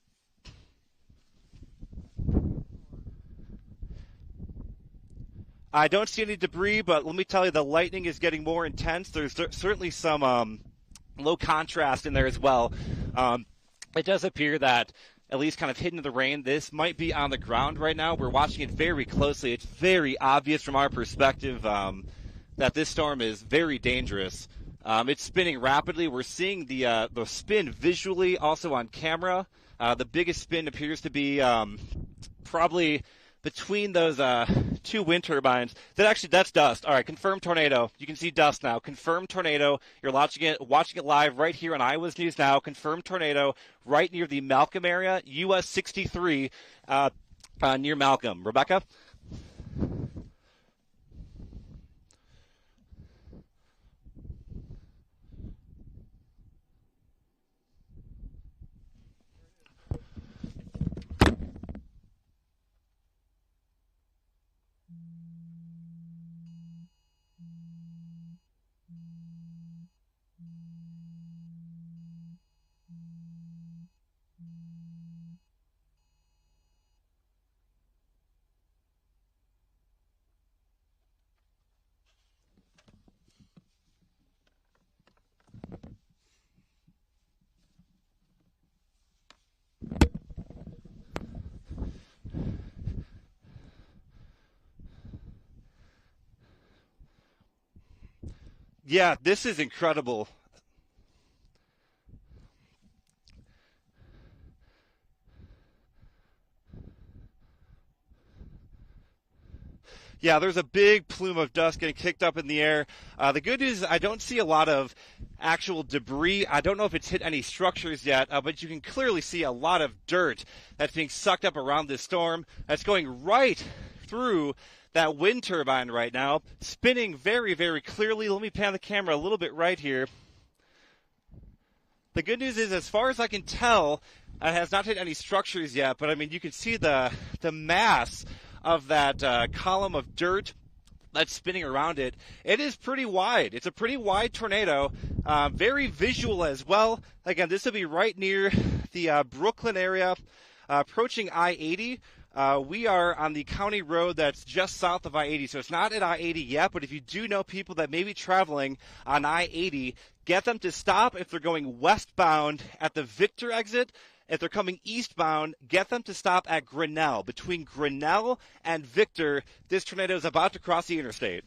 I don't see any debris, but let me tell you, the lightning is getting more intense. There's certainly some low contrast in there as well. It does appear that, at least kind of hidden in the rain, this might be on the ground right now. We're watching it very closely. It's very obvious from our perspective that this storm is very dangerous. It's spinning rapidly. We're seeing the spin visually also on camera. The biggest spin appears to be probably between those two wind turbines. That's dust. All right, confirmed tornado. You can see dust now. Confirmed tornado. You're watching it live right here on Iowa's News Now. Confirmed tornado right near the Malcolm area, US 63, near Malcolm. Rebecca? Yeah, this is incredible. Yeah, there's a big plume of dust getting kicked up in the air. The good news is I don't see a lot of actual debris. I don't know if it's hit any structures yet, but you can clearly see a lot of dirt that's being sucked up around this storm. That's going right through that wind turbine right now, spinning very, very clearly. Let me pan the camera a little bit right here. The good news is, as far as I can tell, it has not hit any structures yet, but I mean, you can see the mass of that column of dirt that's spinning around it. It is pretty wide. It's a pretty wide tornado, very visual as well. Again, this will be right near the Brooklyn area, approaching I-80. We are on the county road that's just south of I-80, so it's not at I-80 yet, but if you do know people that may be traveling on I-80, get them to stop if they're going westbound at the Victor exit. If they're coming eastbound, get them to stop at Grinnell. Between Grinnell and Victor, this tornado is about to cross the interstate.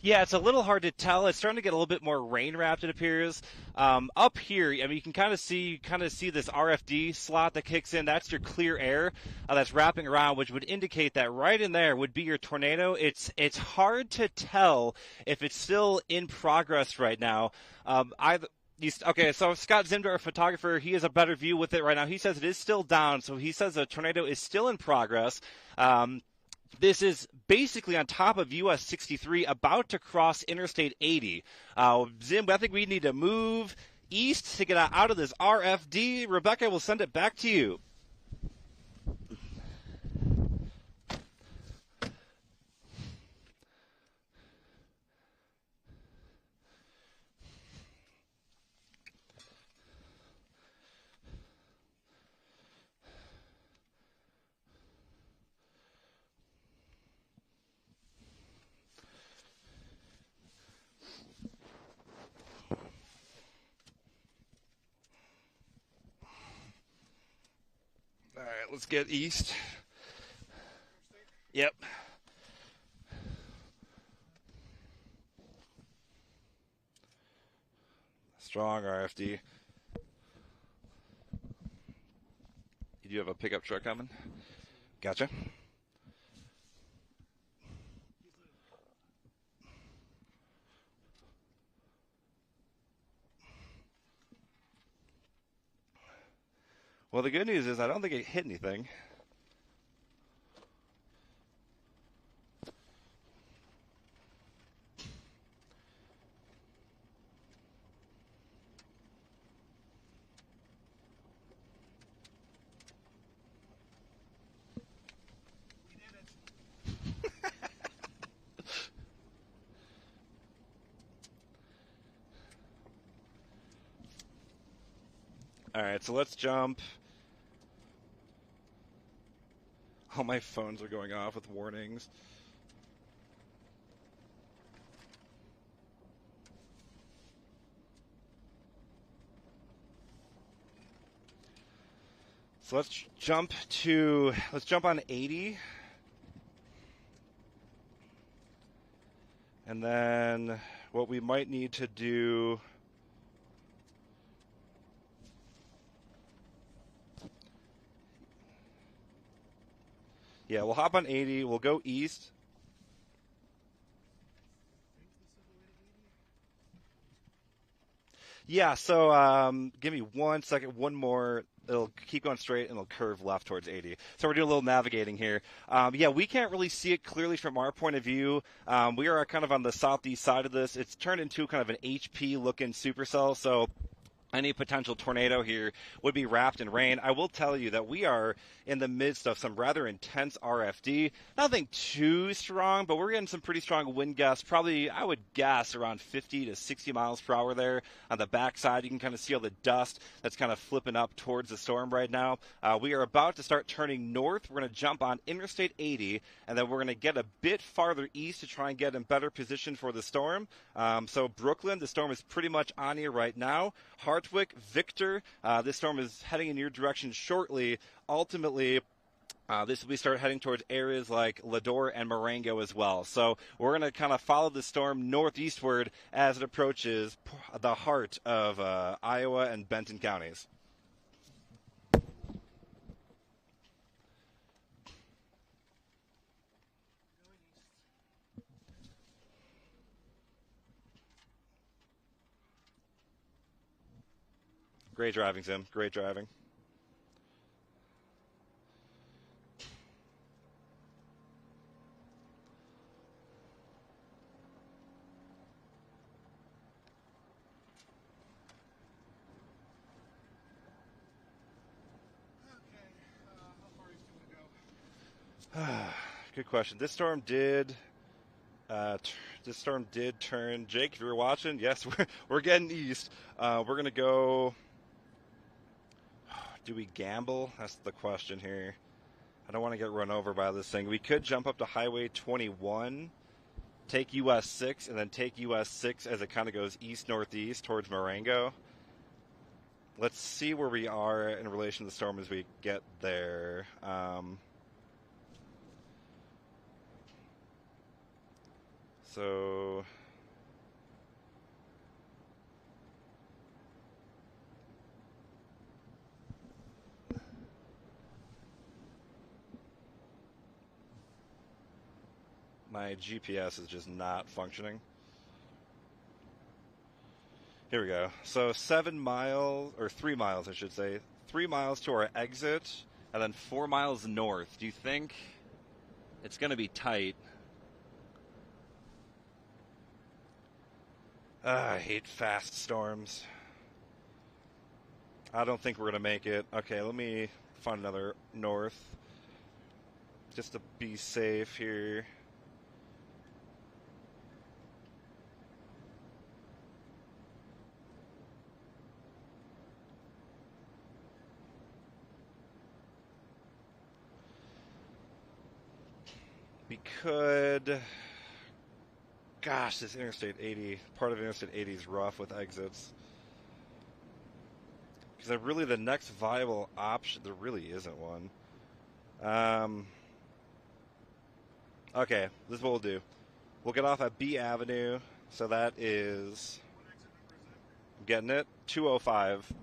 Yeah, it's a little hard to tell. It's starting to get a little bit more rain wrapped, it appears. Up here, I mean, you can kind of see this RFD slot that kicks in. That's your clear air that's wrapping around, which would indicate that right in there would be your tornado. It's hard to tell if it's still in progress right now. Okay, so Scott Zimder, a photographer, he has a better view with it right now. He says it is still down, so he says the tornado is still in progress. This is basically on top of US 63, about to cross Interstate 80. Zim, I think we need to move east to get out of this RFD. Rebecca, we'll send it back to you. All right, let's get east. Yep. Strong RFD. You do have a pickup truck coming? Gotcha. Well, the good news is I don't think it hit anything. All right, so let's jump. All my phones are going off with warnings. So let's jump on 80. And then what we might need to do Yeah, we'll hop on 80. We'll go east. Yeah, so give me 1 second, one more. It'll keep going straight and it'll curve left towards 80. So we're doing a little navigating here. Yeah, we can't really see it clearly from our point of view. We are kind of on the southeast side of this. It's turned into kind of an HP looking supercell, so any potential tornado here would be wrapped in rain. I will tell you that we are in the midst of some rather intense RFD. Nothing too strong, but we're getting some pretty strong wind gusts. Probably, I would guess, around 50 to 60 miles per hour there. On the backside, you can kind of see all the dust that's kind of flipping up towards the storm right now. We are about to start turning north. We're going to jump on Interstate 80, and then we're going to get a bit farther east to try and get in better position for the storm. So Brooklyn, the storm is pretty much on you right now. Hartwick, Victor, this storm is heading in your direction shortly. Ultimately, this will be start heading towards areas like Lador and Marengo as well. So we're going to kind of follow the storm northeastward as it approaches the heart of Iowa and Benton counties. Great driving, Tim. Great driving. Good question. This storm did turn. Jake, if you were watching, yes, we're getting east. We're gonna go. Do we gamble? That's the question here. I don't want to get run over by this thing. We could jump up to Highway 21, take US 6, and then take US 6 as it kind of goes east-northeast towards Marengo. Let's see where we are in relation to the storm as we get there. So my GPS is just not functioning. Here we go. So 7 miles, or 3 miles, I should say. 3 miles to our exit, and then 4 miles north. Do you think it's going to be tight? I hate fast storms. I don't think we're going to make it. Okay, let me find another north. Just to be safe here. We could... Gosh, this Interstate 80, part of Interstate 80 is rough with exits. Because really the next viable option, there really isn't one. Okay, this is what we'll do. We'll get off at B Avenue, so that is... I'm getting it? 205.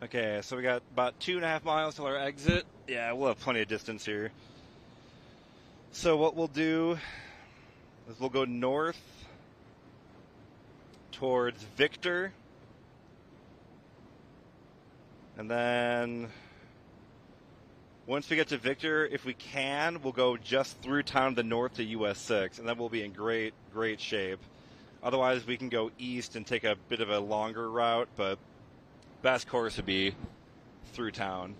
Okay, so we got about 2.5 miles till our exit. Yeah, we'll have plenty of distance here. So what we'll do is we'll go north towards Victor, and then once we get to Victor, if we can, we'll go just through town to the north to US 6, and then we'll be in great shape. Otherwise, we can go east and take a bit of a longer route, but best course would be through town.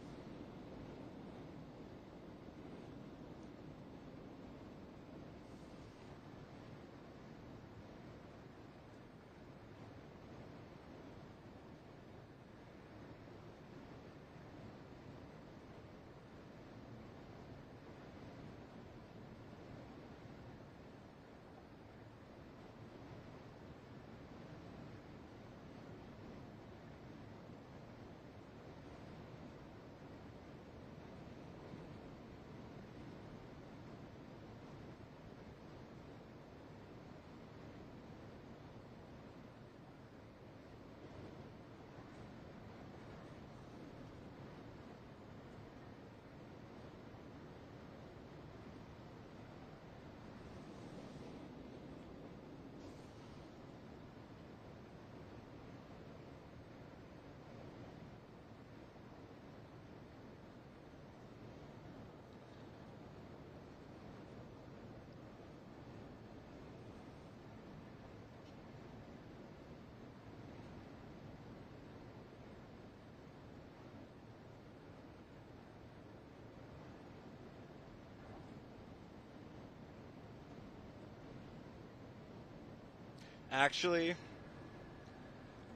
Actually,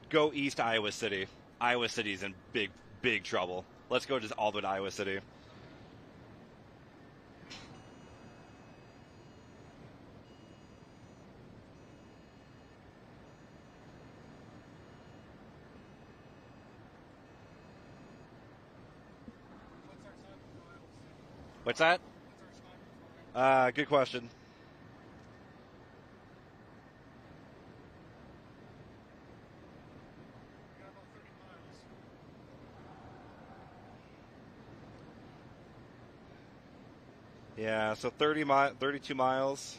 go east Iowa City. Iowa City's in big trouble. Let's go just all the way to Iowa City.
What's our time for Iowa City?
What's that?
What's our time for Iowa City?
Good question.
We got about 30 miles.
Yeah, so 32 miles.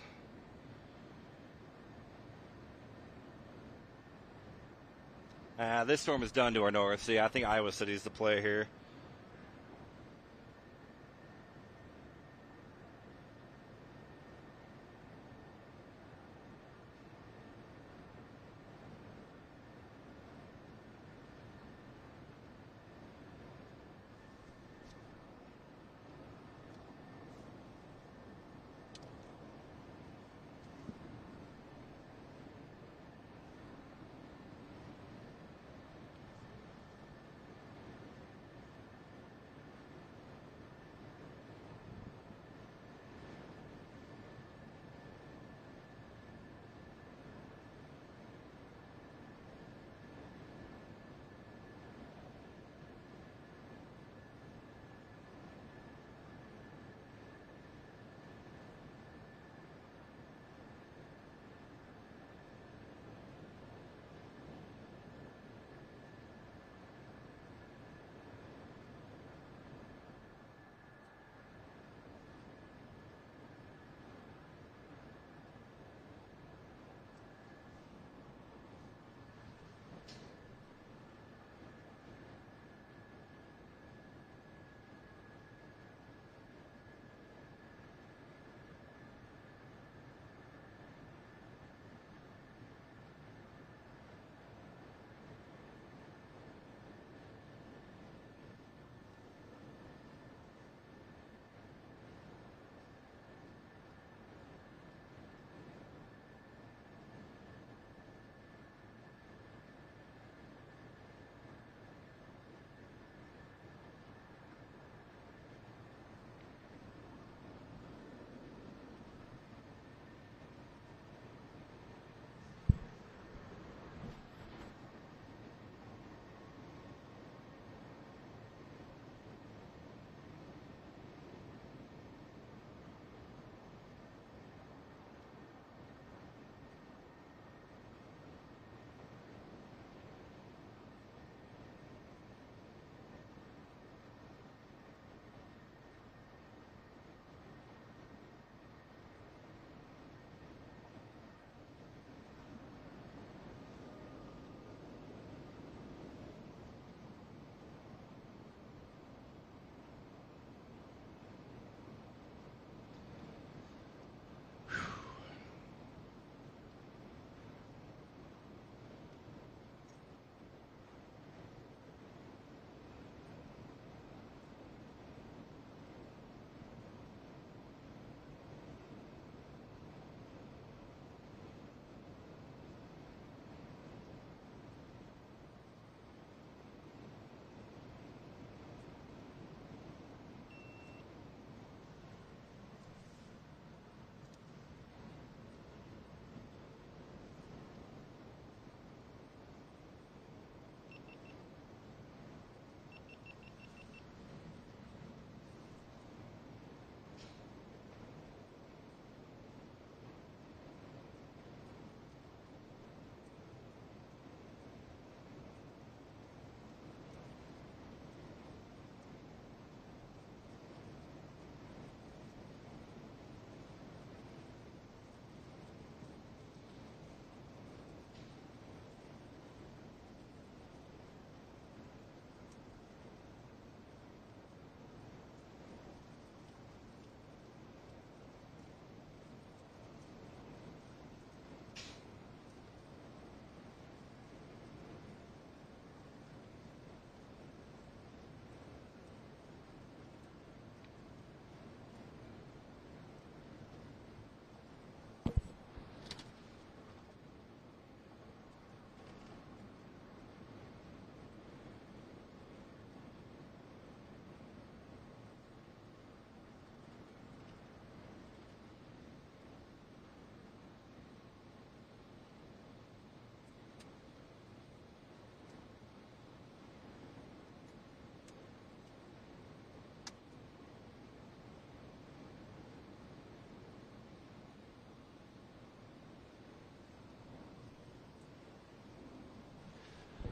This storm is done to our north. See, I think Iowa City's the play here.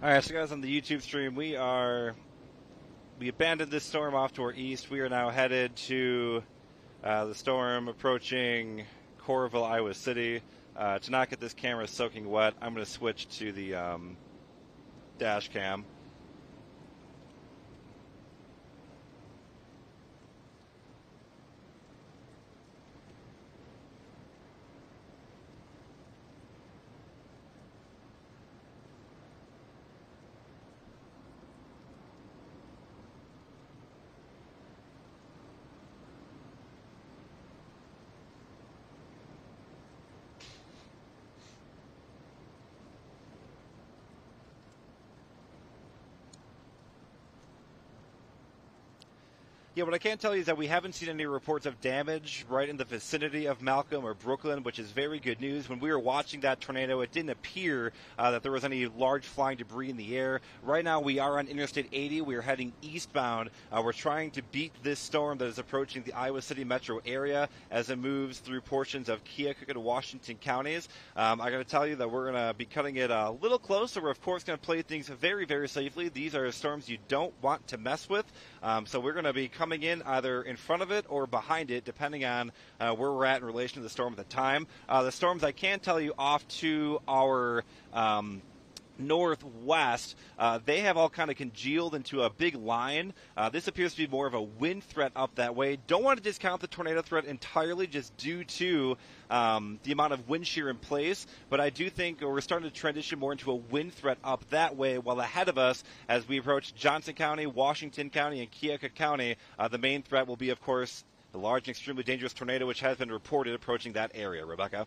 All right, so guys, on the YouTube stream, we abandoned this storm off to our east. We are now headed to the storm approaching Coralville, Iowa City. To not get this camera soaking wet, I'm going to switch to the dash cam. Yeah, what I can tell you is that we haven't seen any reports of damage right in the vicinity of Malcolm or Brooklyn, which is very good news. When we were watching that tornado, it didn't appear that there was any large flying debris in the air. Right now, we are on Interstate 80. We are heading eastbound. We're trying to beat this storm that is approaching the Iowa City metro area as it moves through portions of Keokuk and Washington counties. I got to tell you that we're going to be cutting it a little close, so we're, of course, going to play things very, very safely. These are storms you don't want to mess with, so we're going to be coming in either in front of it or behind it, depending on where we're at in relation to the storm at the time. The storms, I can tell you, off to our northwest, they have all kind of congealed into a big line. This appears to be more of a wind threat up that way. Don't want to discount the tornado threat entirely just due to the amount of wind shear in place, but I do think we're starting to transition more into a wind threat up that way, while ahead of us, as we approach Johnson County, Washington County, and Keokuk County, the main threat will be, of course, the large and extremely dangerous tornado which has been reported approaching that area. Rebecca?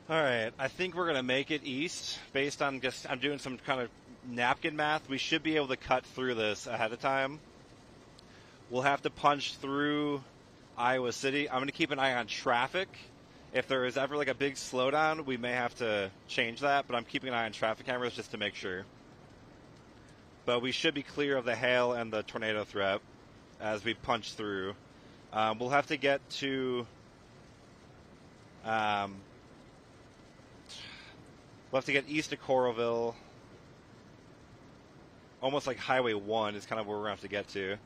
All right, I think we're gonna make it east based on just I'm doing some kind of napkin math. We should be able to cut through this ahead of time. We'll have to punch through Iowa City. I'm gonna keep an eye on traffic. If there is ever like a big slowdown, we may have to change that, but I'm keeping an eye on traffic cameras just to make sure. But we should be clear of the hail and the tornado threat as we punch through. We'll have to get to we'll have to get east of Coralville. Almost like Highway 1 is kind of where we're going to have to get to.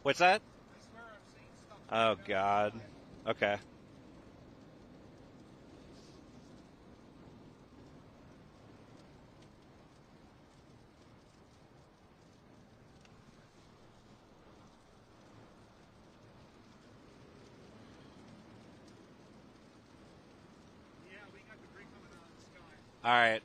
What's that? Oh, God. Okay.
Yeah, we got debris coming out of the sky.
All right.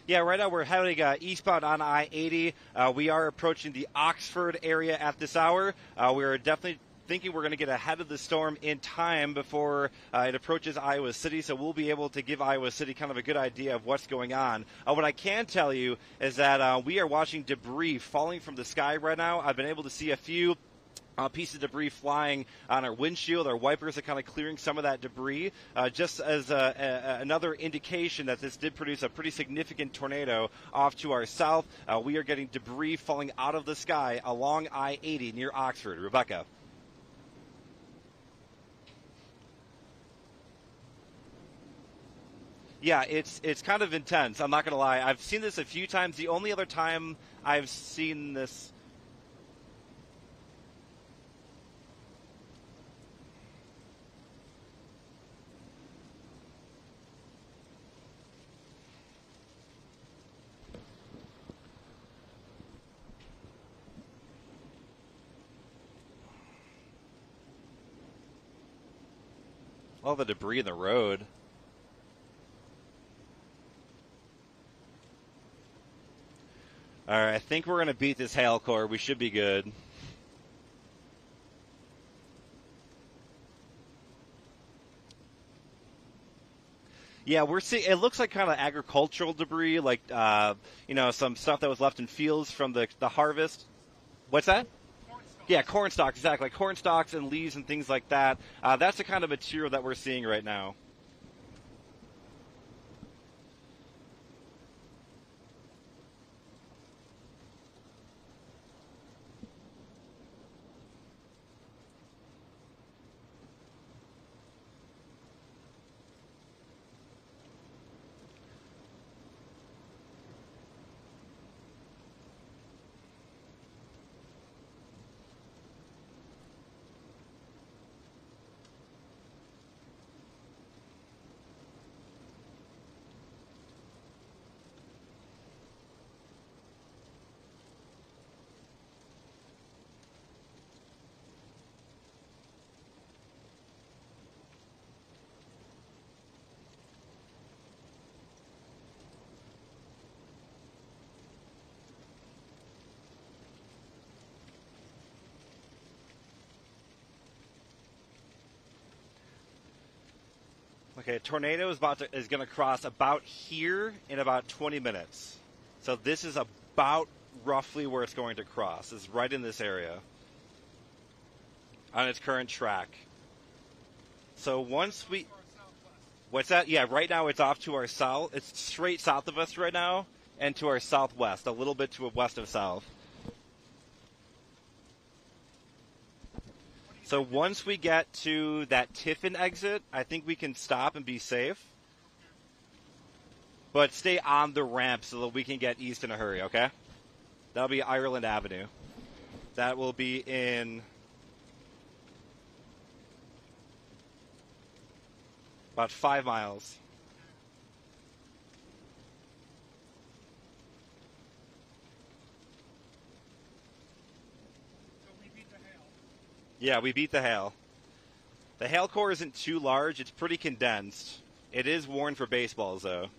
Yeah, right now we're heading eastbound on I-80. We are approaching the Oxford area at this hour. We're definitely thinking we're going to get ahead of the storm in time before it approaches Iowa City, so we'll be able to give Iowa City kind of a good idea of what's going on. What I can tell you is that we are watching debris falling from the sky right now. I've been able to see a few pieces of debris flying on our windshield. Our wipers are kind of clearing some of that debris, just as another indication that this did produce a pretty significant tornado off to our south. We are getting debris falling out of the sky along I-80 near Oxford. Rebecca. Yeah, it's kind of intense. I'm not going to lie. I've seen this a few times. The only other time I've seen this... all the debris in the road. All right, I think we're going to beat this hail core. We should be good. Yeah, we're seeing. It looks like kind of agricultural debris, like some stuff that was left in fields from the harvest. What's that? Yeah, corn stalks, exactly. Like corn stalks and leaves and things like that. That's the kind of material that we're seeing right now. Okay, a tornado is going to cross about here in about 20 minutes. So this is about roughly where it's going to cross. It's right in this area on its current track. So once we... What's that? Yeah, right now it's off to our south. It's straight south of us right now and to our southwest, a little bit to west of south. So once we get to that Tiffin exit, I think we can stop and be safe. But stay on the ramp so that we can get east in a hurry, okay? That'll be Ireland Avenue. That will be in about 5 miles. Yeah, we beat the hail. The hail core isn't too large. It's pretty condensed. It is worn for baseballs, though.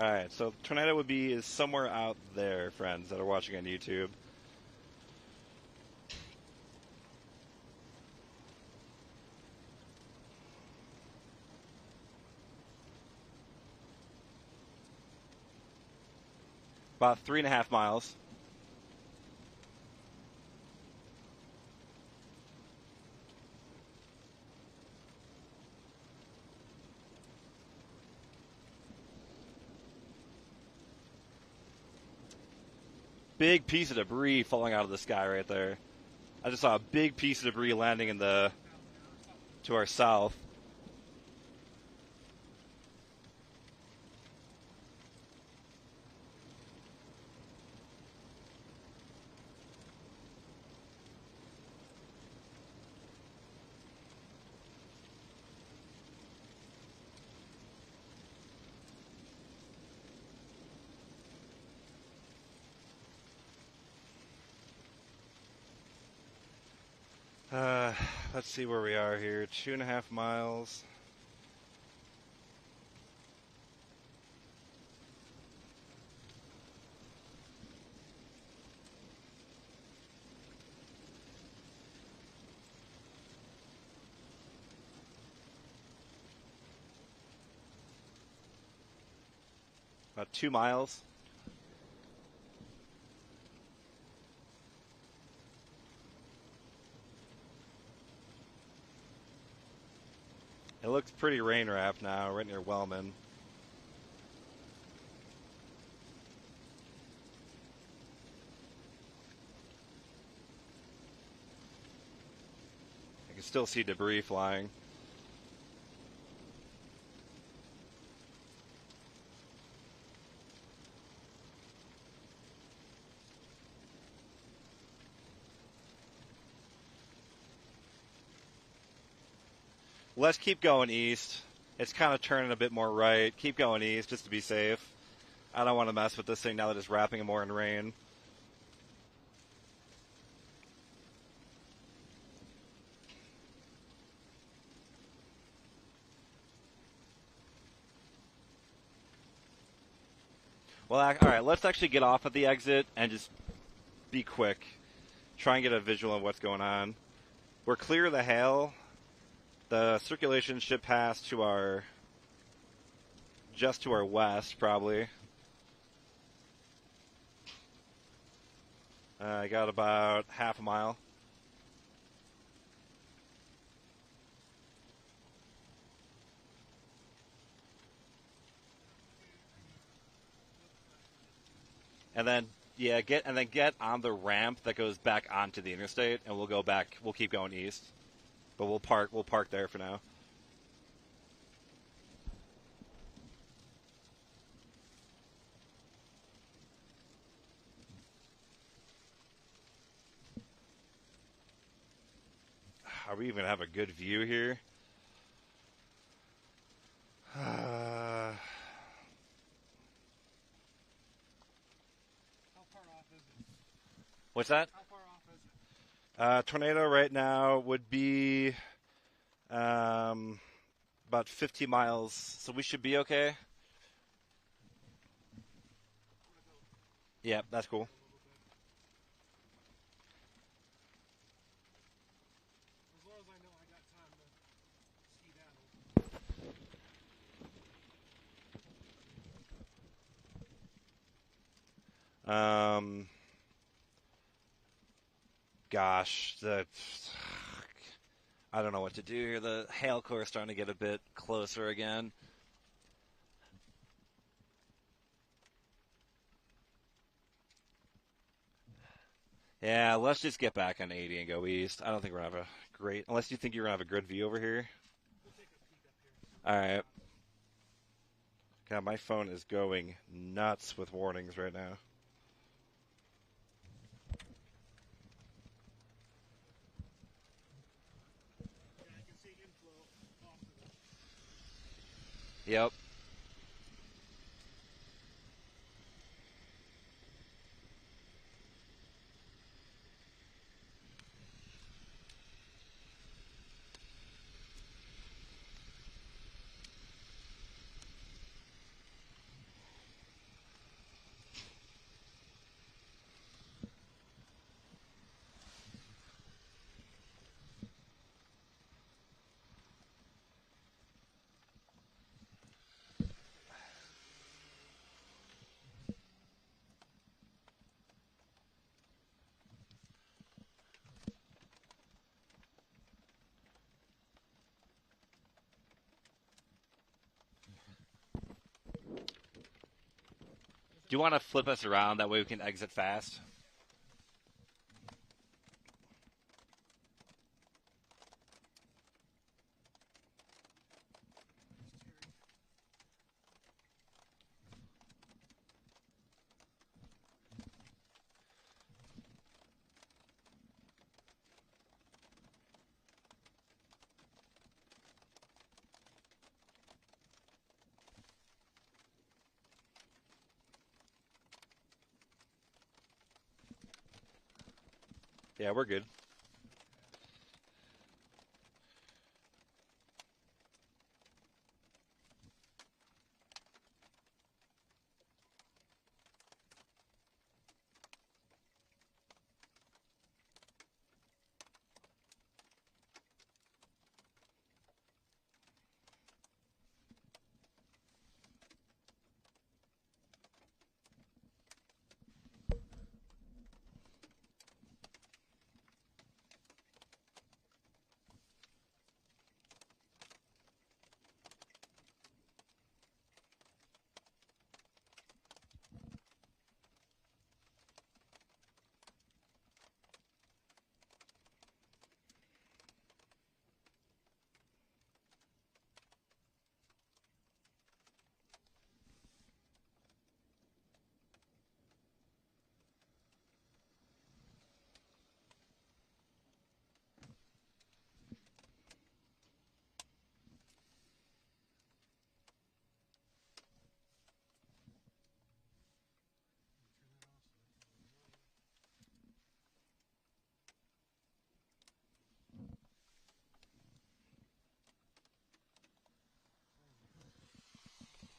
All right, so tornado is somewhere out there, friends that are watching on YouTube. About 3.5 miles. Big piece of debris falling out of the sky right there. I just saw a big piece of debris landing to our south. Let's see where we are here. 2.5 miles. About 2 miles. It looks pretty rain wrapped now, right near Wellman. I can still see debris flying. Let's keep going east. It's kind of turning a bit more right. Keep going east just to be safe. I don't want to mess with this thing now that it's wrapping more in rain. Well, all right. Let's actually get off at the exit and just be quick. Try and get a visual of what's going on. We're clear of the hail. The circulation should pass to our just to our west, probably. I got about half a mile. And then get on the ramp that goes back onto the interstate, and we'll go back. We'll keep going east, but we'll park there for now. Are we even gonna have a good view here?
How far off is it?
What's that?
How far off is it?
Tornado right now would be about 50 miles, so we should be okay. Yeah, that's cool.
As long as I know I got time to skedaddle.
Gosh, I don't know what to do here. The hail core is starting to get a bit closer again. Yeah, let's just get back on 80 and go east. I don't think we're going to have a great... Unless you think you're going to have a good view over here.
We'll take a peek up here.
All right. God, my phone is going nuts with warnings right now.
Yeah, I can see inflow off of it.
Yep. Do you want to flip us around? That way we can exit fast. Yeah, we're good.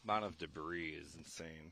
Amount of debris is insane.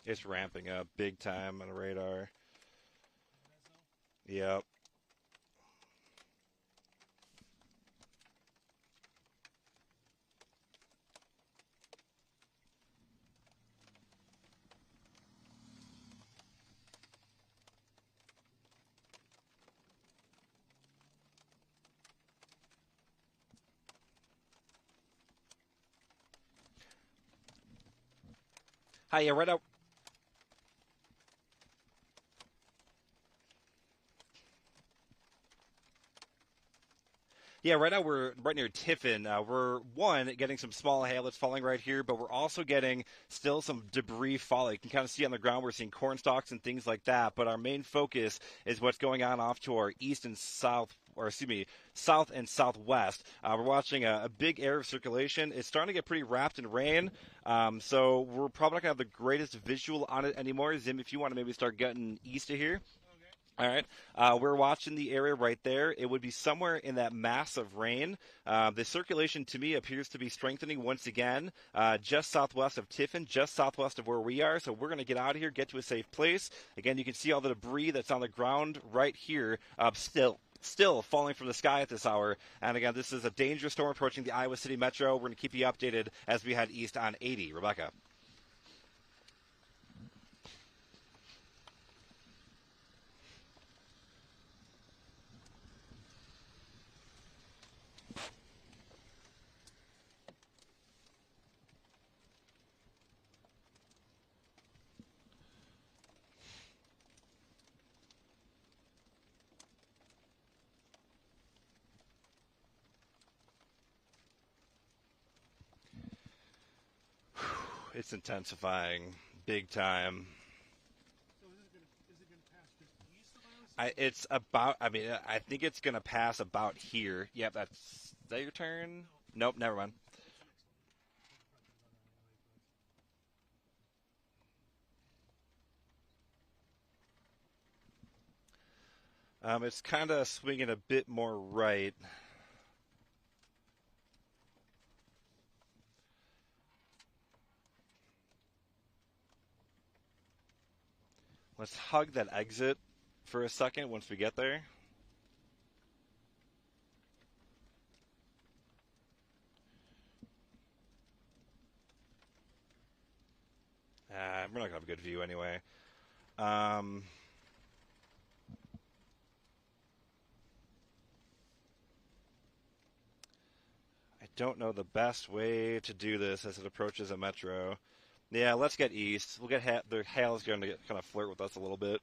It's ramping up big time on the radar.
Is that so?
Yep. Hi, yeah, right out. Yeah, right now we're right near Tiffin. We're one getting some small hail that's falling right here, but we're also getting still some debris falling. You can kind of see on the ground we're seeing corn stalks and things like that. But our main focus is what's going on off to our east and south, or excuse me, south and southwest. We're watching a big area of circulation. It's starting to get pretty wrapped in rain, so we're probably not gonna have the greatest visual on it anymore. Zim, if you want to maybe start getting east of here.
Okay.
All right. We're watching the area right there. It would be somewhere in that mass of rain. The circulation to me appears to be strengthening once again, just southwest of Tiffin, just southwest of where we are. So we're going to get out of here, get to a safe place. Again, you can see all the debris that's on the ground right here, still falling from the sky at this hour. And again, this is a dangerous storm approaching the Iowa City Metro. We're going to keep you updated as we head east on 80. Rebecca. It's intensifying big time.
So is it gonna pass just east of Iowa City?
It's about. I mean, I think it's gonna pass about here. Yep, that's. Is that your turn? Nope, never mind.
What's the next one? I think it probably comes on that anyway,
It's kind of swinging a bit more right. Let's hug that exit for a second once we get there. We're not gonna have a good view anyway. Um, I don't know the best way to do this as it approaches a metro. Yeah, let's get east. We'll get the hail's going to get, kind of flirt with us a little bit.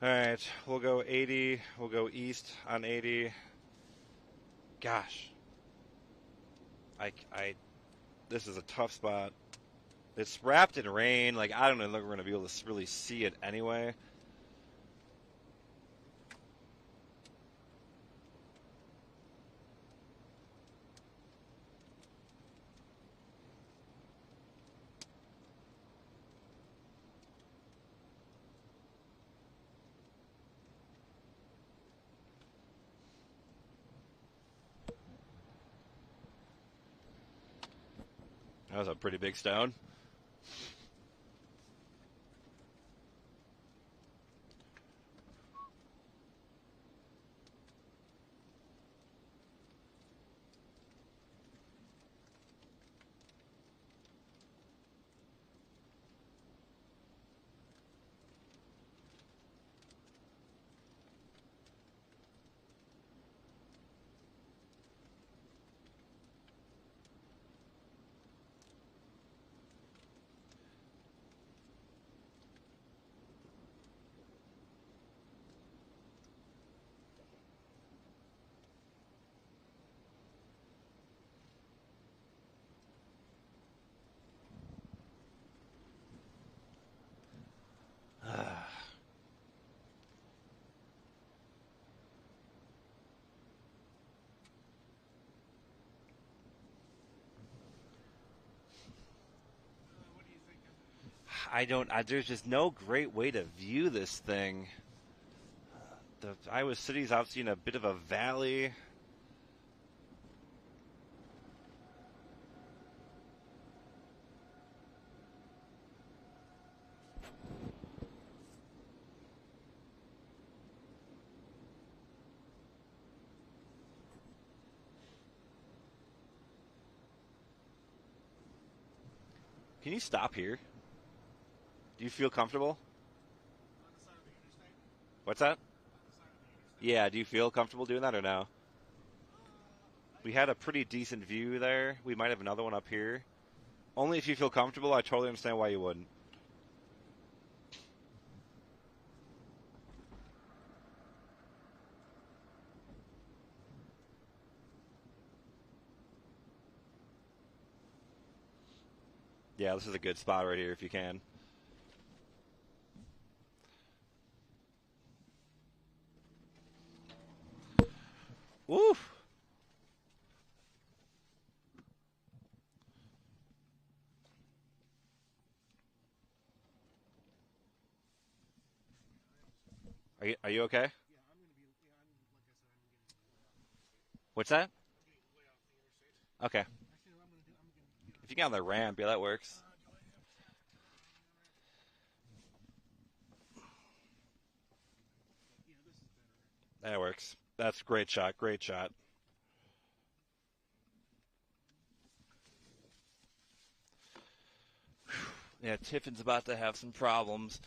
All right, we'll go 80. We'll go east on 80. Gosh, this is a tough spot. It's wrapped in rain. Like I don't know if we're gonna be able to really see it anyway. That was a pretty big stone. there's just no great way to view this thing. The Iowa City's obviously in a bit of a valley. Can you stop here? Do you feel comfortable?
On the side of the interstate?
What's that?
On the side of the interstate?
Yeah, do you feel comfortable doing that or no? We had a pretty decent view there. We might have another one up here. Only if you feel comfortable. I totally understand why you wouldn't. Yeah, this is a good spot right here if you can. Woo! Are you okay?
Yeah, I'm going to be, like I said, I'm getting way off the interstate.
What's that?
I'm getting way off the interstate.
Okay.
Actually, what I'm going to do, I'm going to get
If you get on the ramp, yeah, that works.
do I have to? Yeah, this is better.
That works. That's a great shot. Great shot. Yeah, Tiffin's about to have some problems.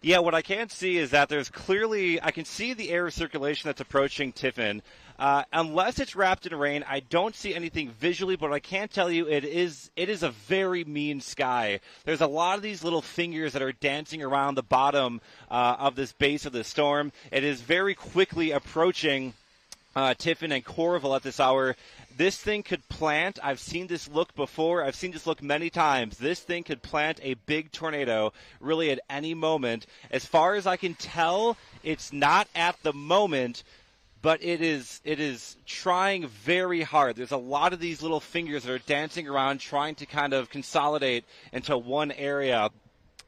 Yeah, what I can see is that there's clearly, I can see the air circulation that's approaching Tiffin. Unless it's wrapped in rain, I don't see anything visually, but I can tell you it is a very mean sky. There's a lot of these little fingers that are dancing around the bottom of this base of the storm. It is very quickly approaching Tiffin and Corval at this hour. This thing could plant. I've seen this look before. I've seen this look many times. This thing could plant a big tornado really at any moment. As far as I can tell, it's not at the moment, but it is trying very hard. There's a lot of these little fingers that are dancing around trying to kind of consolidate into one area.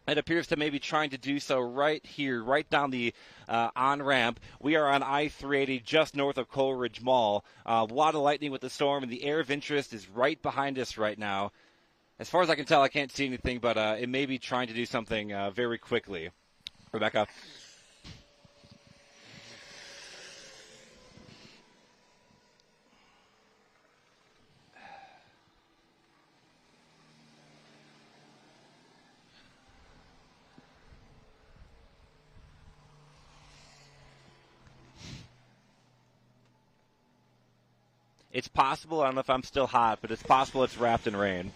It appears to maybe trying to do so right here, right down the on-ramp. We are on I-380 just north of Coleridge Mall. A lot of lightning with the storm, and the air of interest is right behind us right now. As far as I can tell, I can't see anything, but it may be trying to do something very quickly. Rebecca? It's possible. I don't know if I'm still hot, but it's possible it's wrapped in rain.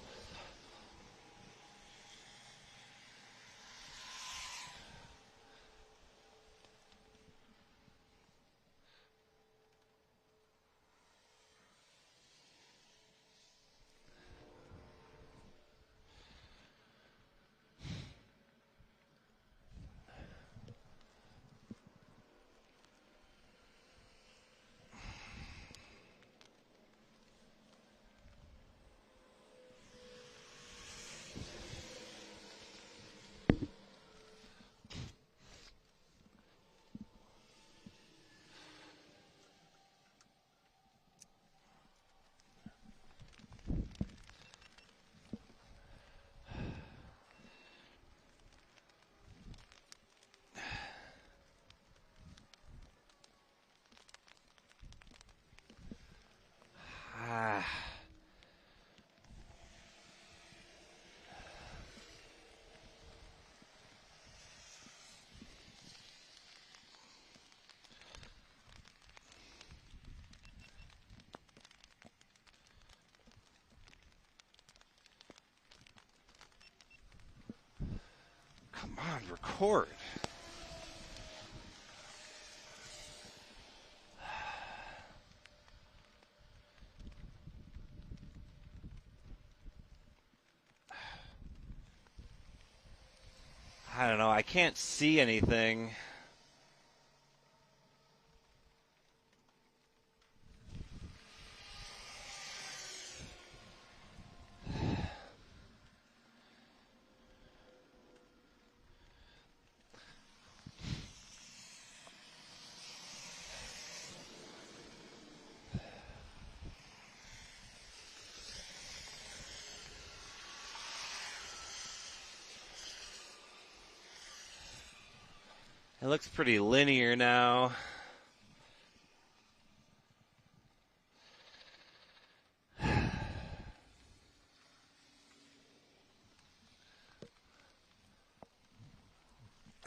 Come on, record. I don't know. I can't see anything. It looks pretty linear now.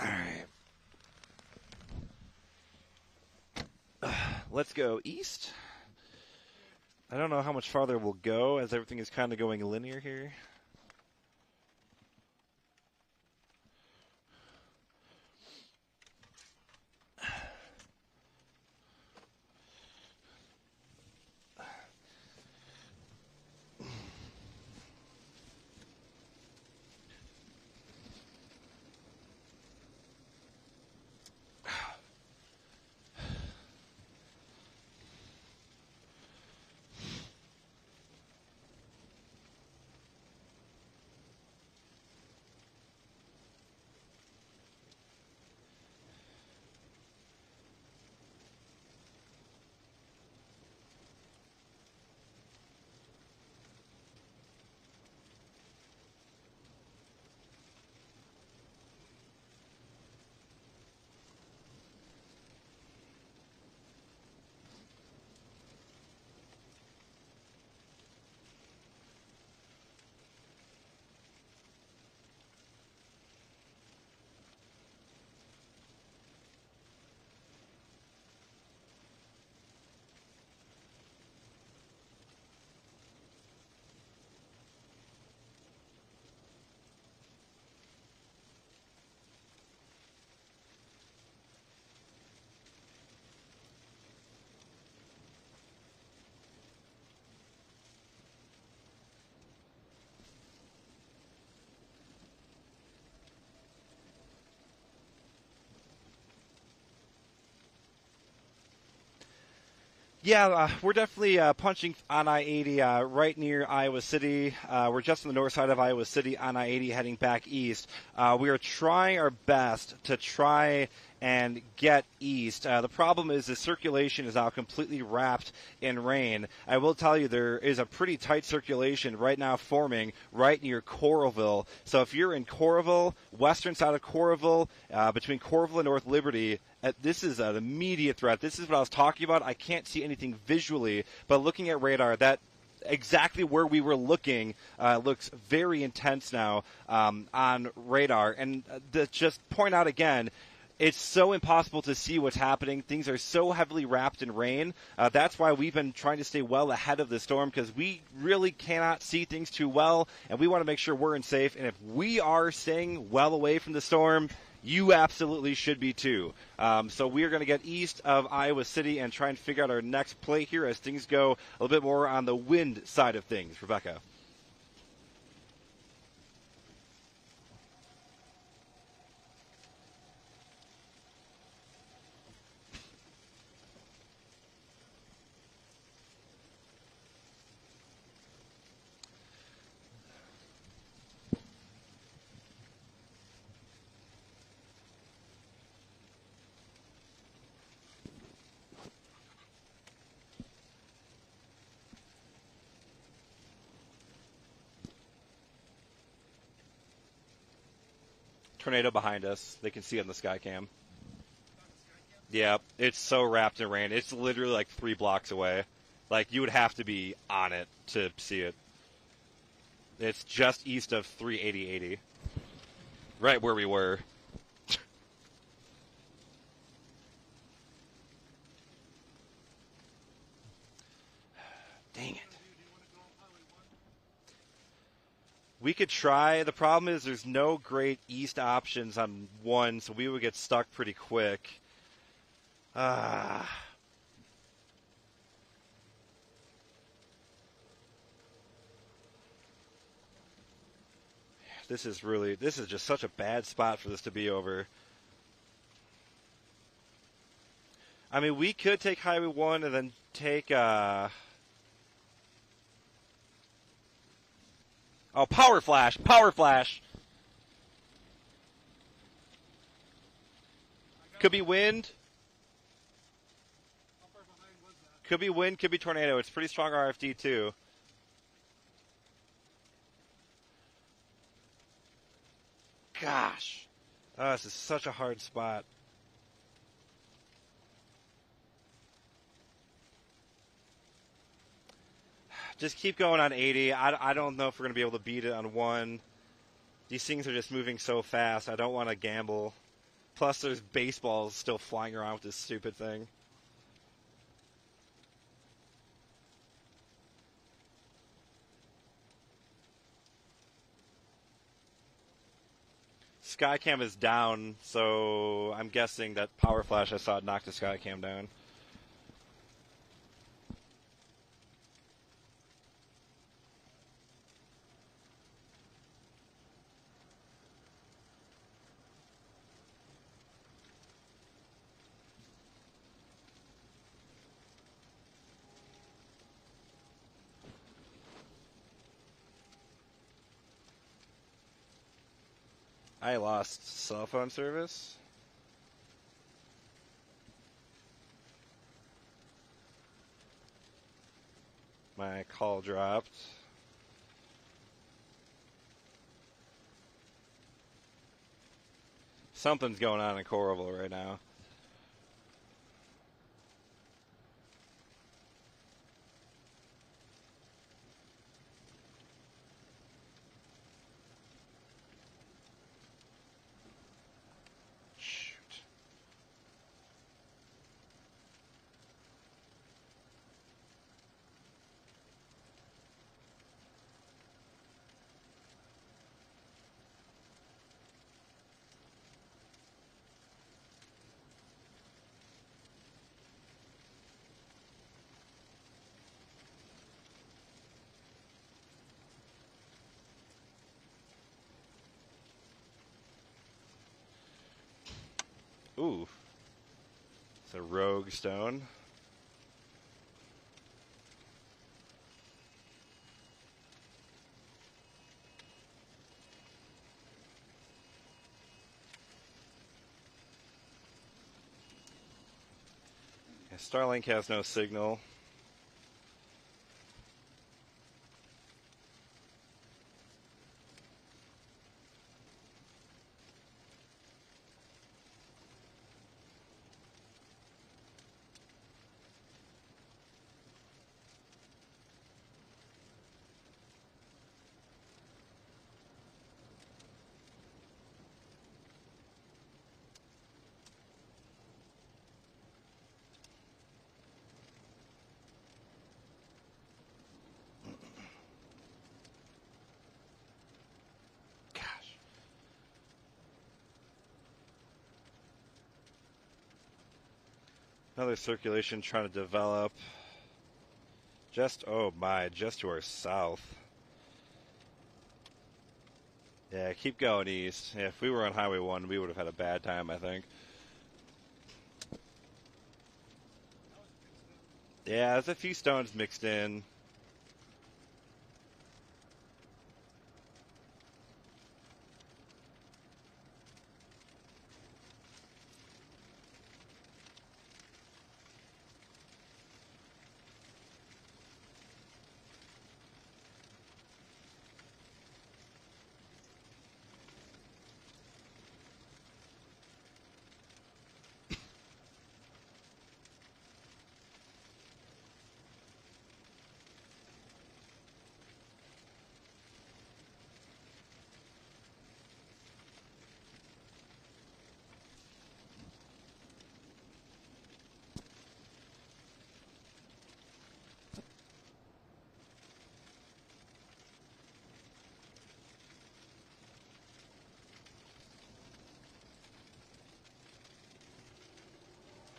All right. Let's go east. I don't know how much farther we'll go as everything is kind of going linear here. Yeah, we're definitely punching on I-80 right near Iowa City. We're just on the north side of Iowa City on I-80 heading back east. We are trying our best to try and get east. The problem is the circulation is now completely wrapped in rain. I will tell you there is a pretty tight circulation right now forming right near Coralville. So if you're in Coralville, western side of Coralville, between Coralville and North Liberty, this is an immediate threat. This is what I was talking about. I can't see anything visually, but looking at radar, that exactly where we were looking looks very intense now on radar. And to just point out again, it's so impossible to see what's happening. Things are so heavily wrapped in rain. That's why we've been trying to stay well ahead of the storm, because we really cannot see things too well, and we want to make sure we're in safe. And if we are staying well away from the storm, you absolutely should be too. So we are going to get east of Iowa City and try and figure out our next play here as things go a little bit more on the wind side of things. Rebecca. Tornado behind us. They can see it on the sky cam. Yeah, it's so wrapped in rain. It's literally like 3 blocks away. Like, you would have to be on it to see it. It's just east of 38080. Right where we were. Dang it. We could try. The problem is there's no great east options on 1, so we would get stuck pretty quick. This is just such a bad spot for this to be over. I mean, we could take Highway 1 and then take, oh, Power Flash! Power Flash! Could be wind.
How far behind was that?
Could be wind, could be tornado. It's pretty strong RFD, too. Gosh. Oh, this is such a hard spot. Just keep going on 80. I don't know if we're going to be able to beat it on 1. These things are just moving so fast. I don't want to gamble. Plus, there's baseballs still flying around with this stupid thing. Skycam is down, so I'm guessing that Power Flash I saw it knock the Skycam down. I lost cell phone service. My call dropped. Something's going on in Coralville right now. Shoot. Ooh. It's a rogue stone. Yeah, Starlink has no signal. Another circulation trying to develop. Just to our south. Yeah, keep going east. Yeah, if we were on Highway 1, we would have had a bad time, I think. Yeah, there's a few stones mixed in.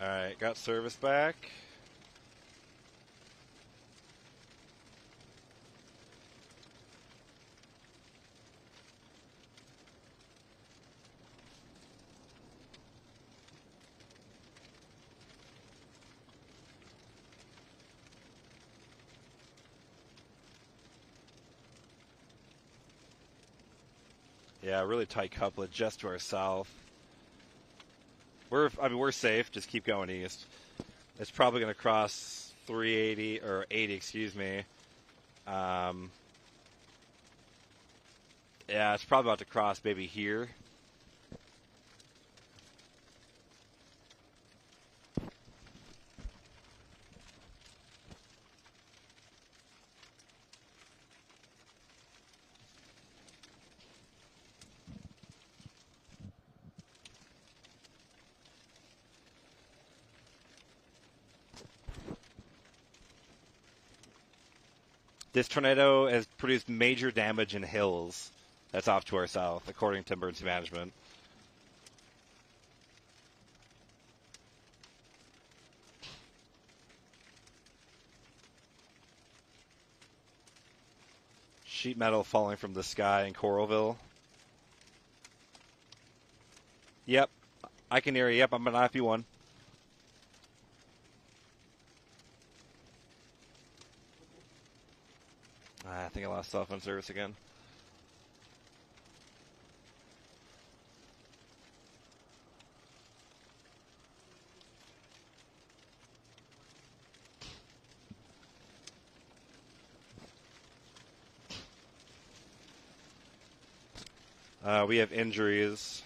Alright, got service back. Yeah, really tight couplet just to our south. We're safe. Just keep going east. It's probably going to cross 380 or 80, excuse me. Yeah, it's probably about to cross maybe here. This tornado has produced major damage in hills. That's off to our south, according to emergency management. Sheet metal falling from the sky in Coralville. Yep, I can hear you. Yep, I'm an IP1. I think I lost cell phone service again. We have injuries.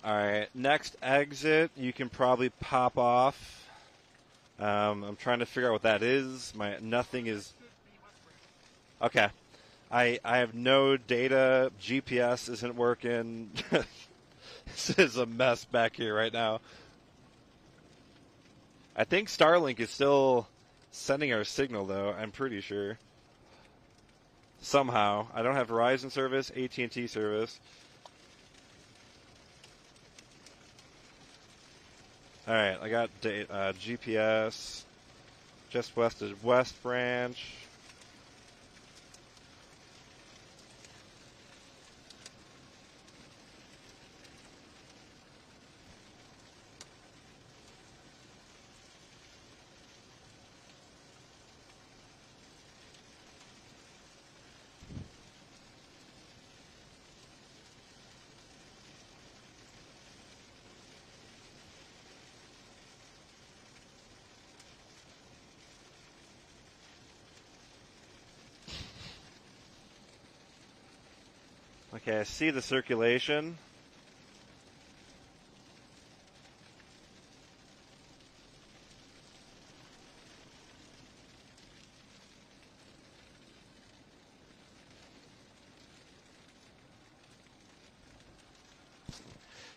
All right, next exit, you can probably pop off. I'm trying to figure out what that is. Nothing is. Okay, I have no data. GPS isn't working. This is a mess back here right now. I think Starlink is still sending our signal though. I'm pretty sure. Somehow, I don't have Verizon service, AT&T service. All right, I got GPS just west of West Branch. Okay, I see the circulation.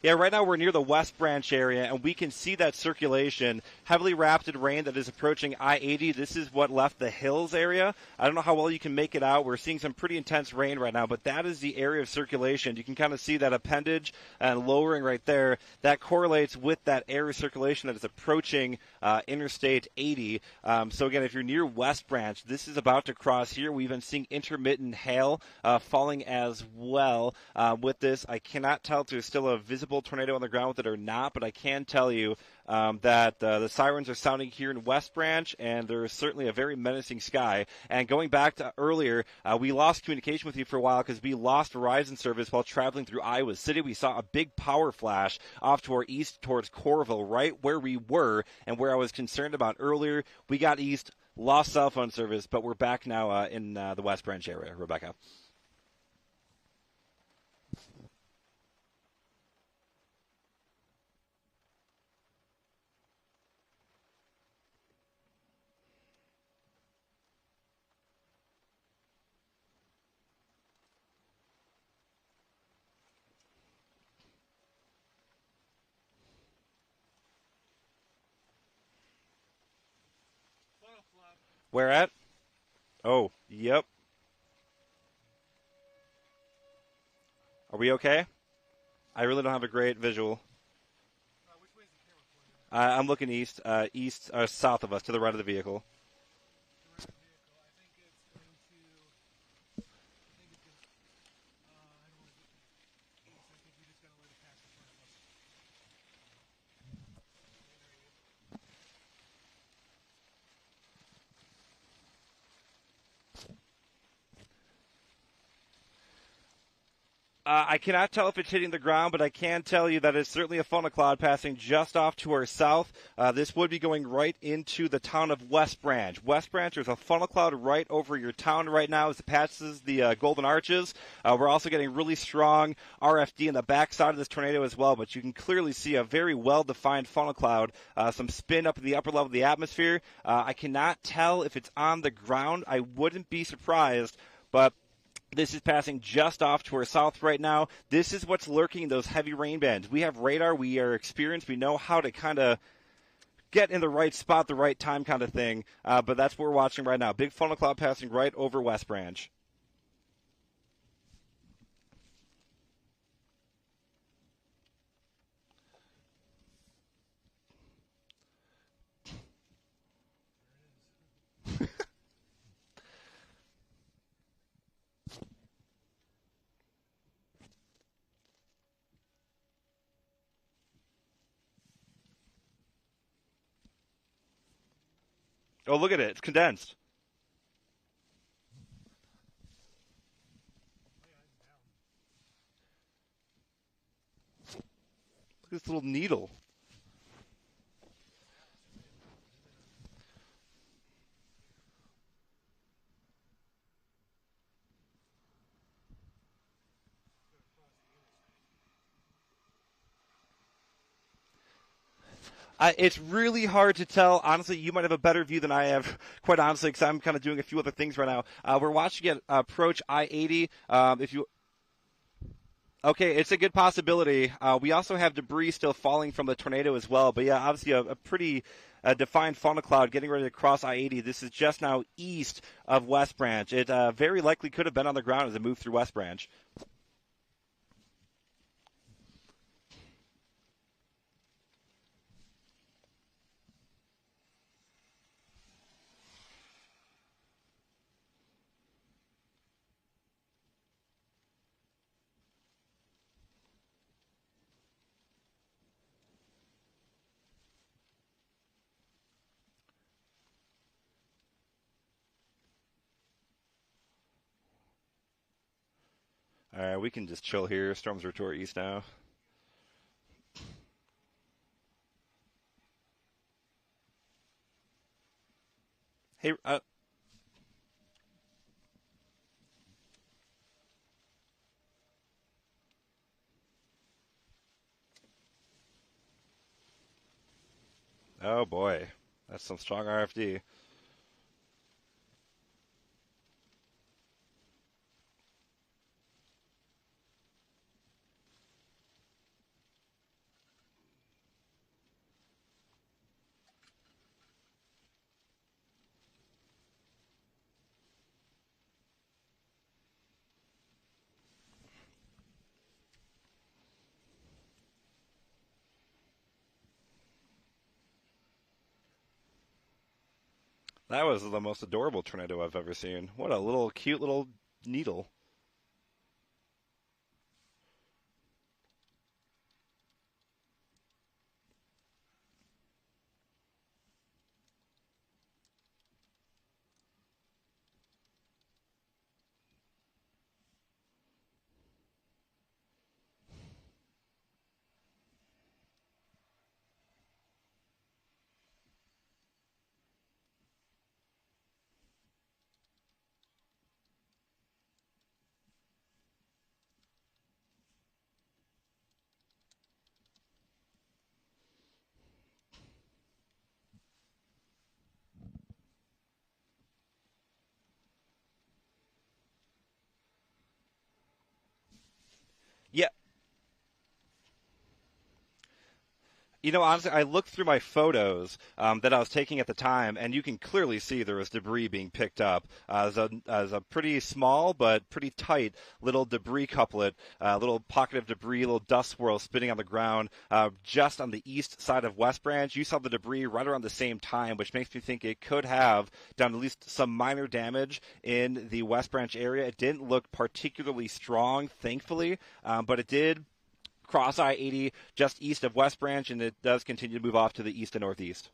Yeah, right now we're near the West Branch area, and we can see that circulation, heavily rapid rain that is approaching I-80. This is what left the hills area. I don't know how well you can make it out. We're seeing some pretty intense rain right now, but that is the area of circulation. You can kind of see that appendage and lowering right there. That correlates with that area of circulation that is approaching Interstate 80. So again, if you're near West Branch, this is about to cross here. We've been seeing intermittent hail falling as well with this. I cannot tell if there's still a visible tornado on the ground with it or not, but I can tell you that the sirens are sounding here in West Branch, and there is certainly a very menacing sky. And going back to earlier, we lost communication with you for a while because we lost Verizon service while traveling through Iowa City. We saw a big power flash off to our east towards Coralville, right where we were and where I was concerned about earlier. We got east, lost cell phone service, but we're back now in the West Branch area. Rebecca.
Funnel club.
Where at? Oh, yep. Are we okay? I really don't have a great visual.
Which way is the camera pointing?
I'm looking east, south of us, to the right of the vehicle.
The right vehicle. I think it's going to. I think it's going to. I don't want to get east. I think we just got to let it pass in front of us.
I cannot tell if it's hitting the ground, but I can tell you that it's certainly a funnel cloud passing just off to our south. This would be going right into the town of West Branch. West Branch, there's a funnel cloud right over your town right now as it passes the Golden Arches. We're also getting really strong RFD in the backside of this tornado as well, but you can clearly see a very well-defined funnel cloud, some spin up at the upper level of the atmosphere. I cannot tell if it's on the ground. I wouldn't be surprised, but this is passing just off to our south right now. This is what's lurking in those heavy rain bands. We have radar. We are experienced. We know how to kind of get in the right spot, the right time kind of thing. But that's what we're watching right now. Big funnel cloud passing right over West Branch. Oh, look at it. It's condensed. Look at this little needle. It's really hard to tell. Honestly, you might have a better view than I have, quite honestly, because I'm kind of doing a few other things right now. We're watching it approach I-80. Okay, it's a good possibility. We also have debris still falling from the tornado as well. But yeah, obviously a pretty defined funnel cloud getting ready to cross I-80. This is just now east of West Branch. It very likely could have been on the ground as it moved through West Branch. All right, we can just chill here. Storms are to our east now. Hey, oh boy, that's some strong RFD. That was the most adorable tornado I've ever seen. What a little cute little needle. Yeah, you know, honestly, I looked through my photos that I was taking at the time, and you can clearly see there was debris being picked up as a pretty small but pretty tight little debris couplet, little pocket of debris, little dust swirl spinning on the ground just on the east side of West Branch. You saw the debris right around the same time, which makes me think it could have done at least some minor damage in the West Branch area. It didn't look particularly strong, thankfully, but it did cross I-80 just east of West Branch, and it does continue to move off to the east and northeast.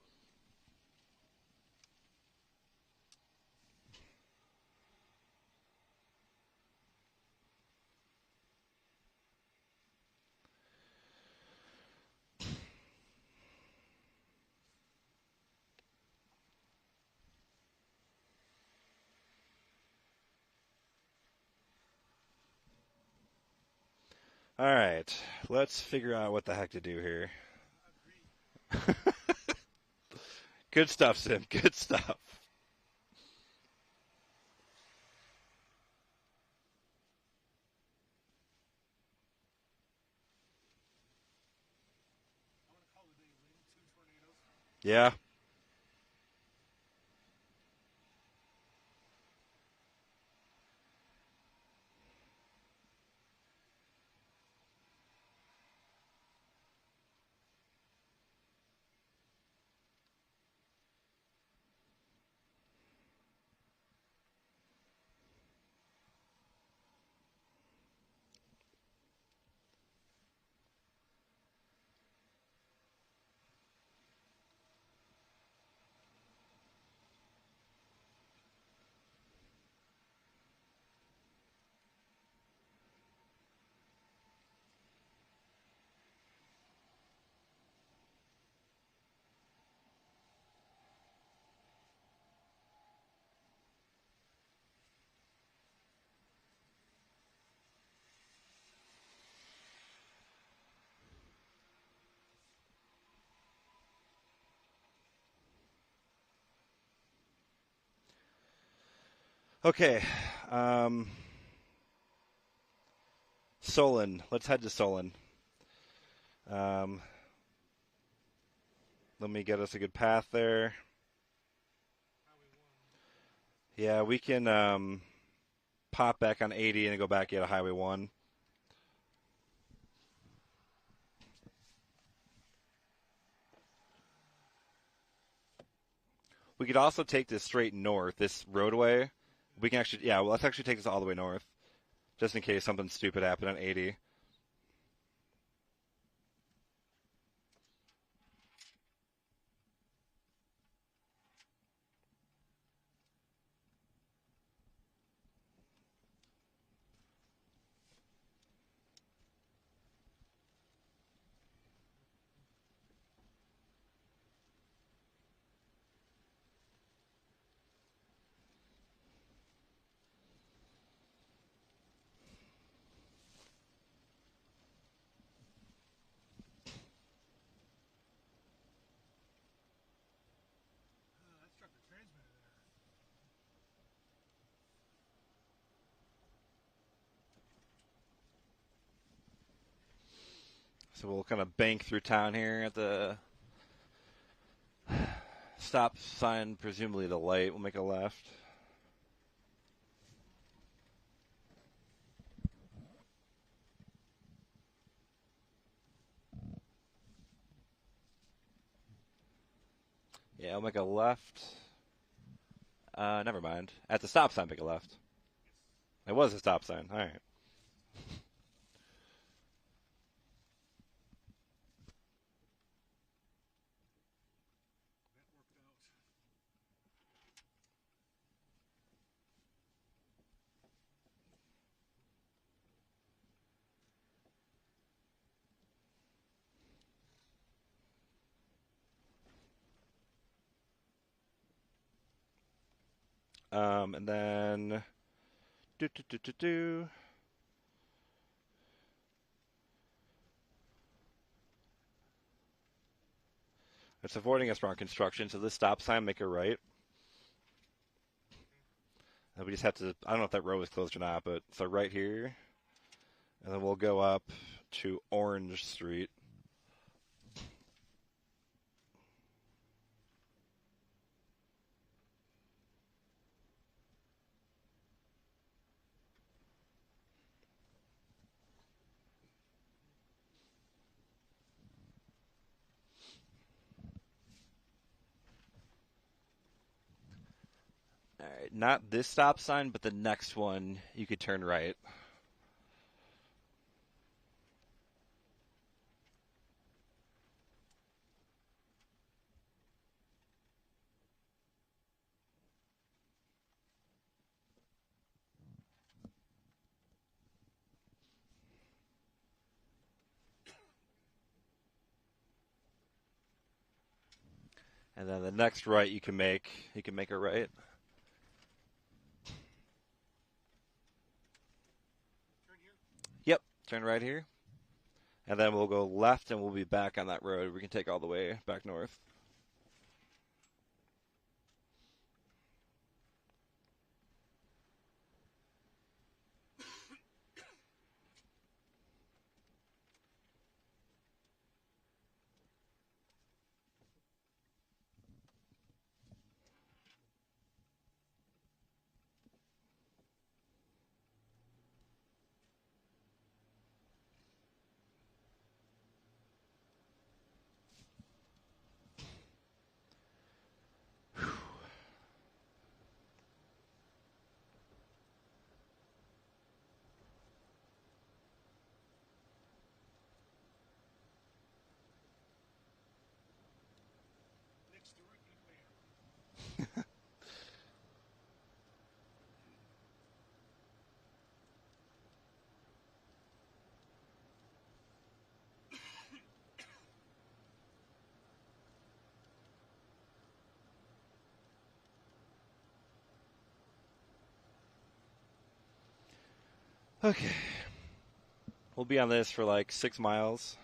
All right, let's figure out what the heck to do here. Good stuff, Sim. Good stuff.
I want to call the day Lynn, 2 tornadoes.
Yeah. Okay. Solon. Let's head to Solon. Um, let me get us a good path there. Yeah, we can pop back on 80 and go back at Highway 1. We could also take this straight north, this roadway. We can actually, yeah, well, let's actually take this all the way north, just in case something stupid happened on 80.
That struck the transmitter there.
So we'll kind of bank through town here at the stop sign, presumably the light. We'll make a left. Yeah, we'll make a left. Never mind. At the stop sign, make a left. It was a stop sign. All right.
That worked out.
And then do. It's avoiding us wrong construction, so this stop sign, make a right. And we just have to, I don't know if that road is closed or not, but so right here. And then we'll go up to Orange Street. All right, not this stop sign, but the next one, you could turn right. And then the next right you can make a right.
Turn here.
Yep, turn right here. And then we'll go left and we'll be back on that road. We can take all the way back north.
Nick Stewart, you man.
Okay. We'll be on this for like 6 miles.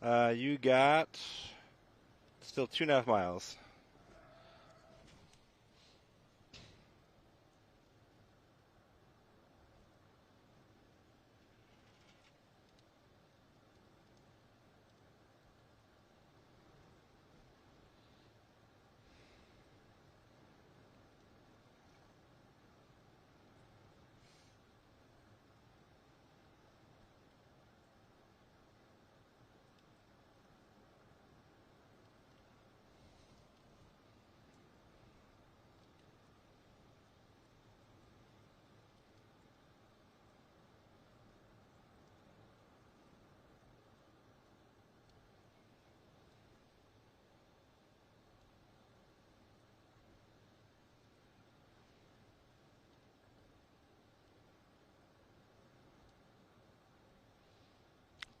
You got still 2.5 miles.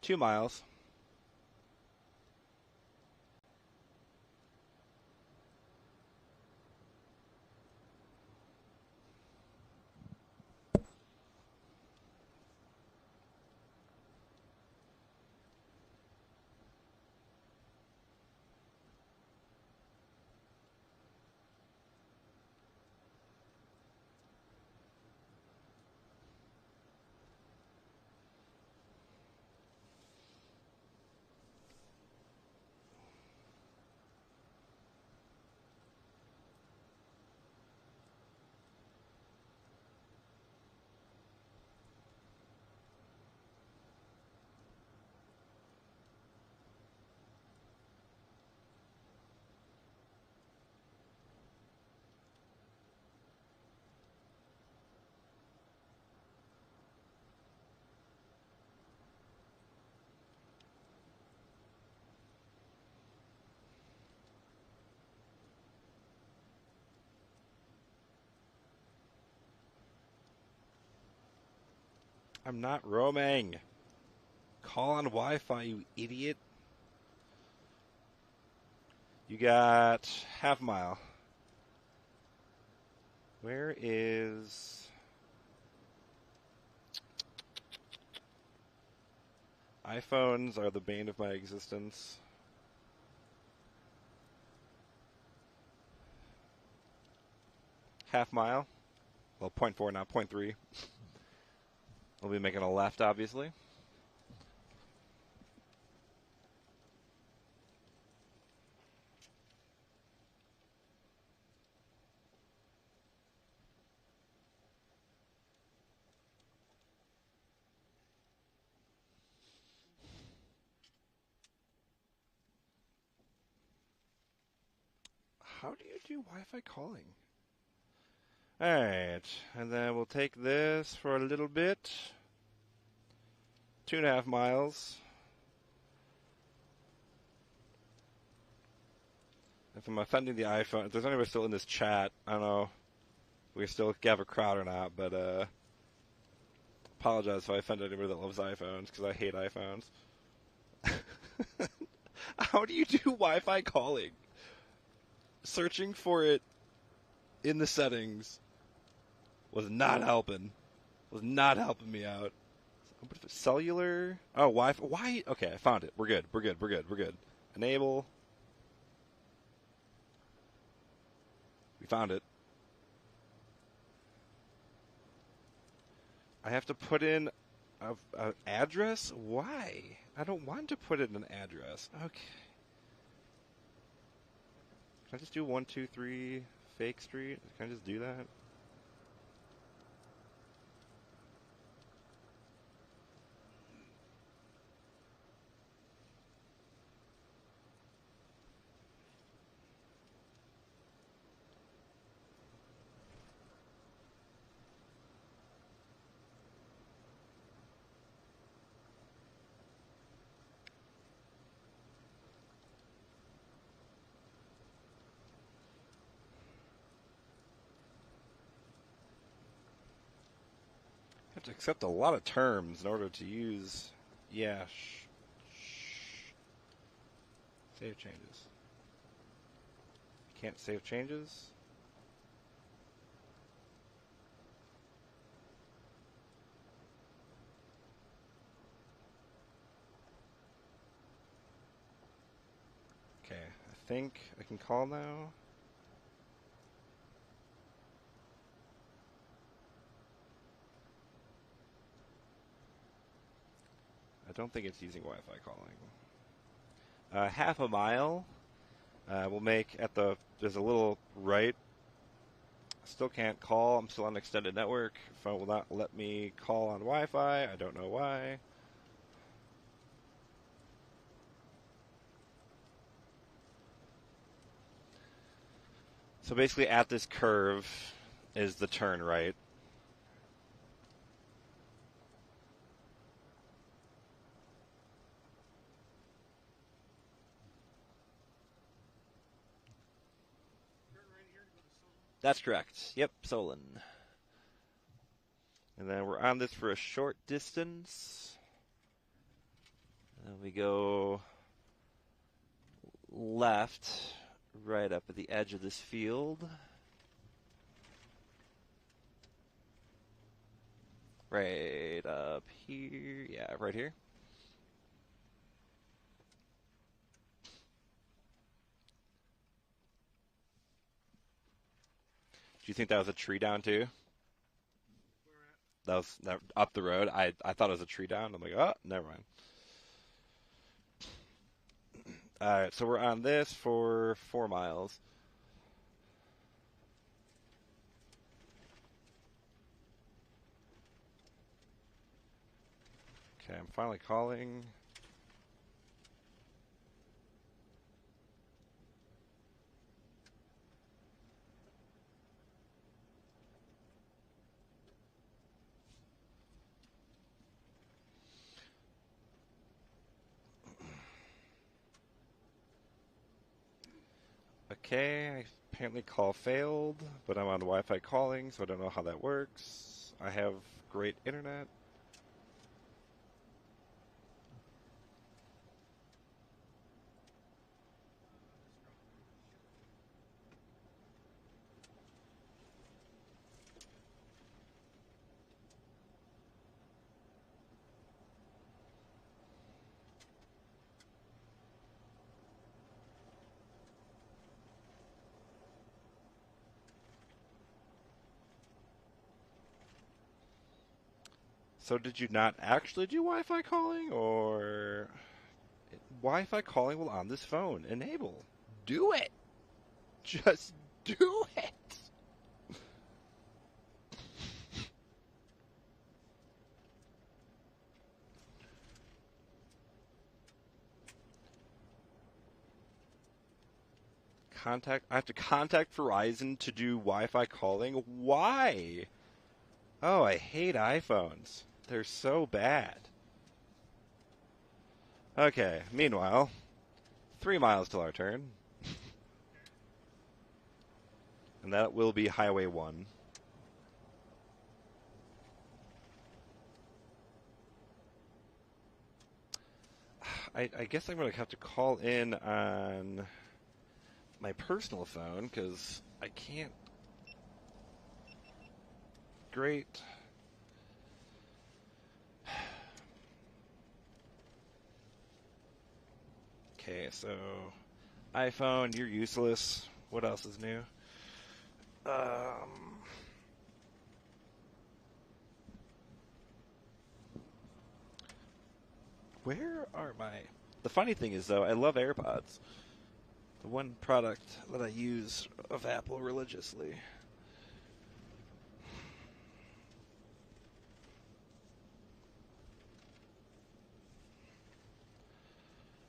Two miles. I'm not roaming. Call on Wi-Fi, you idiot. You got half mile. Where is... iPhones are the bane of my existence. Half mile. Well, 0.4 now, 0.3. We'll be making a left, obviously. How do you do Wi-Fi calling? Alright, and then we'll take this for a little bit. 2.5 miles. If I'm offending the iPhone, if there's anybody still in this chat, I don't know if we still have a crowd or not, but apologize if I offended anybody that loves iPhones, because I hate iPhones. How do you do Wi-Fi calling? Searching for it in the settings was not helping. Was not helping me out. Cellular? Oh, Wi-Fi. Why? Okay, I found it. We're good. We're good. We're good. We're good. Enable. We found it. I have to put in an address? Why? I don't want to put in an address. Okay. Can I just do 123 Fake Street? Can I just do that? I have to accept a lot of terms in order to use. Yeah. Save changes. Can't save changes. think I can call now. I don't think it's using Wi-Fi calling. Half a mile. We'll make at the, there's a little right. Still can't call. I'm still on extended network. Phone will not let me call on Wi-Fi. I don't know why. So basically at this curve is the turn right.
Turn right here to go to Solon.
That's correct. Yep, Solon. And then we're on this for a short distance. And we go left, right up at the edge of this field. Right up here. Yeah, right here. Do you think that was a tree down too?
Where at?
That was up the road. I thought it was a tree down. I'm like, oh, never mind. All right, so we're on this for 4 miles. Okay, I'm finally calling. Okay, apparently call failed, but I'm on Wi-Fi calling, so I don't know how that works. I have great internet. So did you not actually do Wi-Fi calling, or Wi-Fi calling will on this phone enable? Do it. Just do it. I have to contact Verizon to do Wi-Fi calling. Why? Oh, I hate iPhones. They're so bad. Okay, meanwhile, 3 miles till our turn. And that will be Highway 1. I guess I'm going to have to call in on my personal phone because I can't. Great. Okay, so iPhone, you're useless. What else is new? Where are my... The funny thing is, though, I love AirPods. The one product that I use of Apple religiously.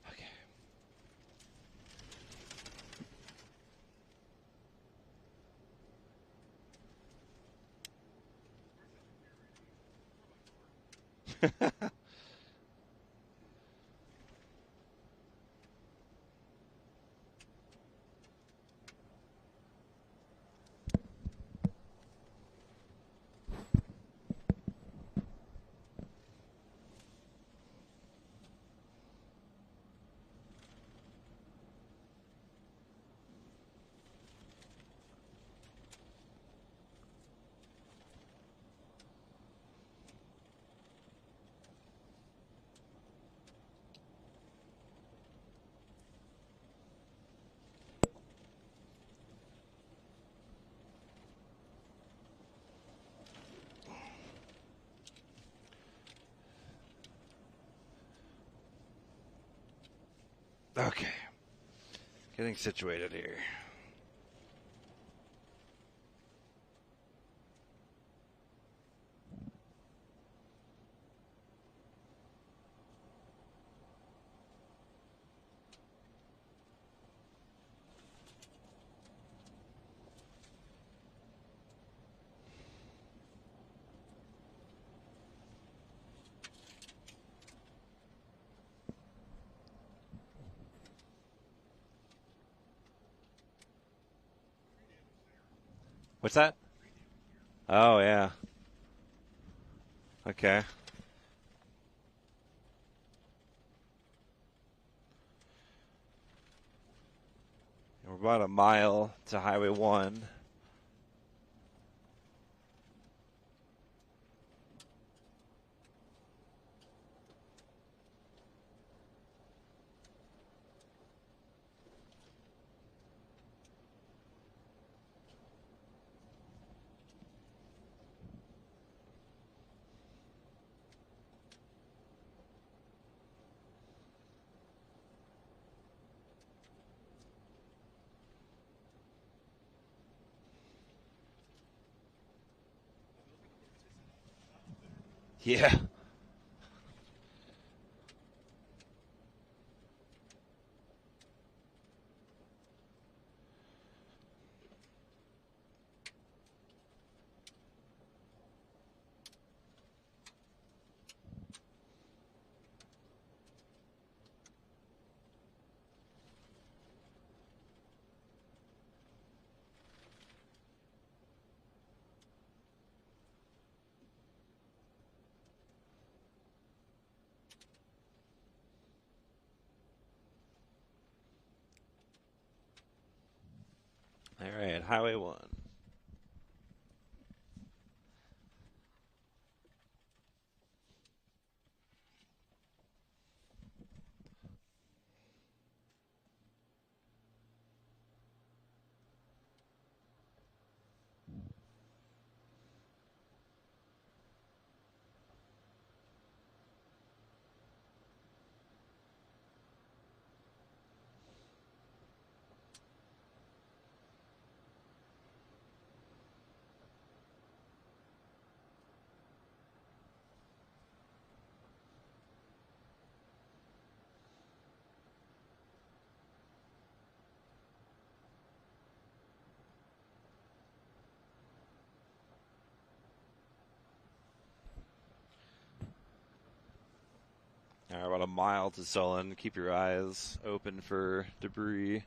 Okay. Okay. Getting situated here. What's that? Oh, yeah. Okay. We're about a mile to Highway 1. Yeah. All right, Highway 1. All right, about a mile to Solon. Keep your eyes open for debris.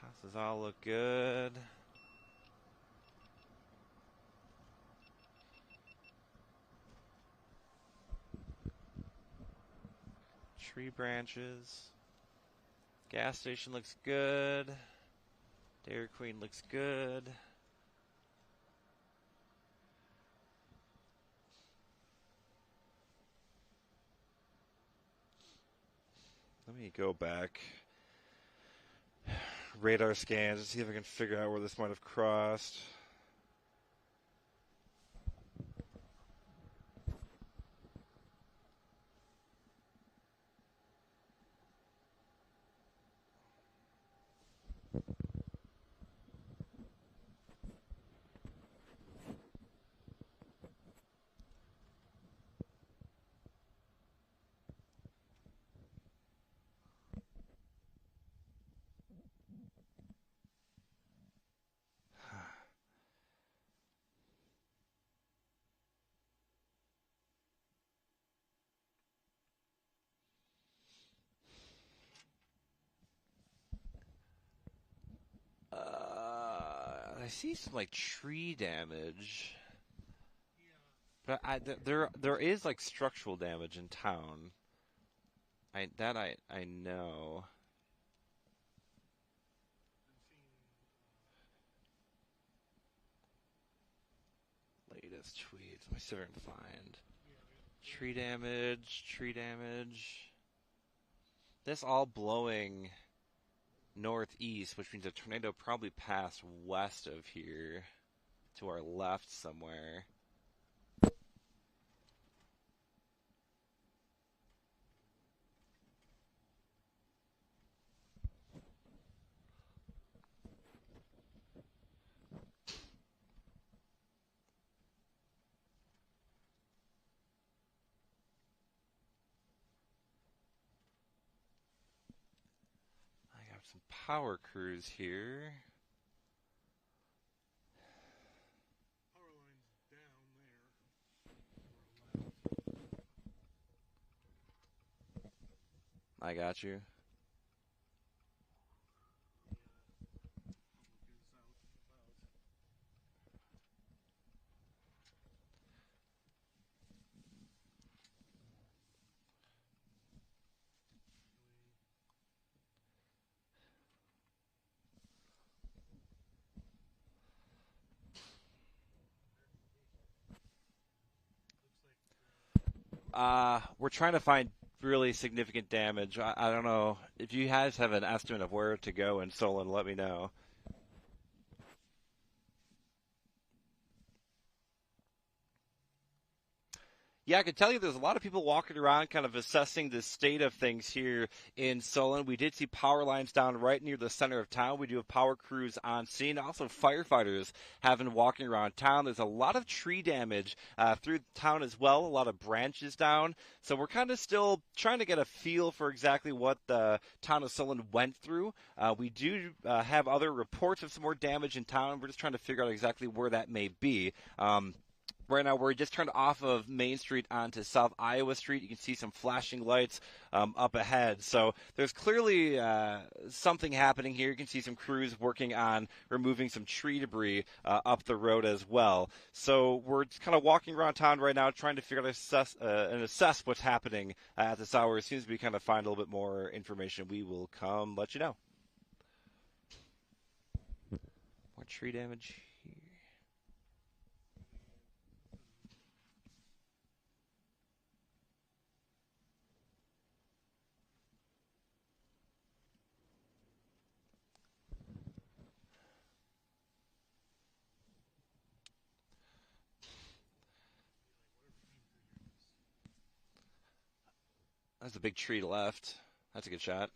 Houses all look good. Tree branches. Gas station looks good. Dairy Queen looks good. Let me go back. Radar scans to see if I can figure out where this might have crossed. I see some like tree damage, but there is like structural damage in town. I know. Latest tweets. Let me see if I can find tree damage. This all blowing northeast, which means a tornado probably passed west of here to our left somewhere. I got some power crews here.
Power line's down there.
I got you.
Looking
We're trying to find really significant damage. I don't know. If you guys have an estimate of where to go in Solon, let me know. Yeah, I can tell you there's a lot of people walking around kind of assessing the state of things here in Solon. We did see power lines down right near the center of town. We do have power crews on scene. Also, firefighters have been walking around town. There's a lot of tree damage through town as well, a lot of branches down. So we're kind of still trying to get a feel for exactly what the town of Solon went through. We do have other reports of some more damage in town. We're just trying to figure out exactly where that may be. Right now, we're just turned off of Main Street onto South Iowa Street. You can see some flashing lights up ahead. So there's clearly something happening here. You can see some crews working on removing some tree debris up the road as well. So we're just kind of walking around town right now, trying to figure out and assess what's happening at this hour. As soon as we kind of find a little bit more information, we will come let you know. More tree damage here. That's a big tree left. That's a good shot.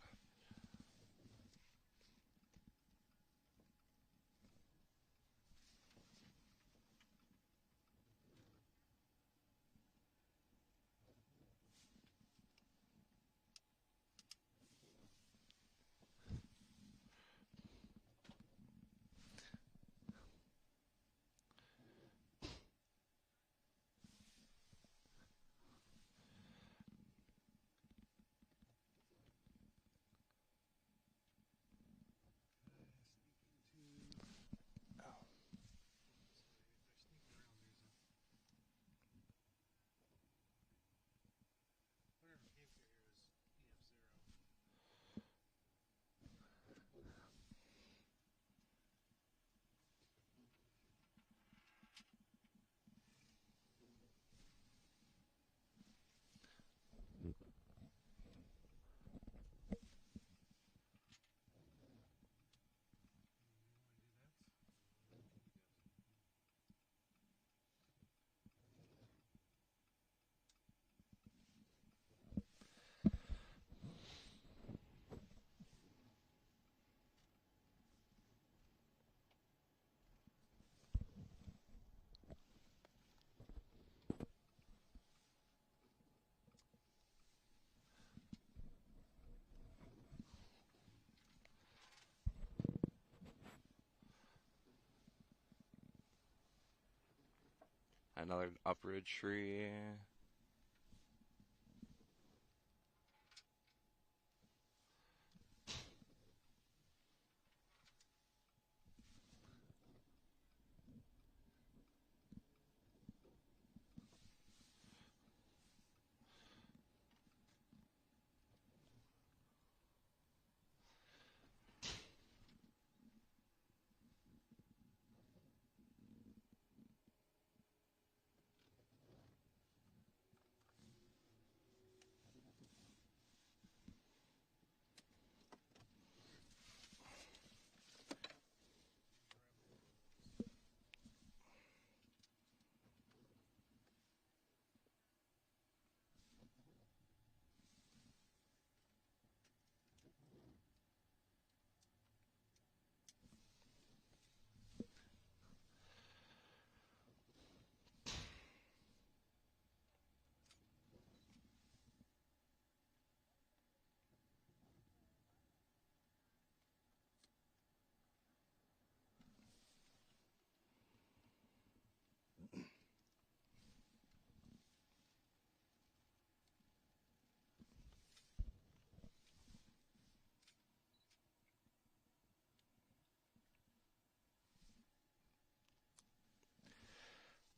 Another uprooted tree.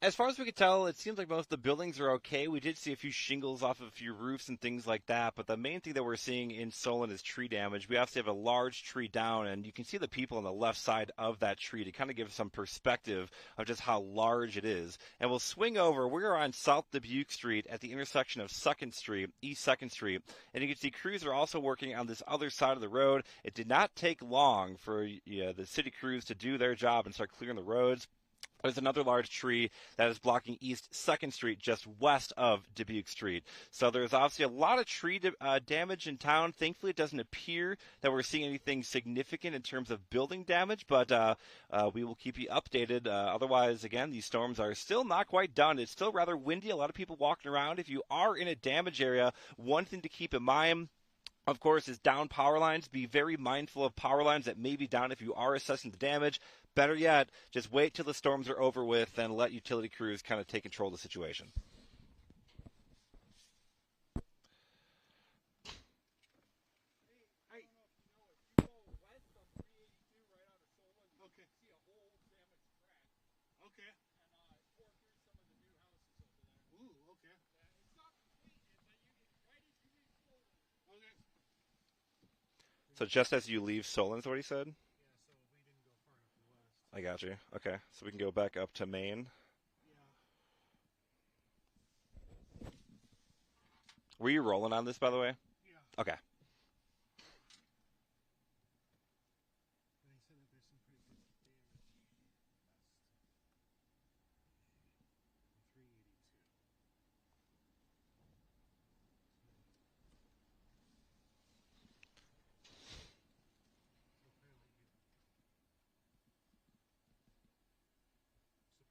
As far as we could tell, it seems like most of the buildings are okay. We did see a few shingles off of a few roofs and things like that, but the main thing that we're seeing in Solon is tree damage. We obviously have a large tree down, and you can see the people on the left side of that tree to kind of give some perspective of just how large it is. And we'll swing over. We're on South Dubuque Street at the intersection of 2nd Street, East 2nd Street, and you can see crews are also working on this other side of the road. It did not take long for the city crews to do their job and start clearing the roads. There's another large tree that is blocking East 2nd Street just west of Dubuque Street. So there's obviously a lot of tree damage in town. Thankfully, it doesn't appear that we're seeing anything significant in terms of building damage, but we will keep you updated. Otherwise, again, these storms are still not quite done. It's still rather windy. A lot of people walking around. If you are in a damage area, one thing to keep in mind, of course, is down power lines. Be very mindful of power lines that may be down if you are assessing the damage. Better yet, just wait till the storms are over with and let utility crews kind of take control of the situation.
I don't know if you know, if you go west on 382 right out of Solon, okay, you see a whole damaged track. Okay. And pour through some of the new houses over there. Ooh, okay. It's not complete, but you get right as you leave Solon. Okay.
So just as you leave Solon is what he said?
Yeah, so we didn't go far enough to the west.
I got you. Okay, so we can go back up to Maine.
Yeah.
Were you rolling on this, by the way?
Yeah.
Okay.
And he said that there's some pretty good damage west. 382.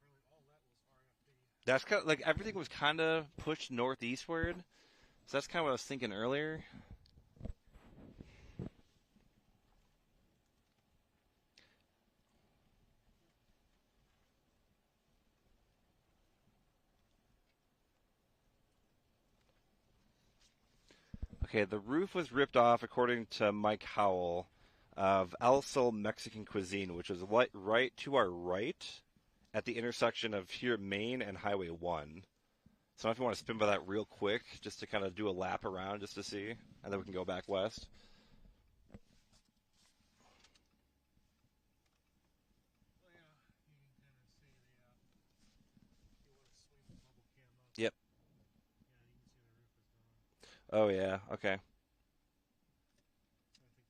So apparently all that was RFP.
That's kind of like everything was kind of pushed northeastward. So that's kind of what I was thinking earlier. Okay, the roof was ripped off, according to Mike Howell, of El Sol Mexican Cuisine, which is right to our right at the intersection of here Main and Highway 1. So if you want to spin by that real quick, just to kind of do a lap around, just to see, and then we can go back west.
Oh yeah, you can kind of see the. If you want to swing the bubble cam up.
Yep.
Yeah, you can see the roof is gone.
Oh yeah. Okay.
So I think that's why fire is here.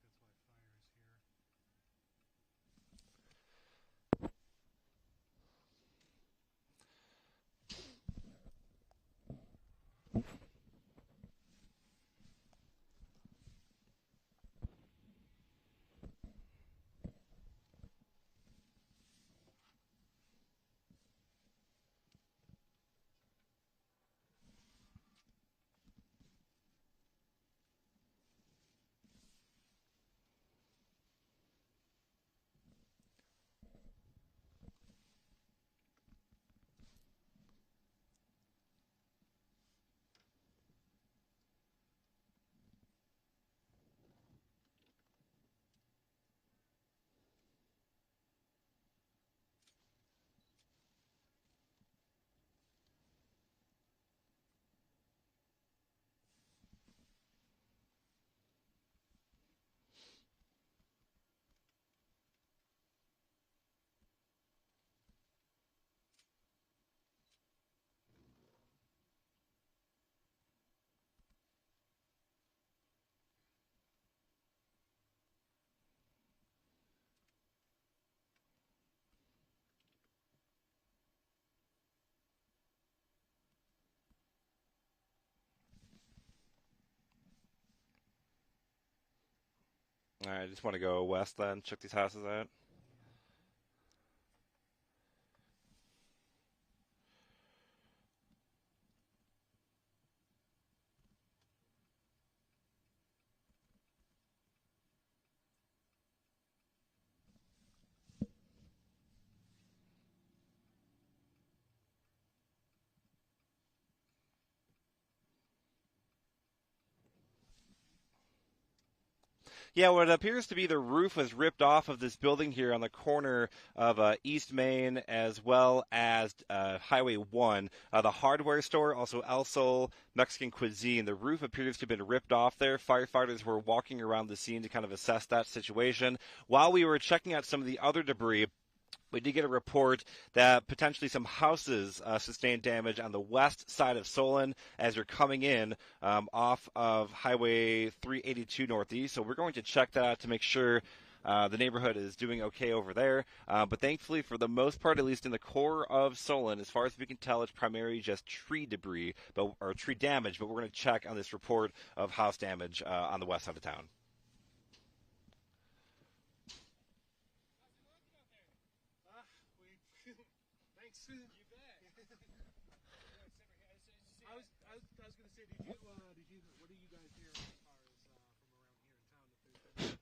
All right. I just want to go west then. Check these houses out. Yeah, what appears to be the roof was ripped off of this building here on the corner of East Main as well as Highway 1. The hardware store, also El Sol Mexican Cuisine. The roof appears to have been ripped off there. Firefighters were walking around the scene to kind of assess that situation. While we were checking out some of the other debris, we did get a report that potentially some houses sustained damage on the west side of Solon as you're coming in off of Highway 382 Northeast. So we're going to check that out to make sure the neighborhood is doing okay over there. But thankfully, for the most part, at least in the core of Solon, as far as we can tell, it's primarily just tree debris or tree damage. But we're going to check on this report of house damage on the west side of town.
Thanks. You bet. I was going to say, what do you guys hear as far as from around here in town?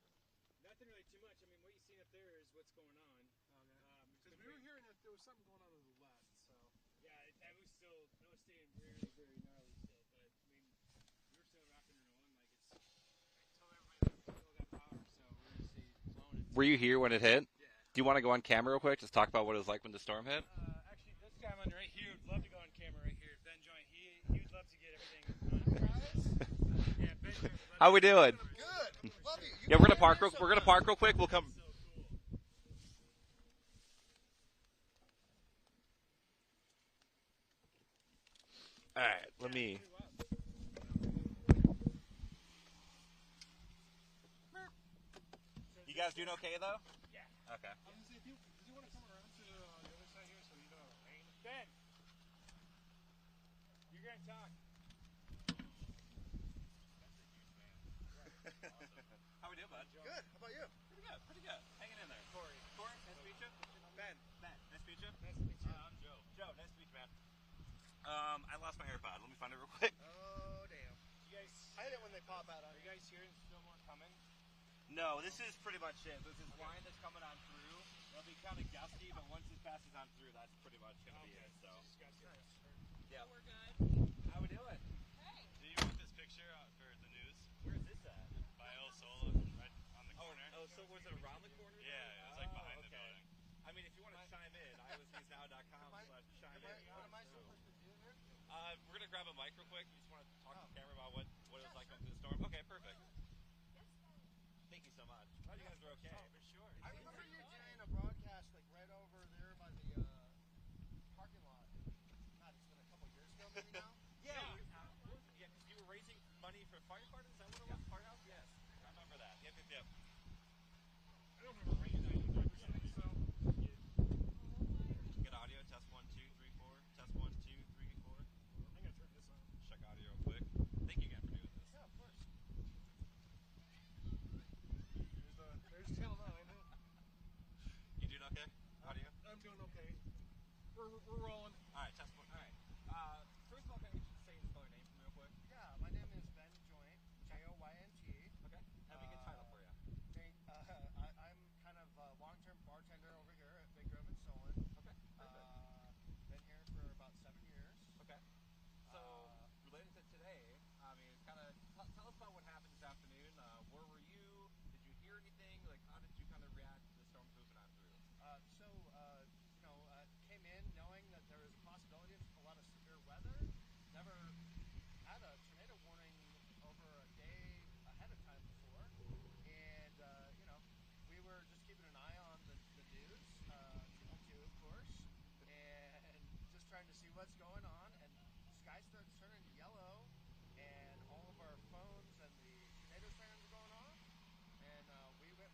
Nothing really too much. I mean, what you see up there is what's going on.
Because we were hearing that there was something going on to the west. So
Yeah, it was staying very, very gnarly still. But I mean, we were still rocking and rolling. Like I told everybody we still got power, so we're gonna stay flowing.
Were you here when it hit?
Yeah.
Do you want to go on camera real quick? Just talk about what it was like when the storm hit?
Actually, this guy on right here would love to go on camera right here. Ben Joint, he would love to get everything. Yeah, Ben Joint.
How we doing?
Good. Love you.
Yeah, we're gonna park. We're gonna park real quick. We'll come.
So cool.
All right. Let me. You guys doing okay though?
Yeah.
Okay.
I was going to say, did you want to come around to the other side here so you know the rain?
Ben, you're gonna talk.
How we doing, bud?
Good. How about you?
Pretty good. Pretty good. Hanging in there. Corey, nice to meet you. Ben, nice to meet you.
Nice to meet you.
I'm Joe. Joe, nice to meet you, man. I lost my AirPod. Let me find it real quick.
Oh, damn.
You guys,
I hate it when they pop out on
are you
you.
guys hearing still more coming?
No, this is pretty much it. There's this line that's coming on through. It'll be kind of gusty, but once it passes on through, that's pretty much going to be it. So, yeah.
We're good.
How we doing?
Do you want this picture for the news?
Where is this at?
By El Solon, right on the corner.
Oh, so was it around the corner?
Yeah, it's like behind the building.
I mean, if you want to chime in, iowasnewsnow.com/chime in.
What am I supposed to do here?
We're going to grab a mic real quick. We just want to talk to the camera about what it was like going through the storm. Okay, perfect. Thank you so much. Glad you guys are okay.
For sure.
I remember you doing a broadcast like right over there by the parking lot. God, it's been a couple years ago maybe now.
Yeah, because you were raising money for firefighters. Is that what it was? Firehouse? Yes. I remember that. Yep.
I don't remember rain either, so.
Get audio. Test 1, 2, 3, 4. Test 1, 2, 3, 4.
I'm going to turn this on.
Check audio real quick. Thank you again for doing this.
Yeah, of course.
There's channel 9.
You doing okay? Audio?
I'm doing okay. We're rolling.
All right, test 1. All right. First of all, can I get you to say and spell your name for me real quick?
Yeah, my name is Ben Joint, Joynt.
Okay. Have a good title for you.
I'm kind of a long-term bartender over here at Big Grove in Solon.
Okay.
Been here for about 7 years.
Okay. So, related to today, I mean, kind of tell us about what happened this afternoon. Where were you? Did you hear anything? Like, how did you kind of react to the storm moving on through?
Came in knowing that there was a possibility of a lot of severe weather. Never had a tornado warning over a day ahead of time before. And, we were just keeping an eye on the news, Channel 2, of course, and just trying to see what's going on. And the sky starts turning yellow, and all of our phones and the tornado sirens are going off. And we went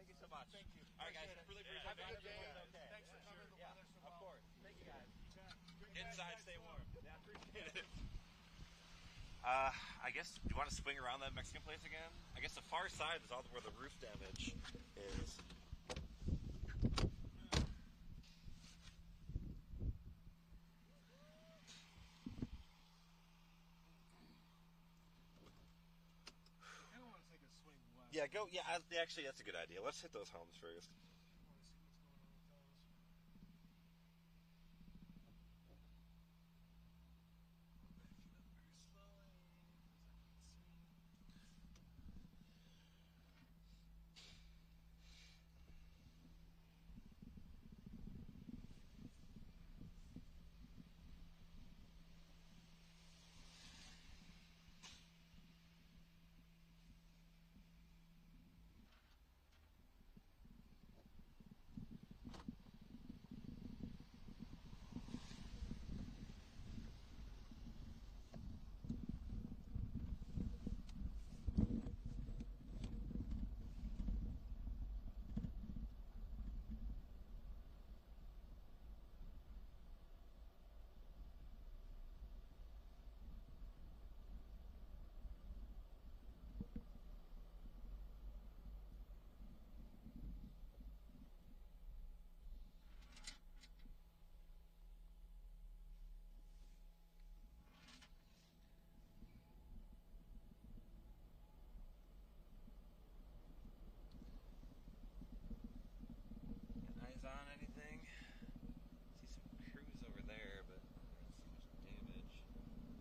Thank you so much.
Thank you.
All right, guys.
Appreciate it.
Really appreciate
Have a
it.
good day.
Okay.
Thanks for covering the
Yeah,
weather so
of
well.
course. Thank you, guys.
Bring back
Inside,
next
stay
one.
warm. Yeah, appreciate it.
I guess, do you want to swing around that Mexican place again? I guess the far side is all where the roof damage is.
I don't want to take a swing west.
Yeah, go. Yeah, actually, that's a good idea. Let's hit those homes first.
I want to see what's going on with those. Backing up very slowly because I can't see.
Eyes on anything? See some crews over there, but I don't see much damage.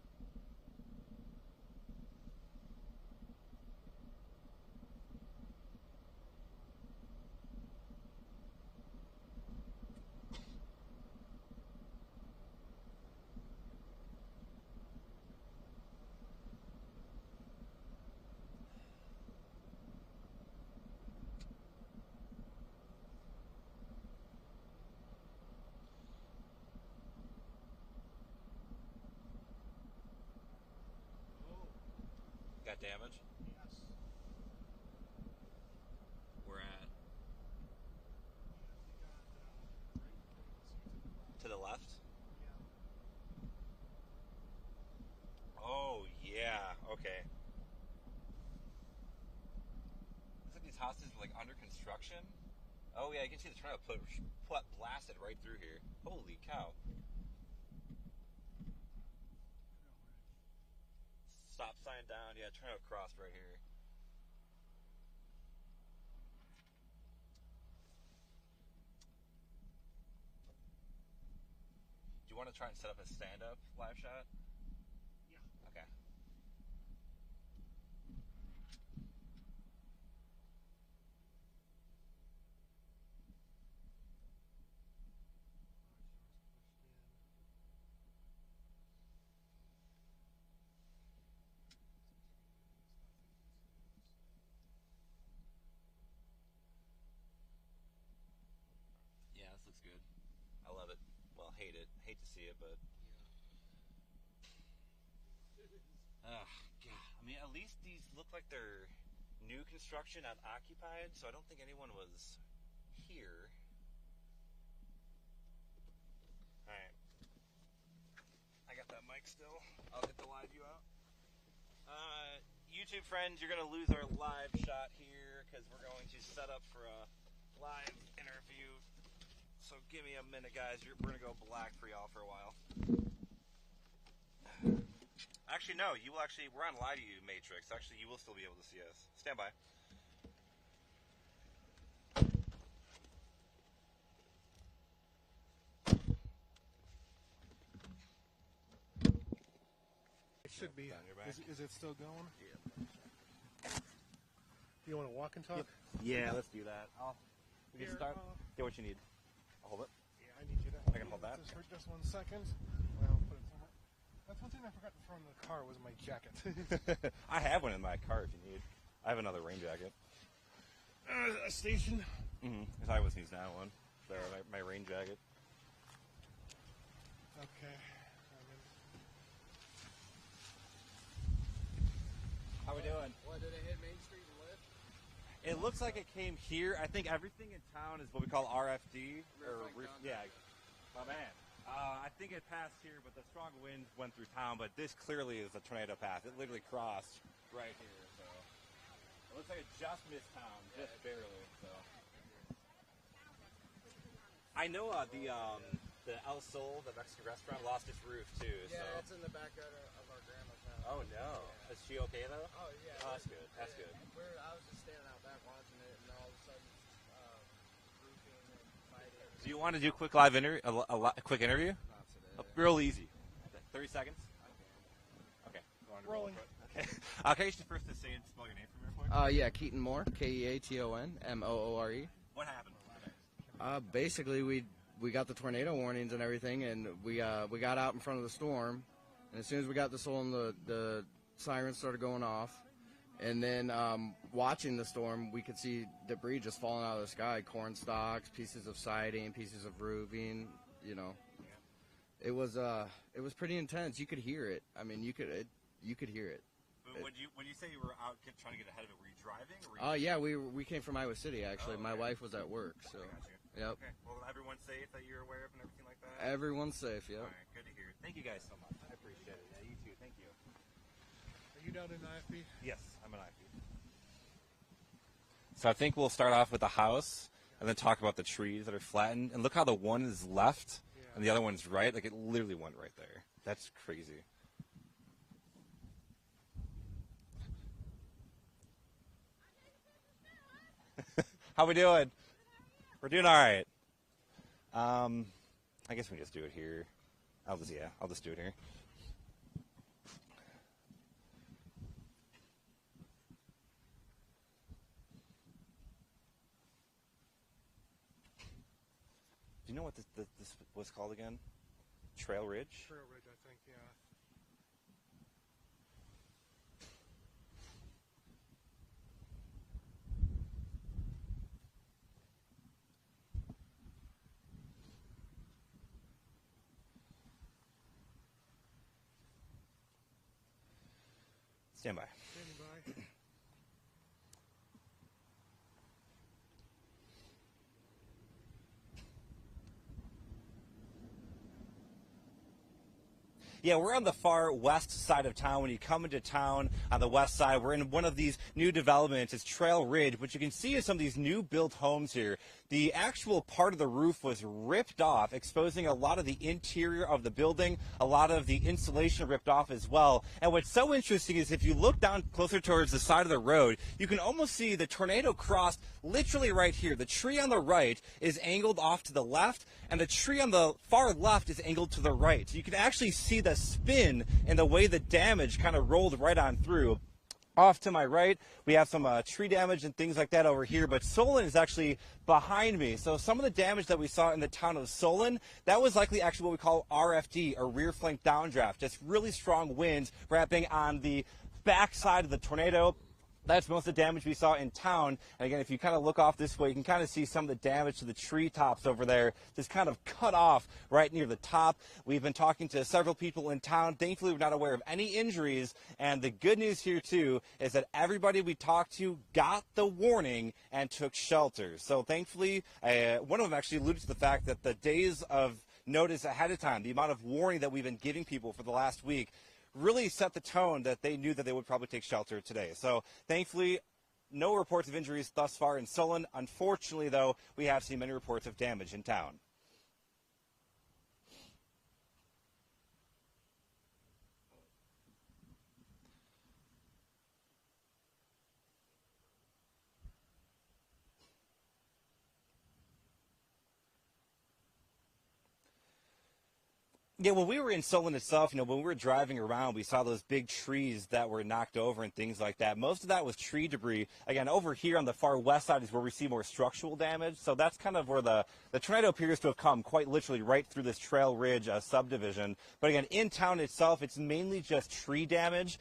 Oh,
Got damage?
yes.
We're at
Yeah, we got right before you can see to the left.
to the left.
Yeah.
Oh yeah. Okay. Looks like these houses are like under construction. Oh yeah, you can see they're trying to put blast it right through here. Holy cow!
I know, right?
Stop sign down. Yeah, trying to cross right here. Do you want to try and set up a stand-up live shot?
Yeah.
Okay.
Pushed in.
Yeah, this looks good. I love it. Well, hate it. Hate to see it, but God. I mean, at least these look like they're new construction, not occupied. So I don't think anyone was here. All right. I got that mic still. I'll get the live view out. YouTube friends, you're going to lose our live shot here because we're going to set up for a live interview. So give me a minute, guys. We're going to go black for y'all for a while. Actually, no. You will actually... We're on live to you, Matrix. Actually, you will still be able to see us. Stand by.
It should be.
Down your back.
Is it still going?
Yeah.
Do you want to walk and talk?
Yeah, let's do that. We can
Here,
start. Get what you need. I'll hold it.
Yeah, I need you to.
I can hold that?
Just for just 1 second. Well, put it on. That's one thing I forgot to throw in the car was my jacket.
I have one in my car if you need. I have another rain jacket.
A station.
Because I always use that one. So my rain jacket.
Okay.
How we doing?
What, did they hit Main Street and lift?
It looks like it came here. I think everything in town is what we call RFD. Yeah, my man. I think it passed here, but the strong winds went through town. But this clearly is a tornado path. It literally crossed right here. So it looks like it just missed town, just barely. So I know the El Sol, the Mexican restaurant, lost its roof too.
Yeah,
so.
it's in the backyard of our grandma's house.
Oh no, is she okay though?
Oh yeah.
Oh, that's good. That's good.
I was just standing out back watching it, and all of a sudden, roofing and fighting.
Do you want to do a quick live interview? A quick interview?
Not today.
Real easy. 30 seconds. Okay.
Rolling.
Okay. Can you just first to say and spell your name for me real quick?
Yeah, Keaton Moore, KeatonMoore.
What happened?
Basically, we got the tornado warnings and everything, and we got out in front of the storm, and as soon as we got the Solon, the sirens started going off, and then watching the storm, we could see debris just falling out of the sky, corn stalks, pieces of siding, pieces of roofing. You know, it was pretty intense. You could hear it. I mean, you could hear it.
But when you say you were out trying to get ahead of it, were you driving? Or
Yeah, we came from Iowa City actually.
Oh,
My
okay.
wife was at work, so. Yep.
Okay. Well, everyone's safe that you're aware of and everything like that?
Everyone's safe, yep.
All right, good to hear. Thank you guys so much. I appreciate it. Yeah, you too. Thank you.
Are you down in IFB?
Yes, I'm an IP. So I think we'll start off with the house and then talk about the trees that are flattened. And look how the one is left and the other one's right. Like, it literally went right there. That's crazy. How we doing? We're doing all right. I guess we can just do it here. I'll just do it here. Do you know what this was called again? Trail Ridge?
Trail Ridge, I think, yeah.
Stand by.
Standing by.
Yeah, we're on the far west side of town. When you come into town on the west side, we're in one of these new developments. It's Trail Ridge, which you can see is some of these new built homes here. The actual part of the roof was ripped off, exposing a lot of the interior of the building, a lot of the insulation ripped off as well. And what's so interesting is if you look down closer towards the side of the road, you can almost see the tornado crossed literally right here. The tree on the right is angled off to the left, and the tree on the far left is angled to the right. So you can actually see the spin and the way the damage kind of rolled right on through. Off to my right, we have some tree damage and things like that over here, but Solon is actually behind me. So some of the damage that we saw in the town of Solon, that was likely actually what we call RFD, or rear flank downdraft. Just really strong winds wrapping on the back side of the tornado. That's most of the damage we saw in town. And again, if you kind of look off this way, you can kind of see some of the damage to the treetops over there, just kind of cut off right near the top. We've been talking to several people in town. Thankfully, we're not aware of any injuries. And the good news here, too, is that everybody we talked to got the warning and took shelter. So thankfully, one of them actually alluded to the fact that the days of notice ahead of time, the amount of warning that we've been giving people for the last week, really set the tone that they knew that they would probably take shelter today. So thankfully, no reports of injuries thus far in Solon. Unfortunately, though, we have seen many reports of damage in town. Yeah, when we were in Solon itself, when we were driving around, we saw those big trees that were knocked over and things like that. Most of that was tree debris. Again, over here on the far west side is where we see more structural damage. So that's kind of where the tornado appears to have come, quite literally right through this Trail Ridge subdivision. But again, in town itself, it's mainly just tree damage.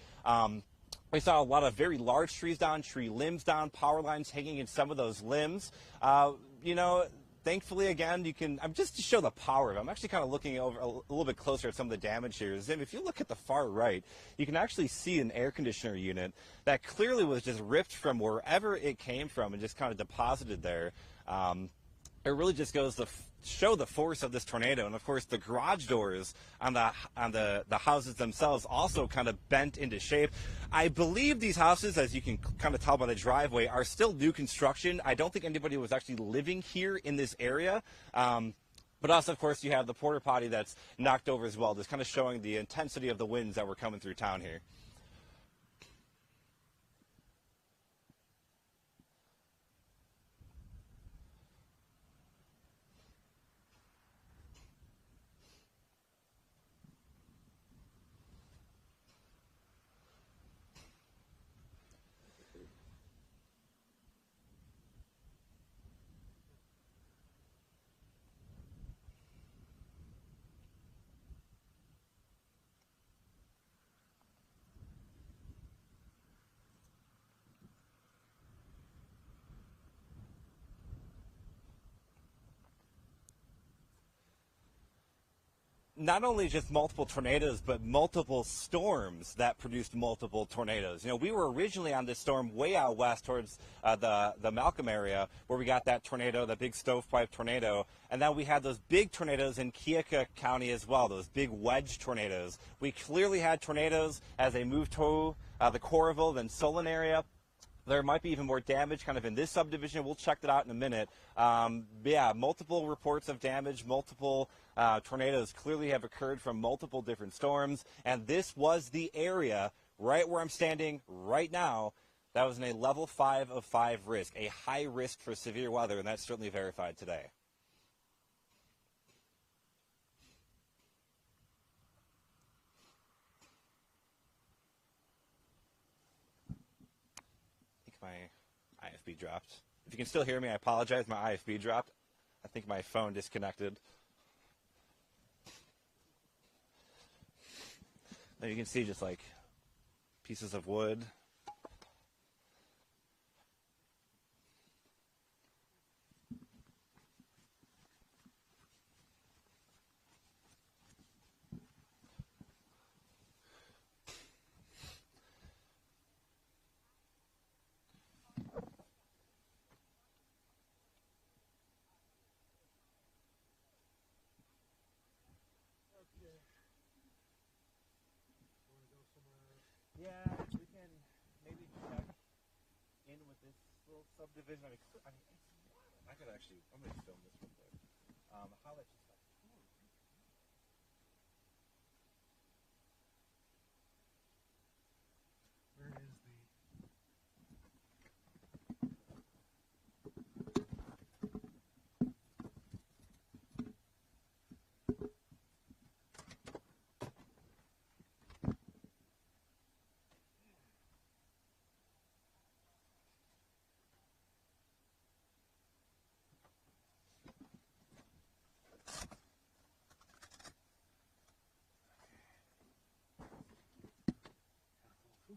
We saw a lot of very large trees down, tree limbs down, power lines hanging in some of those limbs.
thankfully, again, you can, I'm just to show the power of it. I'm actually kind of looking over a little bit closer at some of the damage here. Zim, if you look at the far right, you can actually see an air conditioner unit that clearly was just ripped from wherever it came from and just kind of deposited there. It really just goes to show the force of this tornado. And of course, the garage doors on the houses themselves also kind of bent into shape. I believe these houses, as you can kind of tell by the driveway, are still new construction. I don't think anybody was actually living here in this area. But also, of course, you have the porta potty that's knocked over as well, just kind of showing the intensity of the winds that were coming through town here. Not only just multiple tornadoes, but multiple storms that produced multiple tornadoes. You know, we were originally on this storm way out west towards the Malcolm area where we got that tornado, the big stovepipe tornado, and then we had those big tornadoes in Keokuk County as well, those big wedge tornadoes. We clearly had tornadoes as they moved to the Coralville and Solon area. There might be even more damage kind of in this subdivision. We'll check that out in a minute. Yeah, multiple reports of damage, multiple tornadoes clearly have occurred from multiple different storms. And this was the area right where I'm standing right now that was in a level 5 of 5 risk, a high risk for severe weather, and that's certainly verified today. My IFB dropped. If you can still hear me, I apologize. My IFB dropped. I think my phone disconnected. Now you can see just like pieces of wood. Yeah, we can maybe check in with this little subdivision. I could actually, I'm going to film this real quick. How that just got
Where is the...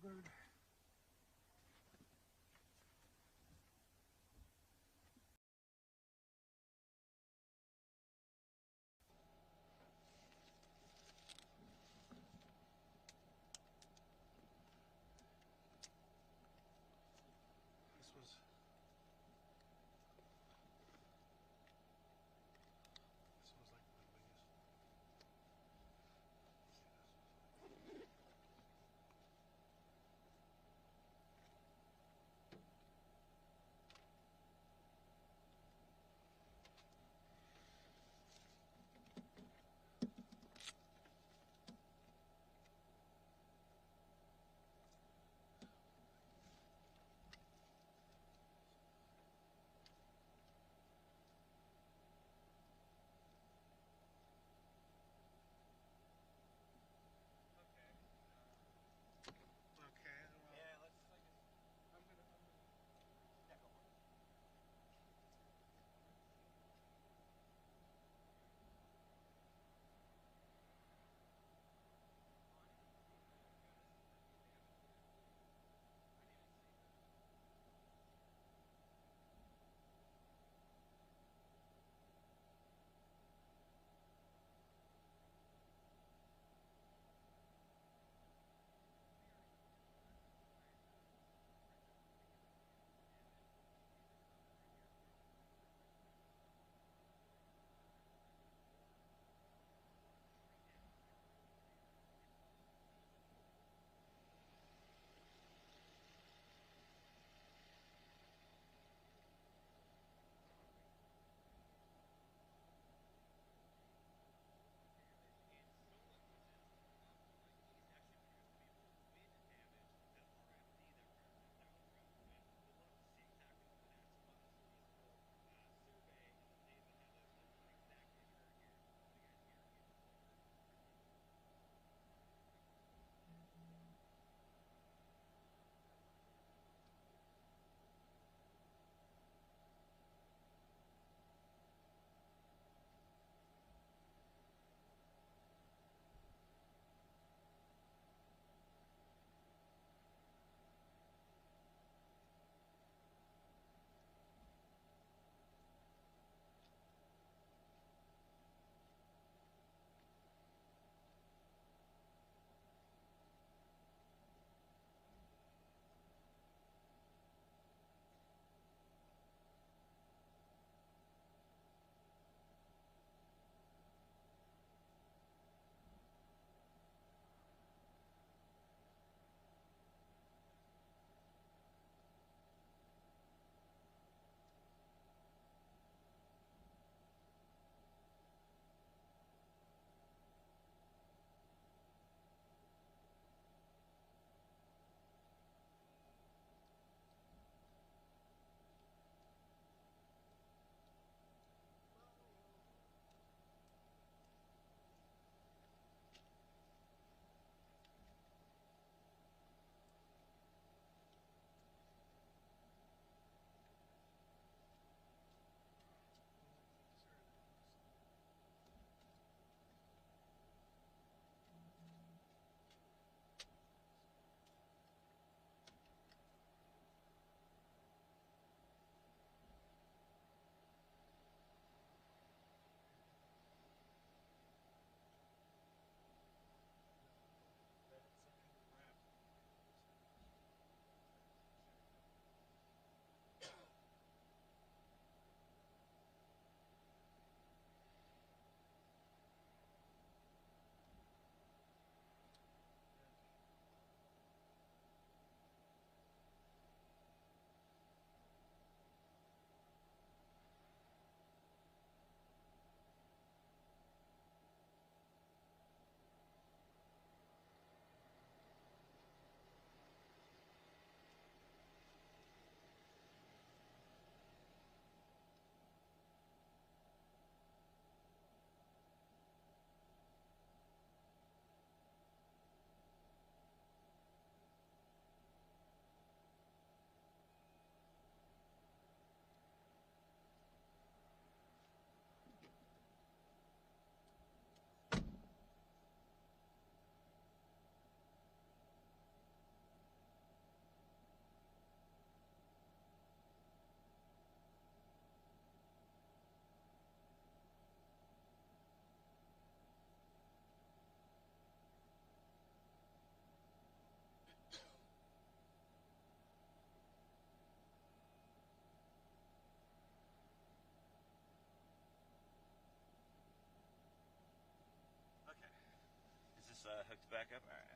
Bird.
hooked back up. All right.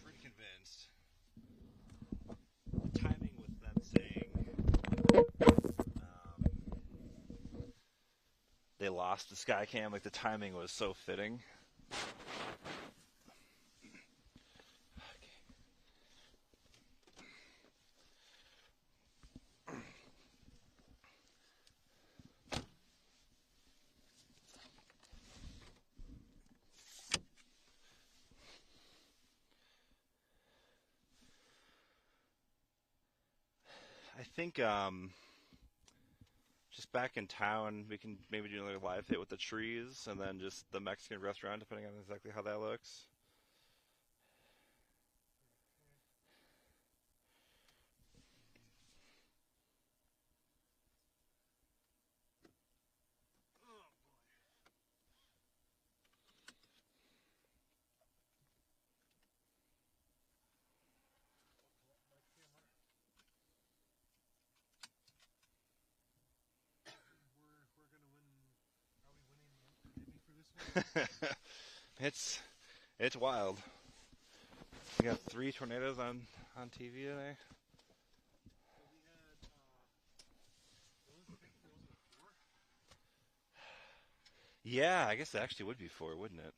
Pretty convinced. The timing with them saying they lost the Skycam, like the timing was so fitting. I think just back in town, we can maybe do another live hit with the trees, and then just the Mexican restaurant, depending on exactly how that looks. It's wild. We got 3 tornadoes on TV today. Yeah, I guess it actually would be 4, wouldn't it?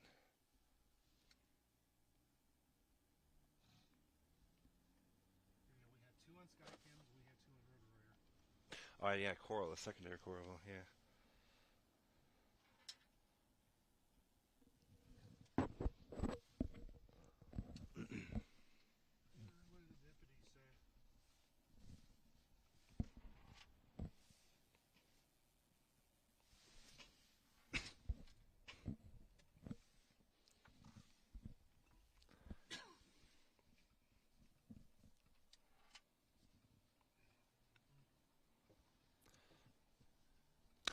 We had 2 on Skycams, we had 2 on Rotor.
Oh yeah, coral, the secondary coral, yeah.
What did the deputy say?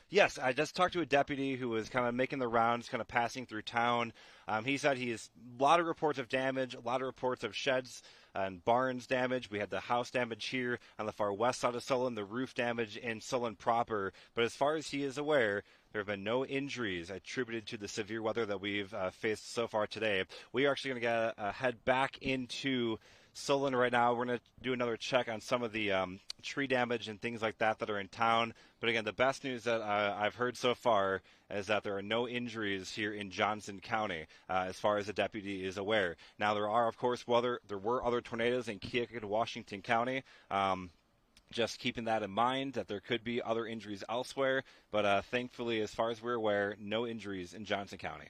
Yes, I just talked to a deputy who was kind of making the rounds, kind of passing through town. He said he's a lot of reports of damage, a lot of reports of sheds and barns damage. We had the house damage here on the far west side of Solon, the roof damage in Solon proper. But as far as he is aware, there have been no injuries attributed to the severe weather that we've faced so far today. We are actually going to head back into Solon right now. We're going to do another check on some of the tree damage and things like that are in town. But again, the best news that I've heard so far is that there are no injuries here in Johnson County, as far as the deputy is aware. Now, there are, of course, there were other tornadoes in Keokuk, Washington County. Just keeping that in mind, that there could be other injuries elsewhere. But thankfully, as far as we're aware, no injuries in Johnson County.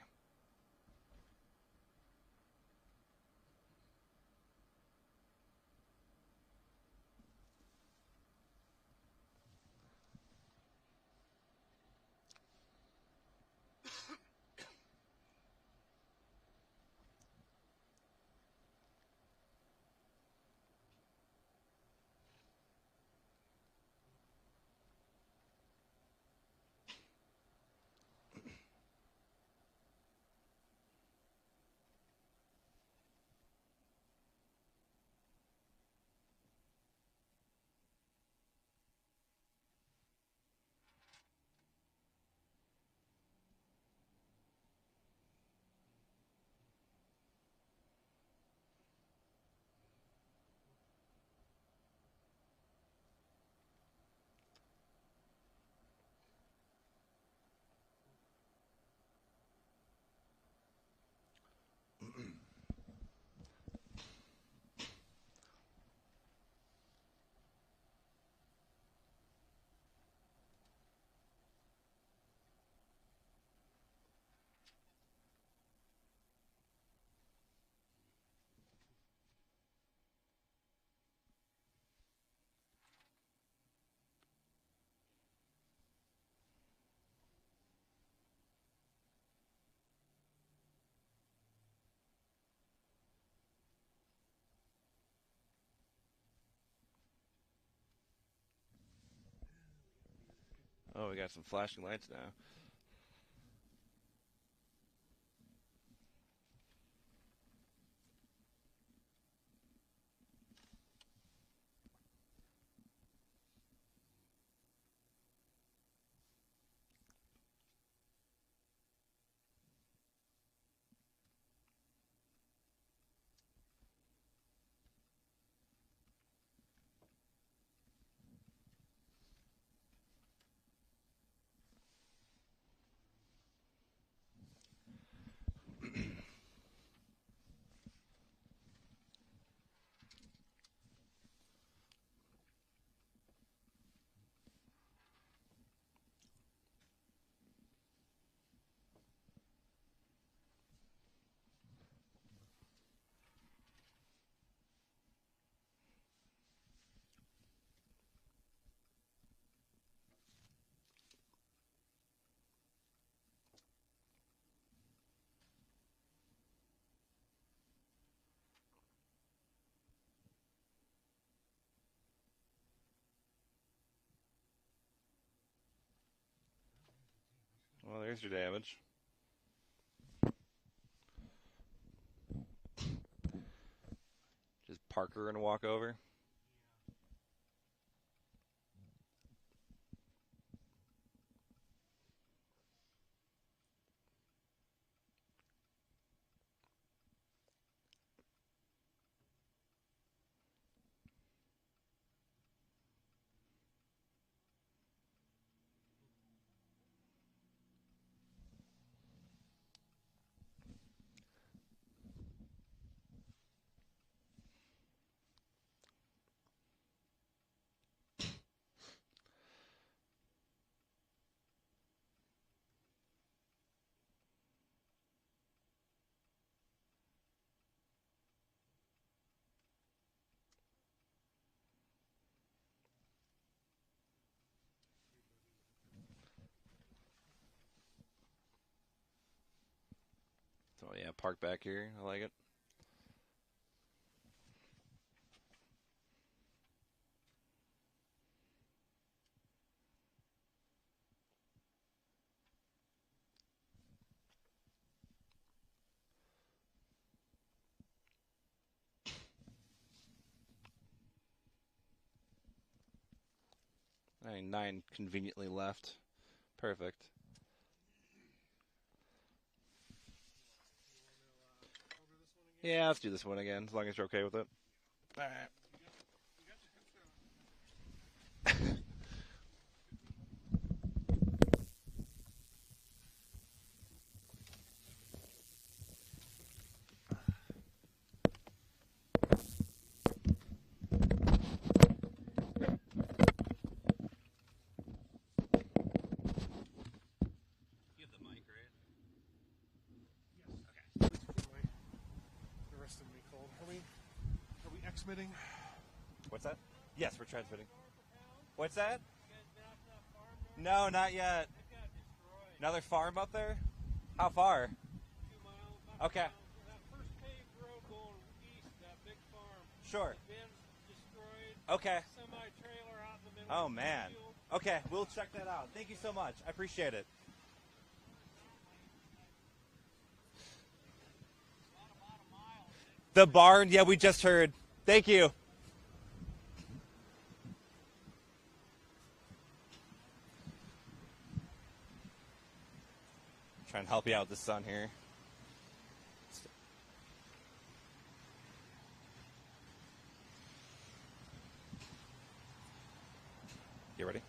Oh, we got some flashing lights now. Well, there's your damage. Just park her and walk over. So yeah, park back here. I like it. Nine conveniently left. Perfect. Yeah, let's do this one again, as long as you're okay with it. All right. You have the mic, right?
Yes. Okay. The rest of me cold. Are we exmitting?
What's that? Yes, we're transmitting. What's that? No, not yet. Another farm up there? How far?
2 miles.
Okay.
That first paved road going east, that big farm.
Sure.
The bin's destroyed.
Okay.
Semi-trailer out in the middle.
Oh,
of the
man.
field.
Okay, we'll check that out. Thank you so much. I appreciate it. The barn, yeah, we just heard. Thank you. Trying to help you out with the sun here. You ready?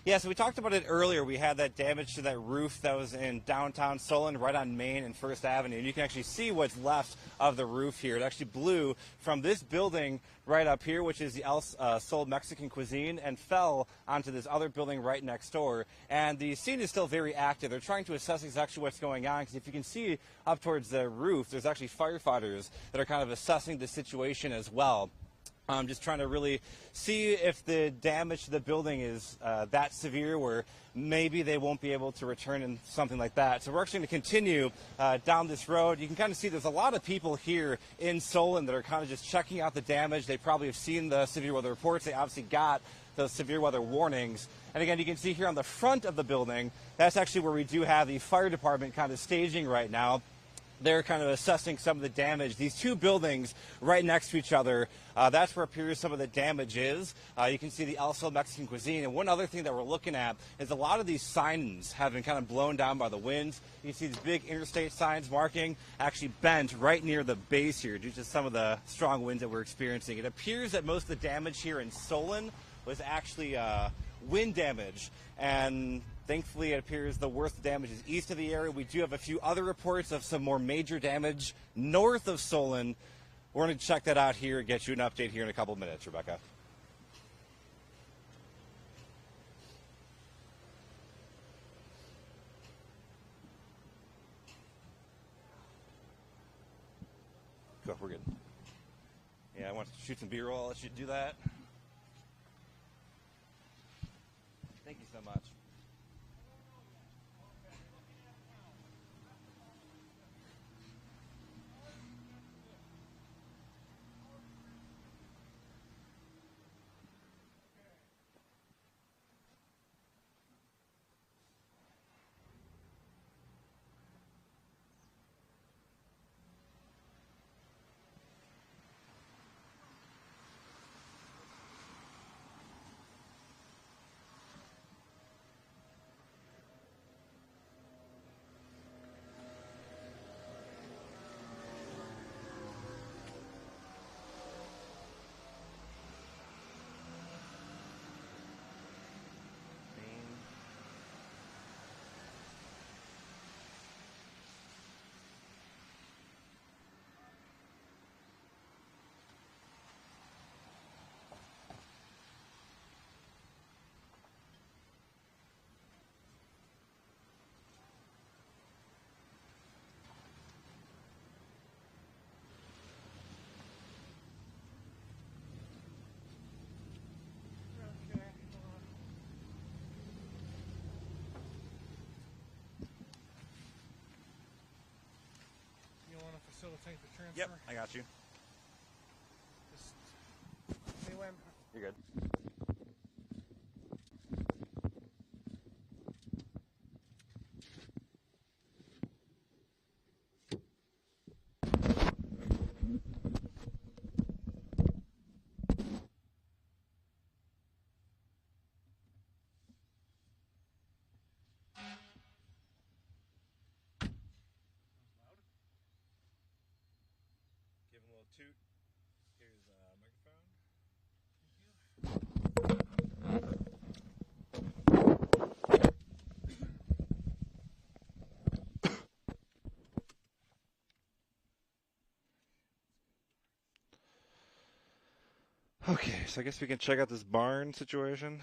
Yeah, so we talked about it earlier. We had that damage to that roof that was in downtown Solon, right on Main and First Avenue. And you can actually see what's left of the roof here. It actually blew from this building right up here, which is the Sol Mexican Cuisine, and fell onto this other building right next door. And the scene is still very active. They're trying to assess exactly what's going on, because if you can see up towards the roof, there's actually firefighters that are kind of assessing the situation as well. Just trying to really see if the damage to the building is that severe where maybe they won't be able to return and something like that. So we're actually going to continue down this road. You can kind of see there's a lot of people here in Solon that are kind of just checking out the damage. They probably have seen the severe weather reports. They obviously got the severe weather warnings. And again, you can see here on the front of the building, that's actually where we do have the fire department kind of staging right now. They're kind of assessing some of the damage. These two buildings right next to each other, that's where it appears some of the damage is. You can see the El Sol Mexican cuisine. And one other thing that we're looking at is a lot of these signs have been kind of blown down by the winds. You see these big interstate signs marking actually bent right near the base here due to some of the strong winds that we're experiencing. It appears that most of the damage here in Solon was actually wind damage, and thankfully it appears the worst damage is east of the area. We do have a few other reports of some more major damage north of Solon. We're going to check that out here and get you an update here in a couple minutes, Rebecca. Go, we're good. Yeah, I want to shoot some B-roll. I'll let you do that. Thank you so much.
You want to facilitate the transfer?
Yep, I got you.
Just, anyway,
You're good. Give him a little toot. Here's a microphone. Okay, so I guess we can check out this barn situation.
farm situation.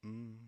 Mm.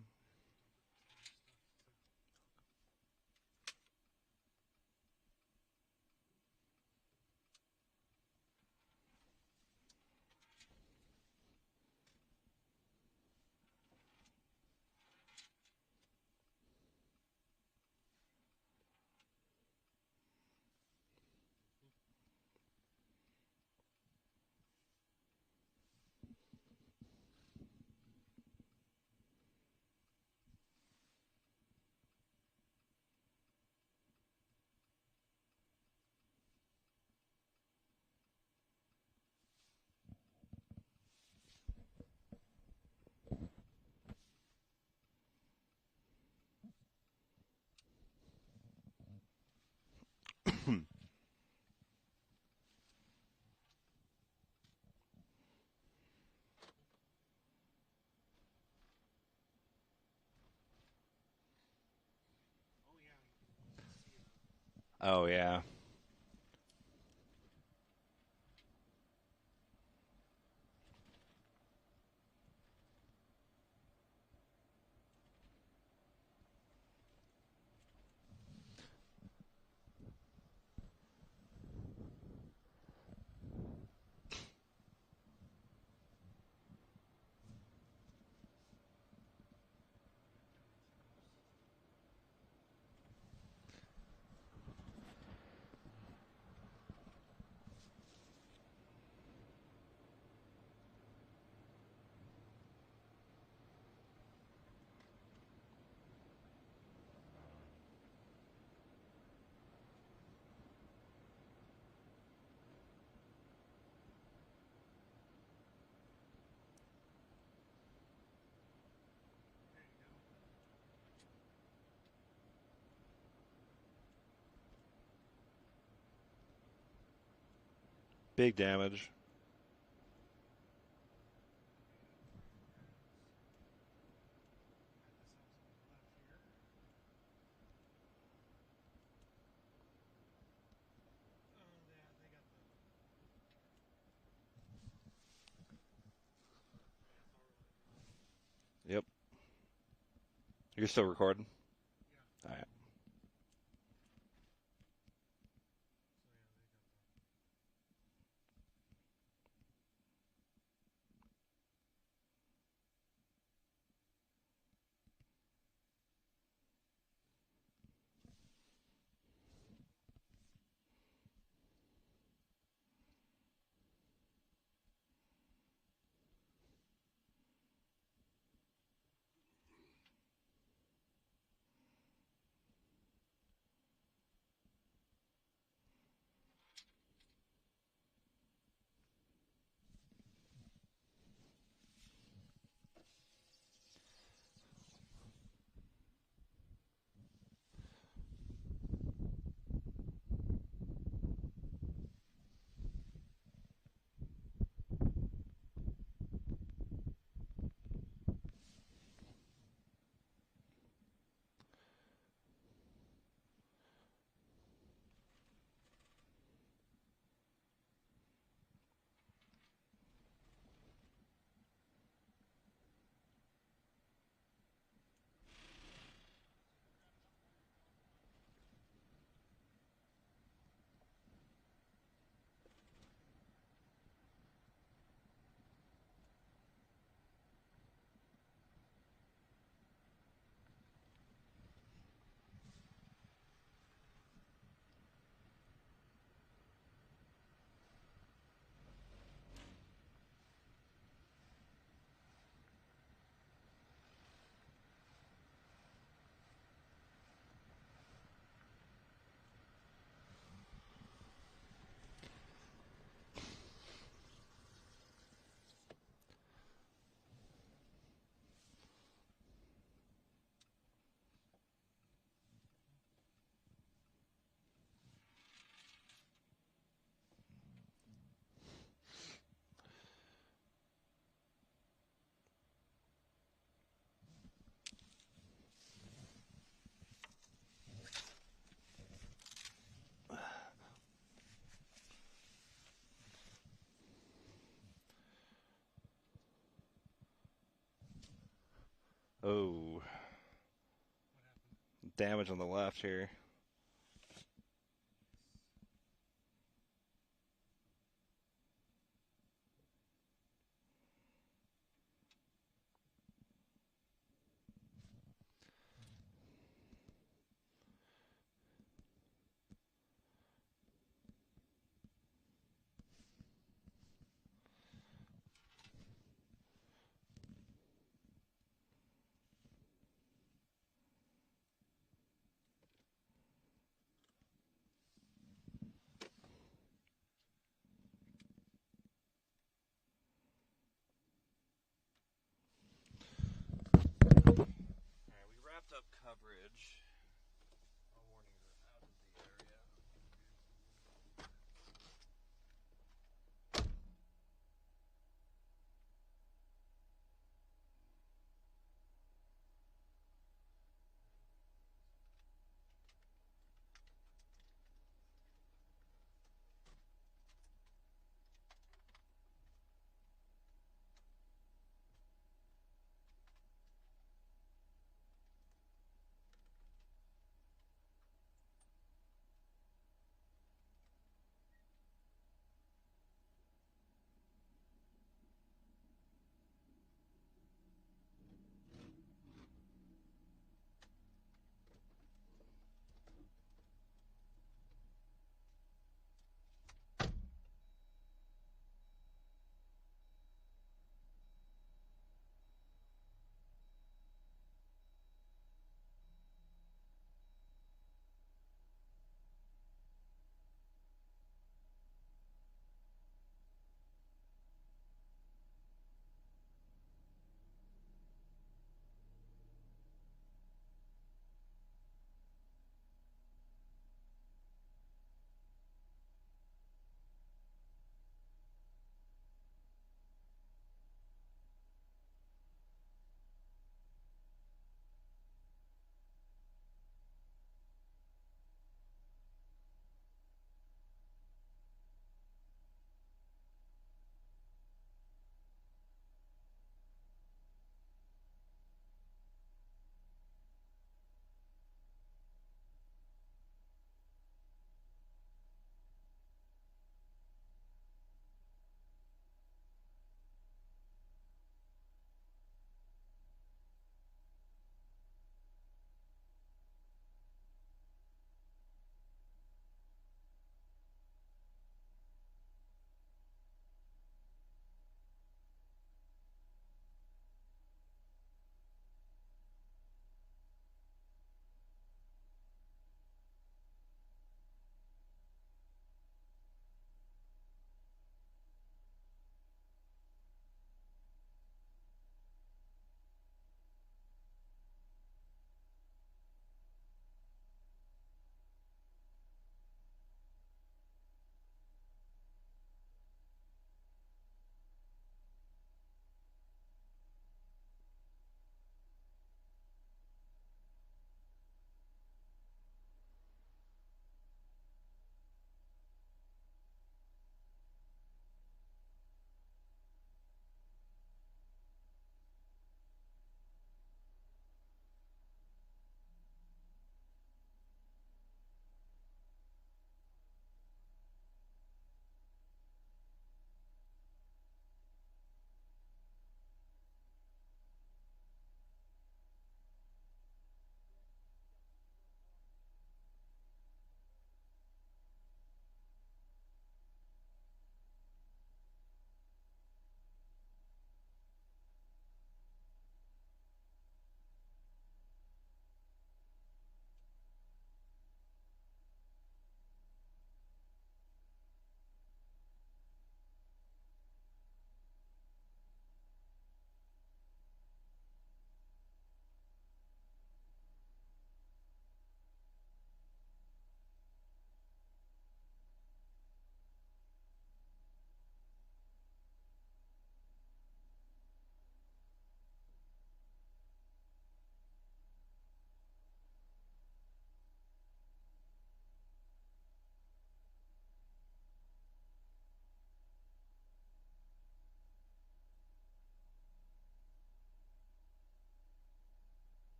Oh yeah. Big damage. Yep. You're still recording? All right. Oh. Damage on the left here.